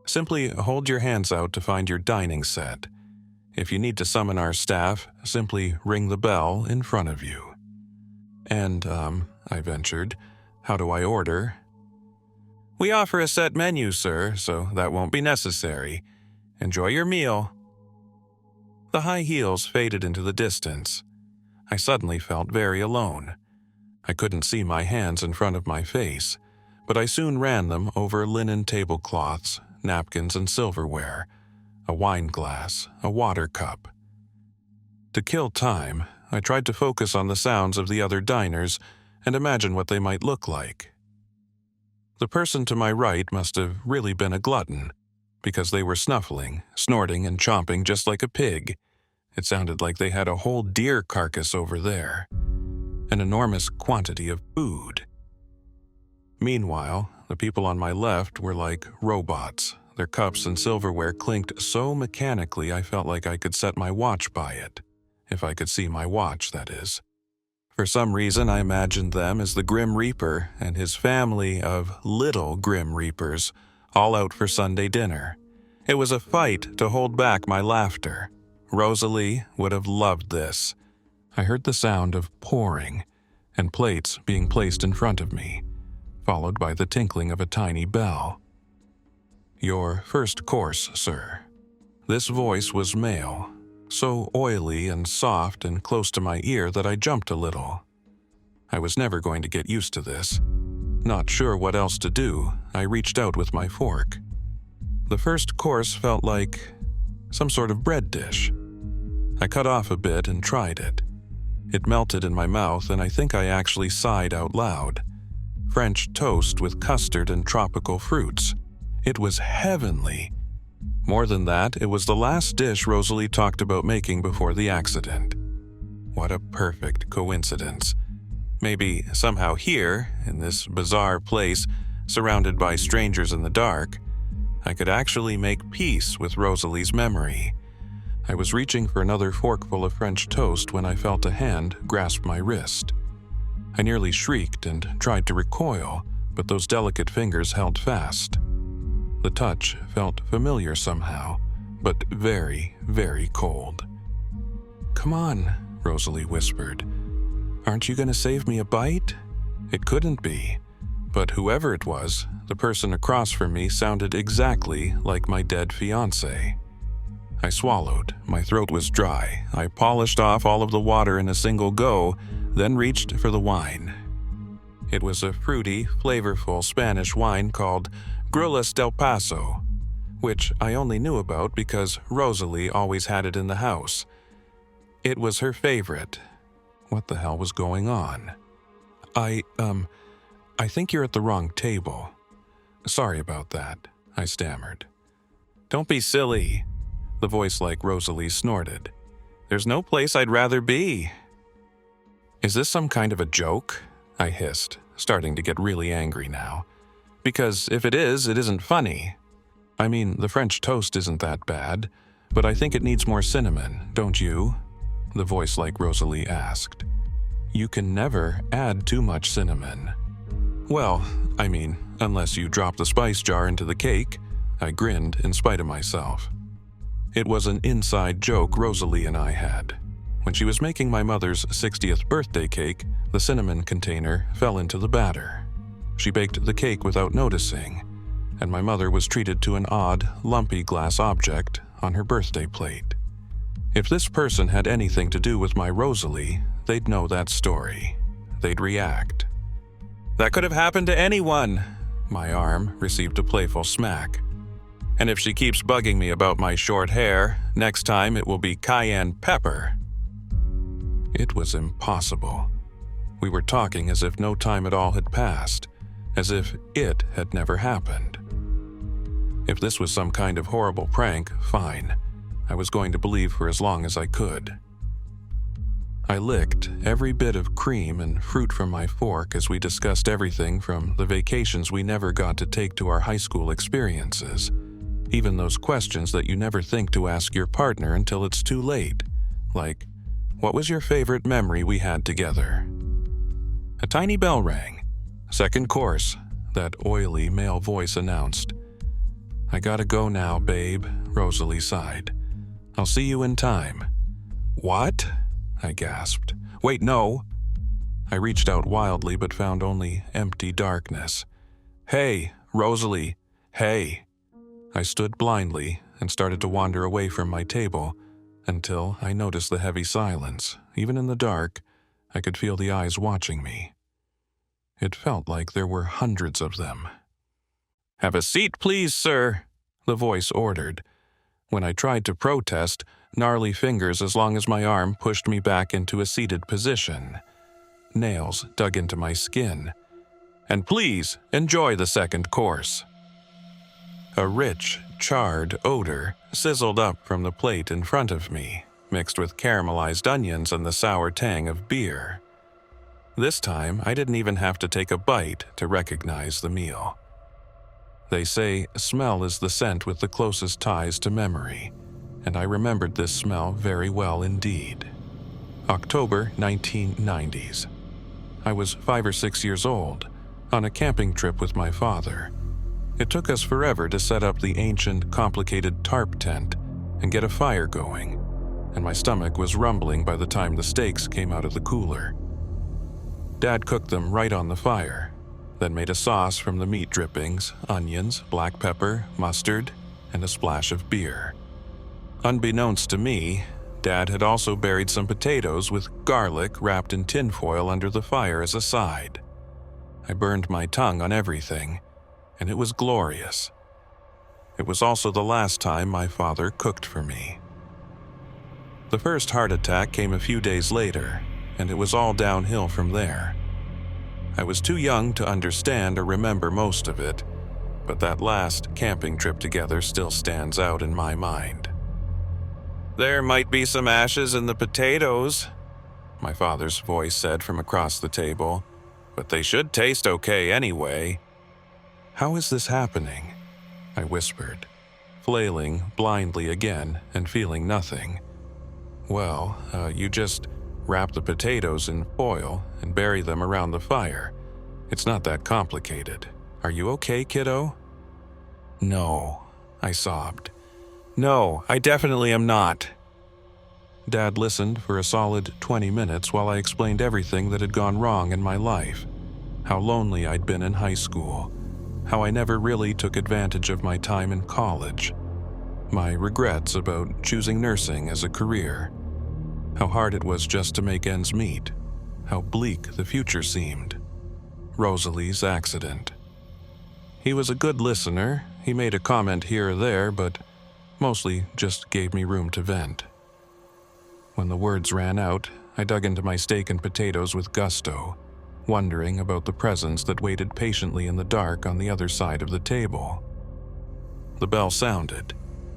"Simply hold your hands out to find your dining set. If you need to summon our staff, simply ring the bell in front of you." "And, I ventured, how do I order?" "We offer a set menu, sir, so that won't be necessary. Enjoy your meal." The high heels faded into the distance. I suddenly felt very alone. I couldn't see my hands in front of my face, but I soon ran them over linen tablecloths, napkins and silverware, a wine glass, a water cup. To kill time, I tried to focus on the sounds of the other diners and imagine what they might look like. The person to my right must have really been a glutton, because they were snuffling, snorting, and chomping just like a pig. It sounded like they had a whole deer carcass over there. An enormous quantity of food. Meanwhile, the people on my left were like robots. Their cups and silverware clinked so mechanically I felt like I could set my watch by it. If I could see my watch, that is. For some reason, I imagined them as the Grim Reaper and his family of little Grim Reapers, all out for Sunday dinner. It was a fight to hold back my laughter. Rosalie would have loved this. I heard the sound of pouring and plates being placed in front of me, followed by the tinkling of a tiny bell. "Your first course, sir." This voice was male, so oily and soft and close to my ear that I jumped a little. I was never going to get used to this. Not sure what else to do, I reached out with my fork. The first course felt like some sort of bread dish. I cut off a bit and tried it. It melted in my mouth, and I think I actually sighed out loud. French toast with custard and tropical fruits. It was heavenly. More than that, it was the last dish Rosalie talked about making before the accident. What a perfect coincidence. Maybe somehow here, in this bizarre place, surrounded by strangers in the dark, I could actually make peace with Rosalie's memory. I was reaching for another forkful of French toast when I felt a hand grasp my wrist. I nearly shrieked and tried to recoil, but those delicate fingers held fast. The touch felt familiar somehow, but very, very cold. "Come on," Rosalie whispered. "Aren't you going to save me a bite?" It couldn't be, but whoever it was, the person across from me sounded exactly like my dead fiancé. I swallowed. My throat was dry. I polished off all of the water in a single go, then reached for the wine. It was a fruity, flavorful Spanish wine called Grulas del Paso, which I only knew about because Rosalie always had it in the house. It was her favorite. What the hell was going on? I think you're at the wrong table. Sorry about that, I stammered. Don't be silly, the voice like Rosalie snorted. There's no place I'd rather be. Is this some kind of a joke? I hissed, starting to get really angry now. Because if it is, it isn't funny. I mean, the French toast isn't that bad, but I think it needs more cinnamon, don't you? The voice like Rosalie asked. You can never add too much cinnamon. Well, I mean, unless you drop the spice jar into the cake, I grinned in spite of myself. It was an inside joke Rosalie and I had. When she was making my mother's 60th birthday cake, the cinnamon container fell into the batter. She baked the cake without noticing, and my mother was treated to an odd, lumpy glass object on her birthday plate. If this person had anything to do with my Rosalie, they'd know that story. They'd react. That could have happened to anyone. My arm received a playful smack. And if she keeps bugging me about my short hair, next time it will be cayenne pepper. It was impossible. We were talking as if no time at all had passed, as if it had never happened. If this was some kind of horrible prank, fine. I was going to believe for as long as I could. I licked every bit of cream and fruit from my fork as we discussed everything from the vacations we never got to take to our high school experiences. Even those questions that you never think to ask your partner until it's too late. Like, what was your favorite memory we had together? A tiny bell rang. Second course, that oily male voice announced. I gotta go now, babe, Rosalie sighed. I'll see you in time. What? I gasped. Wait, no. I reached out wildly but found only empty darkness. Hey, Rosalie, hey. I stood blindly and started to wander away from my table until I noticed the heavy silence. Even in the dark, I could feel the eyes watching me. It felt like there were hundreds of them. Have a seat, please, sir, the voice ordered. When I tried to protest, gnarly fingers as long as my arm pushed me back into a seated position. Nails dug into my skin. And please, enjoy the second course. A rich, charred odor sizzled up from the plate in front of me, mixed with caramelized onions and the sour tang of beer. This time, I didn't even have to take a bite to recognize the meal. They say smell is the scent with the closest ties to memory, and I remembered this smell very well indeed. October 1990s. I was 5 or 6 years old, on a camping trip with my father. It took us forever to set up the ancient, complicated tarp tent and get a fire going, and my stomach was rumbling by the time the steaks came out of the cooler. Dad cooked them right on the fire, then made a sauce from the meat drippings, onions, black pepper, mustard, and a splash of beer. Unbeknownst to me, Dad had also buried some potatoes with garlic wrapped in tinfoil under the fire as a side. I burned my tongue on everything, and it was glorious. It was also the last time my father cooked for me. The first heart attack came a few days later, and it was all downhill from there. I was too young to understand or remember most of it, but that last camping trip together still stands out in my mind. There might be some ashes in the potatoes, my father's voice said from across the table, but they should taste okay anyway. How is this happening? I whispered, flailing blindly again and feeling nothing. Well, you just wrap the potatoes in foil and bury them around the fire. It's not that complicated. Are you okay, kiddo? No, I sobbed. No, I definitely am not. Dad listened for a solid 20 minutes while I explained everything that had gone wrong in my life. How lonely I'd been in high school. How I never really took advantage of my time in college. My regrets about choosing nursing as a career. How hard it was just to make ends meet. How bleak the future seemed. Rosalie's accident. He was a good listener. He made a comment here or there, but mostly just gave me room to vent. When the words ran out, I dug into my steak and potatoes with gusto, wondering about the presence that waited patiently in the dark on the other side of the table. The bell sounded.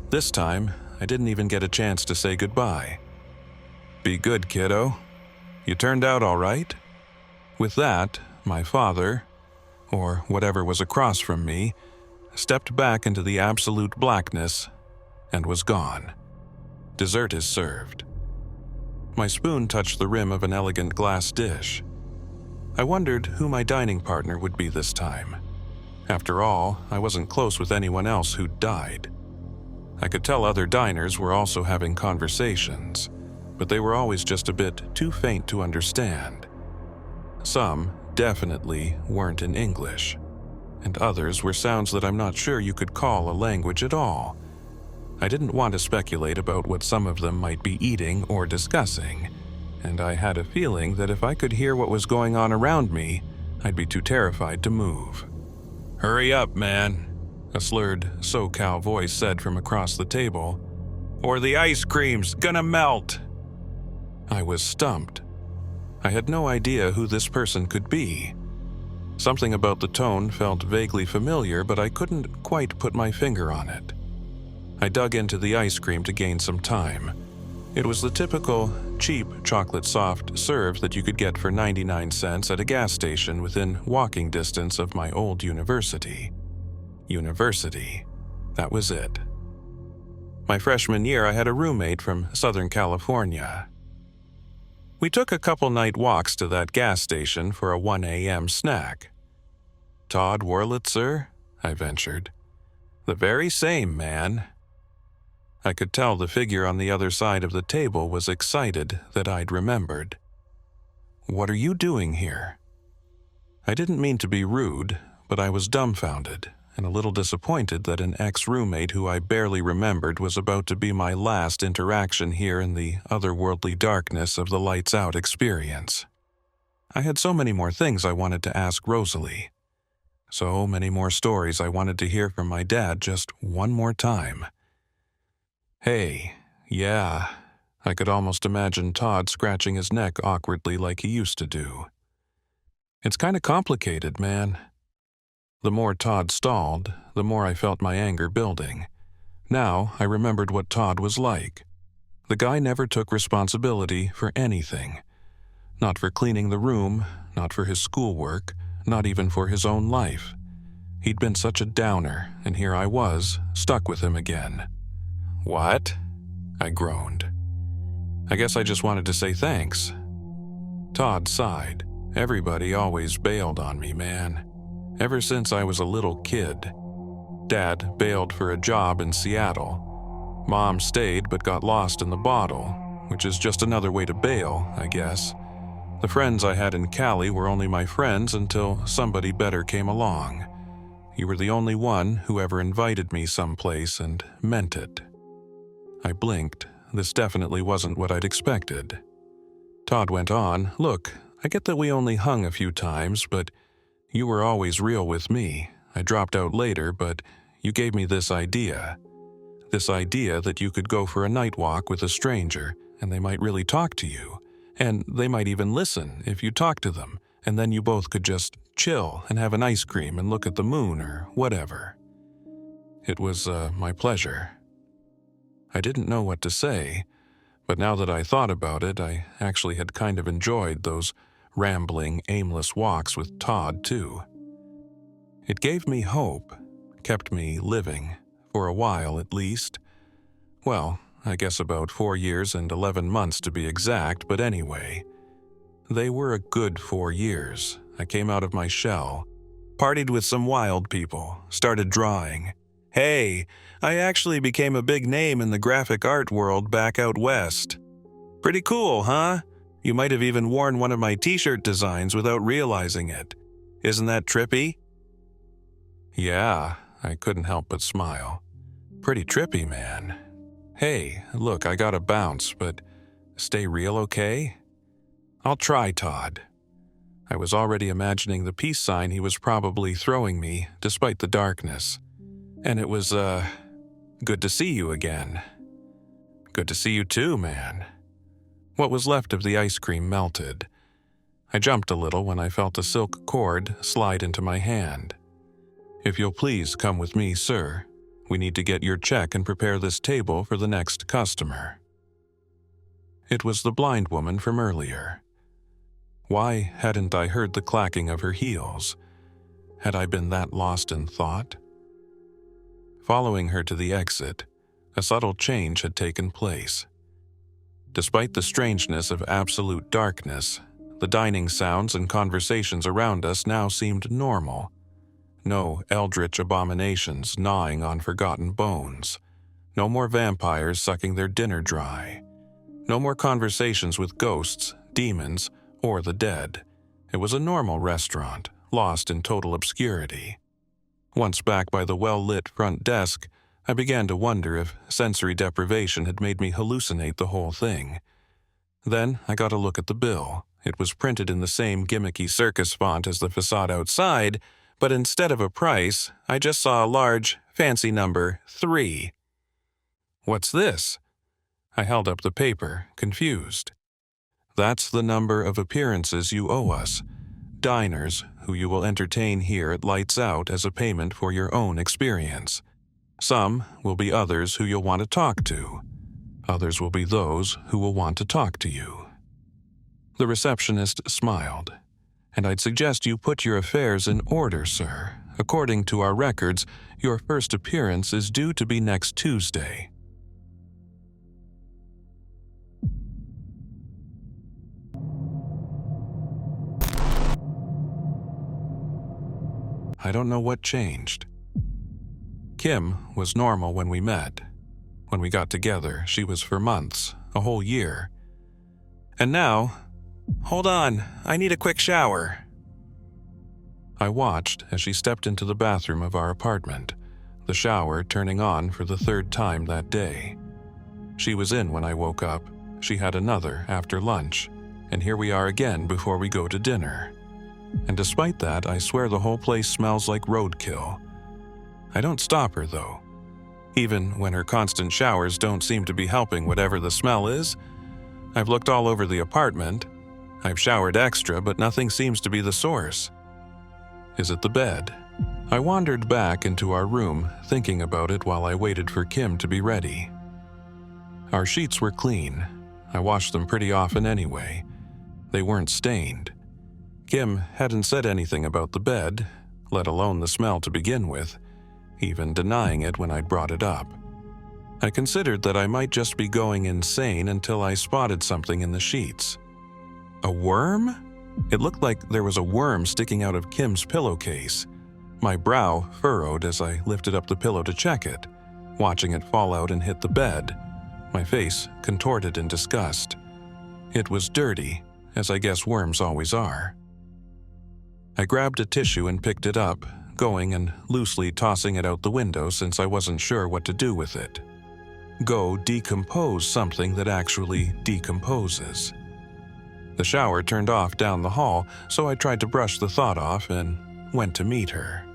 This time, I didn't even get a chance to say goodbye. Be good, kiddo. You turned out all right. With that, my father, or whatever was across from me, stepped back into the absolute blackness and was gone. Dessert is served. My spoon touched the rim of an elegant glass dish. I wondered who my dining partner would be this time. After all, I wasn't close with anyone else who'd died. I could tell other diners were also having conversations, but they were always just a bit too faint to understand. Some definitely weren't in English, and others were sounds that I'm not sure you could call a language at all. I didn't want to speculate about what some of them might be eating or discussing, and I had a feeling that if I could hear what was going on around me, I'd be too terrified to move. Hurry up, man, a slurred SoCal voice said from across the table, or the ice cream's gonna melt. I was stumped. I had no idea who this person could be. Something about the tone felt vaguely familiar, but I couldn't quite put my finger on it. I dug into the ice cream to gain some time. It was the typical, cheap chocolate soft serve that you could get for 99 cents at a gas station within walking distance of my old university. University. That was it. My freshman year, I had a roommate from Southern California. We took a couple night walks to that gas station for a 1 a.m. snack. Todd Wurlitzer? I ventured. The very same, man. I could tell the figure on the other side of the table was excited that I'd remembered. What are you doing here? I didn't mean to be rude, but I was dumbfounded and a little disappointed that an ex-roommate who I barely remembered was about to be my last interaction here in the otherworldly darkness of the lights out experience. I had so many more things I wanted to ask Rosalie. So many more stories I wanted to hear from my dad just one more time. Hey, yeah, I could almost imagine Todd scratching his neck awkwardly like he used to do. It's kind of complicated, man. The more Todd stalled, the more I felt my anger building. Now I remembered what Todd was like. The guy never took responsibility for anything. Not for cleaning the room, not for his schoolwork, not even for his own life. He'd been such a downer, and here I was, stuck with him again. "What?" I groaned. "I guess I just wanted to say thanks." Todd sighed. "Everybody always bailed on me, man. Ever since I was a little kid. Dad bailed for a job in Seattle. Mom stayed but got lost in the bottle, which is just another way to bail, I guess. The friends I had in Cali were only my friends until somebody better came along. You were the only one who ever invited me someplace and meant it." I blinked. This definitely wasn't what I'd expected. Todd went on, "Look, I get that we only hung a few times, but you were always real with me. I dropped out later, but you gave me this idea. This idea that you could go for a night walk with a stranger, and they might really talk to you. And they might even listen if you talk to them, and then you both could just chill and have an ice cream and look at the moon or whatever." It was my pleasure. I didn't know what to say, but now that I thought about it, I actually had kind of enjoyed those rambling, aimless walks with Todd, too. It gave me hope, kept me living, for a while at least. Well, I guess about 4 years and 11 months to be exact, but anyway. They were a good 4 years. I came out of my shell, partied with some wild people, started drawing. Hey, I actually became a big name in the graphic art world back out west. Pretty cool, huh? You might have even worn one of my t-shirt designs without realizing it. Isn't that trippy? Yeah, I couldn't help but smile. Pretty trippy, man. Hey, look, I gotta bounce, but stay real, okay? I'll try, Todd. I was already imagining the peace sign he was probably throwing me, despite the darkness. And it was, good to see you again. Good to see you too, man. What was left of the ice cream melted. I jumped a little when I felt a silk cord slide into my hand. If you'll please come with me, sir. We need to get your check and prepare this table for the next customer. It was the blind woman from earlier. Why hadn't I heard the clacking of her heels? Had I been that lost in thought? Following her to the exit, a subtle change had taken place. Despite the strangeness of absolute darkness, the dining sounds and conversations around us now seemed normal. No eldritch abominations gnawing on forgotten bones. No more vampires sucking their dinner dry. No more conversations with ghosts, demons, or the dead. It was a normal restaurant, lost in total obscurity. Once back by the well-lit front desk, I began to wonder if sensory deprivation had made me hallucinate the whole thing. Then I got a look at the bill. It was printed in the same gimmicky circus font as the facade outside, but instead of a price, I just saw a large, fancy number 3. What's this? I held up the paper, confused. That's the number of appearances you owe us. Diners who you will entertain here at Lights Out as a payment for your own experience. Some will be others who you'll want to talk to. Others will be those who will want to talk to you. The receptionist smiled. And I'd suggest you put your affairs in order, sir. According to our records, your first appearance is due to be next Tuesday. I don't know what changed. Kim was normal when we met. When we got together, she was for months, a whole year. And now, hold on, I need a quick shower. I watched as she stepped into the bathroom of our apartment, the shower turning on for the 3rd time that day. She was in when I woke up. She had another after lunch, and here we are again before we go to dinner. And despite that, I swear the whole place smells like roadkill. I don't stop her, though. Even when her constant showers don't seem to be helping whatever the smell is. I've looked all over the apartment. I've showered extra, but nothing seems to be the source. Is it the bed? I wandered back into our room, thinking about it while I waited for Kim to be ready. Our sheets were clean. I washed them pretty often anyway. They weren't stained. Kim hadn't said anything about the bed, let alone the smell to begin with, even denying it when I'd brought it up. I considered that I might just be going insane until I spotted something in the sheets. A worm? It looked like there was a worm sticking out of Kim's pillowcase. My brow furrowed as I lifted up the pillow to check it, watching it fall out and hit the bed, my face contorted in disgust. It was dirty, as I guess worms always are. I grabbed a tissue and picked it up, going and loosely tossing it out the window since I wasn't sure what to do with it. Go decompose something that actually decomposes. The shower turned off down the hall, so I tried to brush the thought off and went to meet her.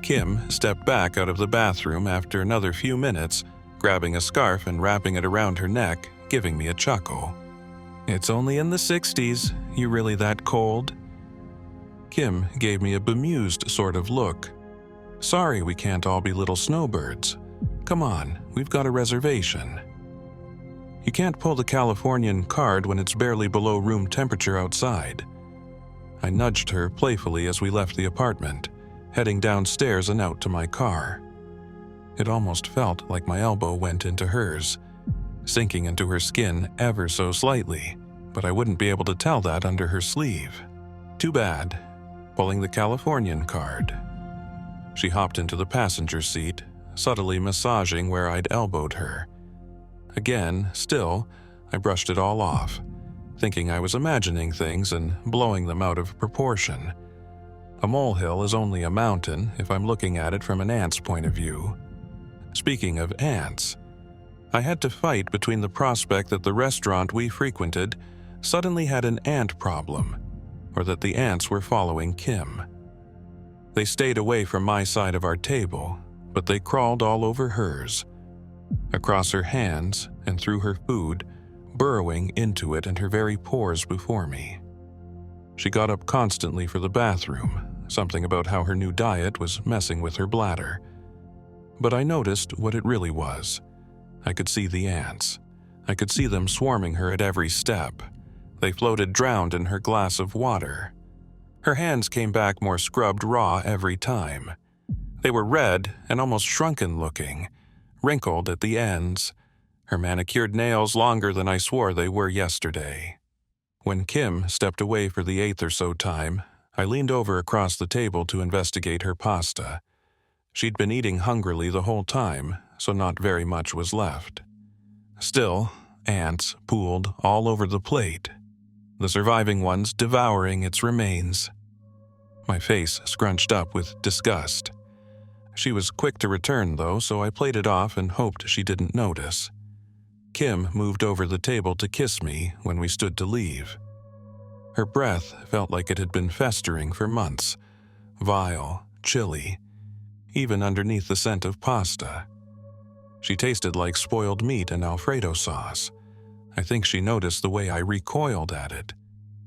Kim stepped back out of the bathroom after another few minutes, grabbing a scarf and wrapping it around her neck, giving me a chuckle. "It's only in the 60s. You really that cold?" Kim gave me a bemused sort of look. "Sorry we can't all be little snowbirds. Come on, we've got a reservation." You can't pull the Californian card when it's barely below room temperature outside. I nudged her playfully as we left the apartment, heading downstairs and out to my car. It almost felt like my elbow went into hers, sinking into her skin ever so slightly, but I wouldn't be able to tell that under her sleeve. Too bad. Pulling the Californian card. She hopped into the passenger seat, subtly massaging where I'd elbowed her. Again, still, I brushed it all off, thinking I was imagining things and blowing them out of proportion. A molehill is only a mountain if I'm looking at it from an ant's point of view. Speaking of ants, I had to fight between the prospect that the restaurant we frequented suddenly had an ant problem, or that the ants were following Kim. They stayed away from my side of our table, but they crawled all over hers, across her hands and through her food, burrowing into it and her very pores before me. She got up constantly for the bathroom, something about how her new diet was messing with her bladder. But I noticed what it really was. I could see the ants. I could see them swarming her at every step. They floated drowned in her glass of water. Her hands came back more scrubbed raw every time. They were red and almost shrunken looking, wrinkled at the ends, her manicured nails longer than I swore they were yesterday. When Kim stepped away for the 8th or so time, I leaned over across the table to investigate her pasta. She'd been eating hungrily the whole time, so not very much was left. Still, ants pooled all over the plate, the surviving ones devouring its remains. My face scrunched up with disgust. She was quick to return, though, so I played it off and hoped she didn't notice. Kim moved over the table to kiss me when we stood to leave. Her breath felt like it had been festering for months, vile, chilly, even underneath the scent of pasta. She tasted like spoiled meat and Alfredo sauce. I think she noticed the way I recoiled at it,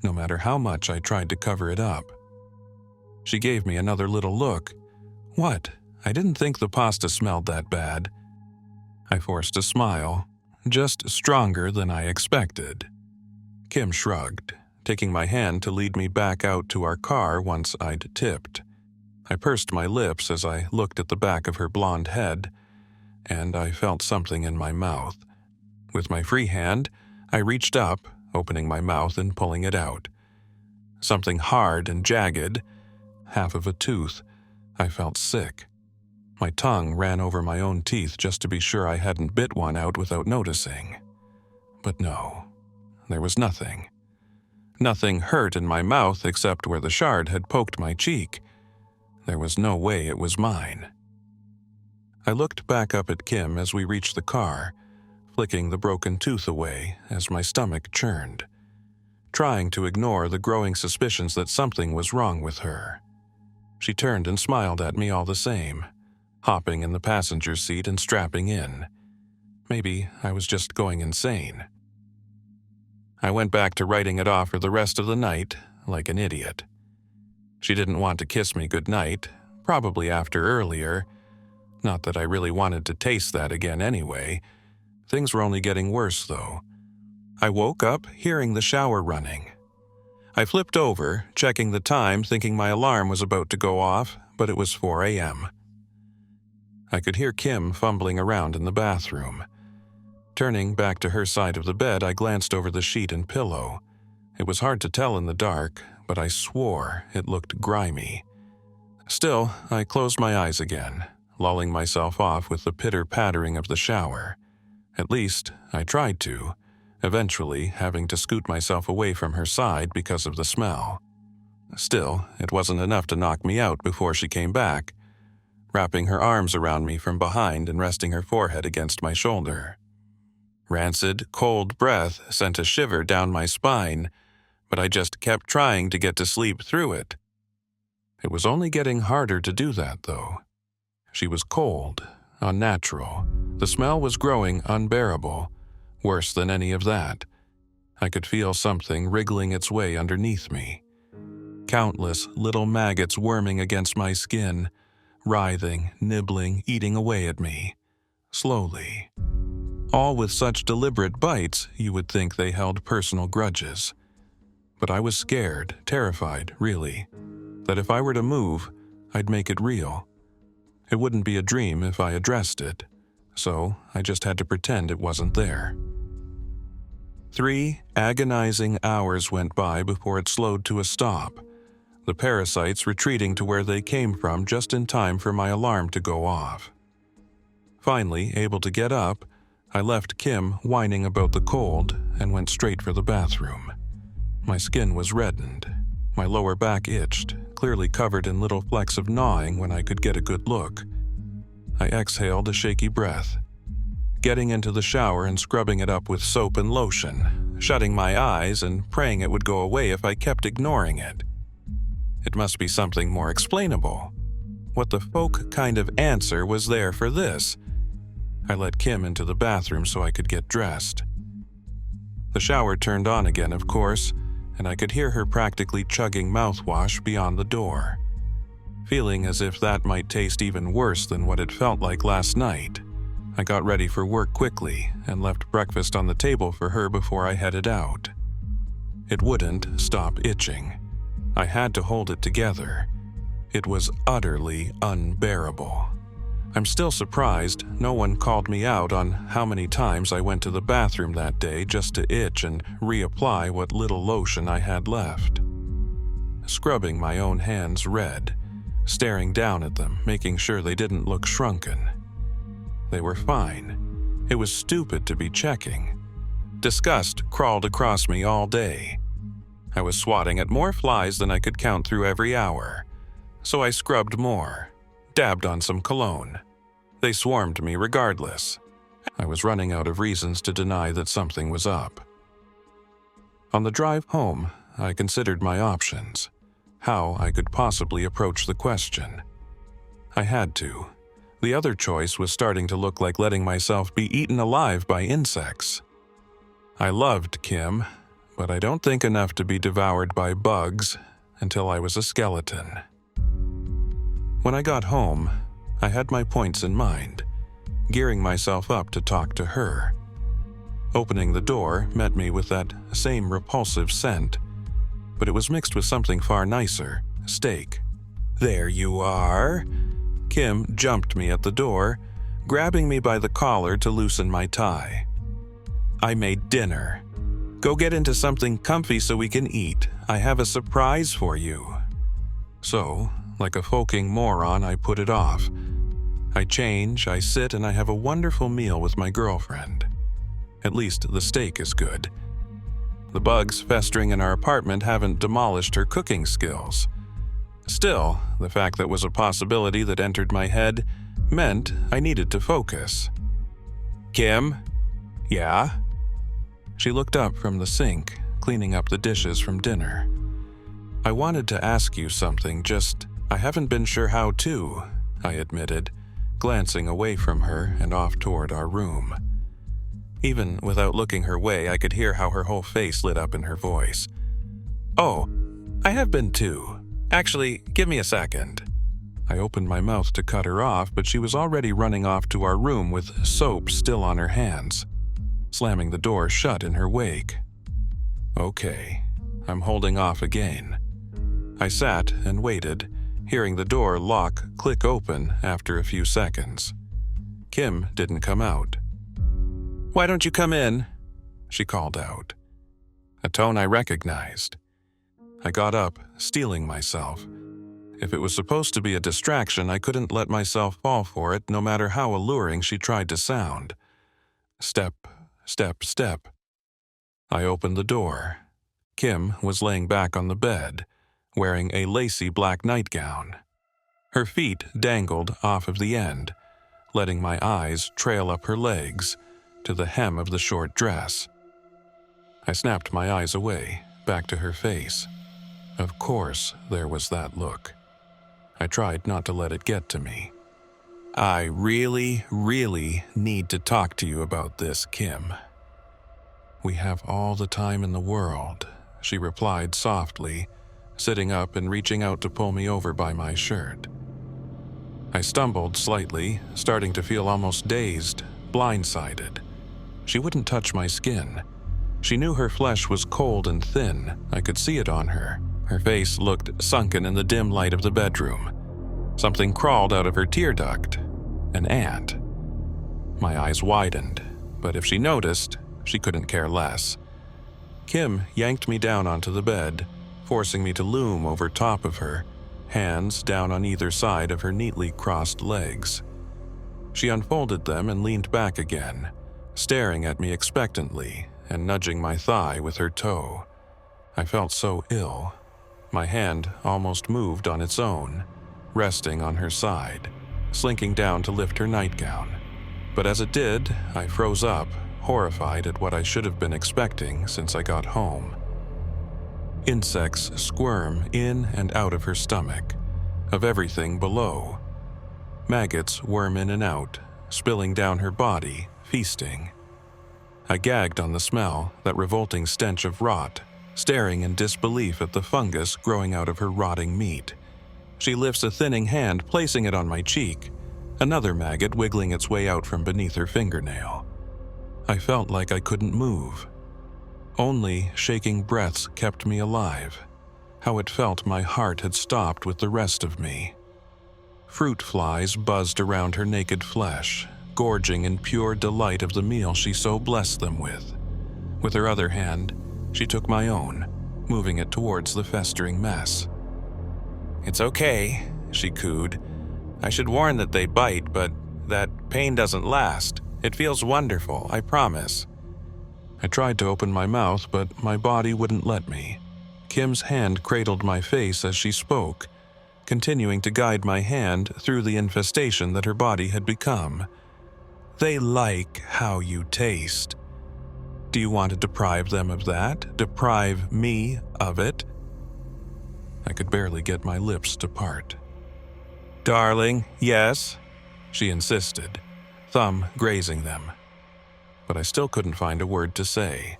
no matter how much I tried to cover it up. She gave me another little look. "What? I didn't think the pasta smelled that bad." I forced a smile, just stronger than I expected. Kim shrugged, taking my hand to lead me back out to our car once I'd tipped. I pursed my lips as I looked at the back of her blonde head, and I felt something in my mouth. With my free hand, I reached up, opening my mouth and pulling it out. Something hard and jagged, half of a tooth. I felt sick. My tongue ran over my own teeth just to be sure I hadn't bit one out without noticing. But no, there was nothing. Nothing hurt in my mouth except where the shard had poked my cheek. There was no way it was mine. I looked back up at Kim as we reached the car, flicking the broken tooth away as my stomach churned, trying to ignore the growing suspicions that something was wrong with her. She turned and smiled at me all the same, hopping in the passenger seat and strapping in. Maybe I was just going insane. I went back to writing it off for the rest of the night, like an idiot. She didn't want to kiss me goodnight, probably after earlier. Not that I really wanted to taste that again anyway. Things were only getting worse, though. I woke up hearing the shower running. I flipped over, checking the time, thinking my alarm was about to go off, but it was 4 a.m. I could hear Kim fumbling around in the bathroom. Turning back to her side of the bed, I glanced over the sheet and pillow. It was hard to tell in the dark, but I swore it looked grimy. Still, I closed my eyes again, lulling myself off with the pitter-pattering of the shower. At least, I tried to, eventually having to scoot myself away from her side because of the smell. Still, it wasn't enough to knock me out before she came back, wrapping her arms around me from behind and resting her forehead against my shoulder. Rancid, cold breath sent a shiver down my spine, but I just kept trying to get to sleep through it. It was only getting harder to do that, though. She was cold, unnatural. The smell was growing unbearable, worse than any of that. I could feel something wriggling its way underneath me. Countless little maggots worming against my skin, writhing, nibbling, eating away at me. Slowly. All with such deliberate bites, you would think they held personal grudges. But I was scared, terrified, really, that if I were to move, I'd make it real. It wouldn't be a dream if I addressed it, so I just had to pretend it wasn't there. 3 agonizing hours went by before it slowed to a stop, the parasites retreating to where they came from just in time for my alarm to go off. Finally, able to get up, I left Kim whining about the cold and went straight for the bathroom. My skin was reddened. My lower back itched, clearly covered in little flecks of gnawing when I could get a good look. I exhaled a shaky breath, getting into the shower and scrubbing it up with soap and lotion, shutting my eyes and praying it would go away if I kept ignoring it. It must be something more explainable. What the folk kind of answer was there for this? I let Kim into the bathroom so I could get dressed. The shower turned on again, of course, and I could hear her practically chugging mouthwash beyond the door. Feeling as if that might taste even worse than what it felt like last night, I got ready for work quickly and left breakfast on the table for her before I headed out. It wouldn't stop itching. I had to hold it together. It was utterly unbearable. I'm still surprised no one called me out on how many times I went to the bathroom that day just to itch and reapply what little lotion I had left. Scrubbing my own hands red, staring down at them, making sure they didn't look shrunken. They were fine. It was stupid to be checking. Disgust crawled across me all day. I was swatting at more flies than I could count through every hour, so I scrubbed more, dabbed on some cologne. They swarmed me regardless. I was running out of reasons to deny that something was up. On the drive home, I considered my options, how I could possibly approach the question. I had to. The other choice was starting to look like letting myself be eaten alive by insects. I loved Kim, but I don't think enough to be devoured by bugs until I was a skeleton. When I got home, I had my points in mind, gearing myself up to talk to her. Opening the door met me with that same repulsive scent, but it was mixed with something far nicer, steak. "There you are." Kim jumped me at the door, grabbing me by the collar to loosen my tie. "I made dinner. Go get into something comfy so we can eat. I have a surprise for you." So, like a folking moron, I put it off. I change, I sit, and I have a wonderful meal with my girlfriend. At least the steak is good. The bugs festering in our apartment haven't demolished her cooking skills. Still, the fact that was a possibility that entered my head meant I needed to focus. "Kim?" "Yeah?" She looked up from the sink, cleaning up the dishes from dinner. "I wanted to ask you something, just I haven't been sure how to," I admitted, glancing away from her and off toward our room. Even without looking her way, I could hear how her whole face lit up in her voice. "Oh, I have been too. Actually, give me a second." I opened my mouth to cut her off, but she was already running off to our room with soap still on her hands. slamming the door shut in her wake. Okay, I'm holding off again. I sat and waited, hearing the door lock click open after a few seconds. Kim didn't come out. "Why don't you come in?" she called out. A tone I recognized. I got up, steeling myself. If it was supposed to be a distraction, I couldn't let myself fall for it, no matter how alluring she tried to sound. Step, step, step. I opened the door. Kim was laying back on the bed, wearing a lacy black nightgown. Her feet dangled off of the end, letting my eyes trail up her legs to the hem of the short dress. I snapped my eyes away, back to her face. Of course, there was that look. I tried not to let it get to me. "I really, really need to talk to you about this, Kim." "We have all the time in the world," she replied softly, sitting up and reaching out to pull me over by my shirt. I stumbled slightly, starting to feel almost dazed, blindsided. She wouldn't touch my skin. She knew her flesh was cold and thin. I could see it on her. Her face looked sunken in the dim light of the bedroom. Something crawled out of her tear duct. An ant. My eyes widened, but if she noticed, she couldn't care less. Kim yanked me down onto the bed, forcing me to loom over top of her, hands down on either side of her neatly crossed legs. She unfolded them and leaned back again, staring at me expectantly and nudging my thigh with her toe. I felt so ill. My hand almost moved on its own, resting on her side, slinking down to lift her nightgown. But as it did, I froze up, horrified at what I should have been expecting since I got home. Insects squirm in and out of her stomach, of everything below. Maggots worm in and out, spilling down her body, feasting. I gagged on the smell, that revolting stench of rot, staring in disbelief at the fungus growing out of her rotting meat. She lifts a thinning hand, placing it on my cheek, another maggot wiggling its way out from beneath her fingernail. I felt like I couldn't move. Only shaking breaths kept me alive. How it felt my heart had stopped with the rest of me. Fruit flies buzzed around her naked flesh, gorging in pure delight of the meal she so blessed them with. With her other hand, she took my own, moving it towards the festering mess. "It's okay," she cooed. "I should warn that they bite, but that pain doesn't last. It feels wonderful, I promise." I tried to open my mouth, but my body wouldn't let me. Kim's hand cradled my face as she spoke, continuing to guide my hand through the infestation that her body had become. "They like how you taste. Do you want to deprive them of that? Deprive me of it?" I could barely get my lips to part. "Darling, yes," she insisted, thumb grazing them. But I still couldn't find a word to say.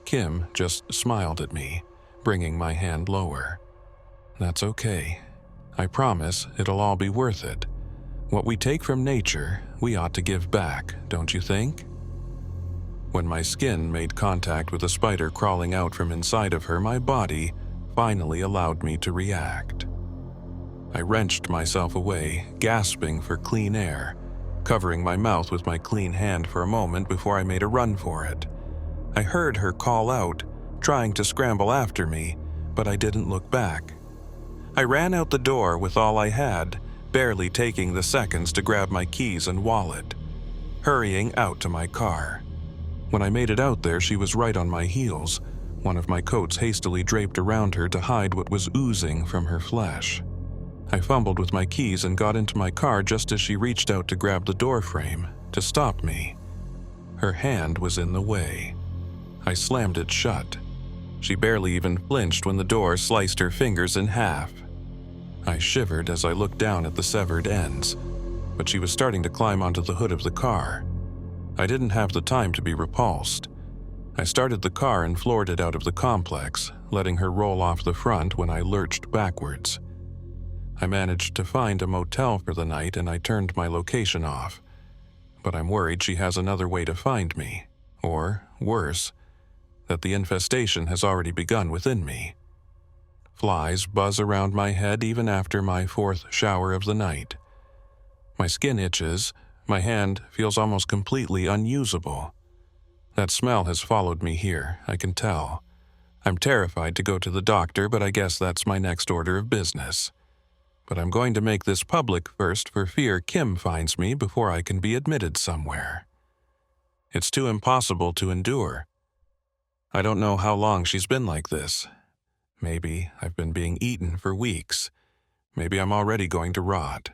Kim just smiled at me, bringing my hand lower. "That's okay. I promise it'll all be worth it. What we take from nature, we ought to give back, don't you think?" When my skin made contact with a spider crawling out from inside of her, my body finally allowed me to react. I wrenched myself away, gasping for clean air, covering my mouth with my clean hand for a moment before I made a run for it. I heard her call out, trying to scramble after me, but I didn't look back. I ran out the door with all I had, barely taking the seconds to grab my keys and wallet, hurrying out to my car. When I made it out there, she was right on my heels, one of my coats hastily draped around her to hide what was oozing from her flesh. I fumbled with my keys and got into my car just as she reached out to grab the door frame, to stop me. Her hand was in the way. I slammed it shut. She barely even flinched when the door sliced her fingers in half. I shivered as I looked down at the severed ends, but she was starting to climb onto the hood of the car. I didn't have the time to be repulsed. I started the car and floored it out of the complex, letting her roll off the front when I lurched backwards. I managed to find a motel for the night and I turned my location off. But I'm worried she has another way to find me, Or, worse, that the infestation has already begun within me. Flies buzz around my head even after my fourth shower of the night. My skin itches, my hand feels almost completely unusable. That smell has followed me here, I can tell. I'm terrified to go to the doctor, but I guess that's my next order of business. But I'm going to make this public first for fear Kim finds me before I can be admitted somewhere. It's too impossible to endure. I don't know how long she's been like this. Maybe I've been being eaten for weeks. Maybe I'm already going to rot.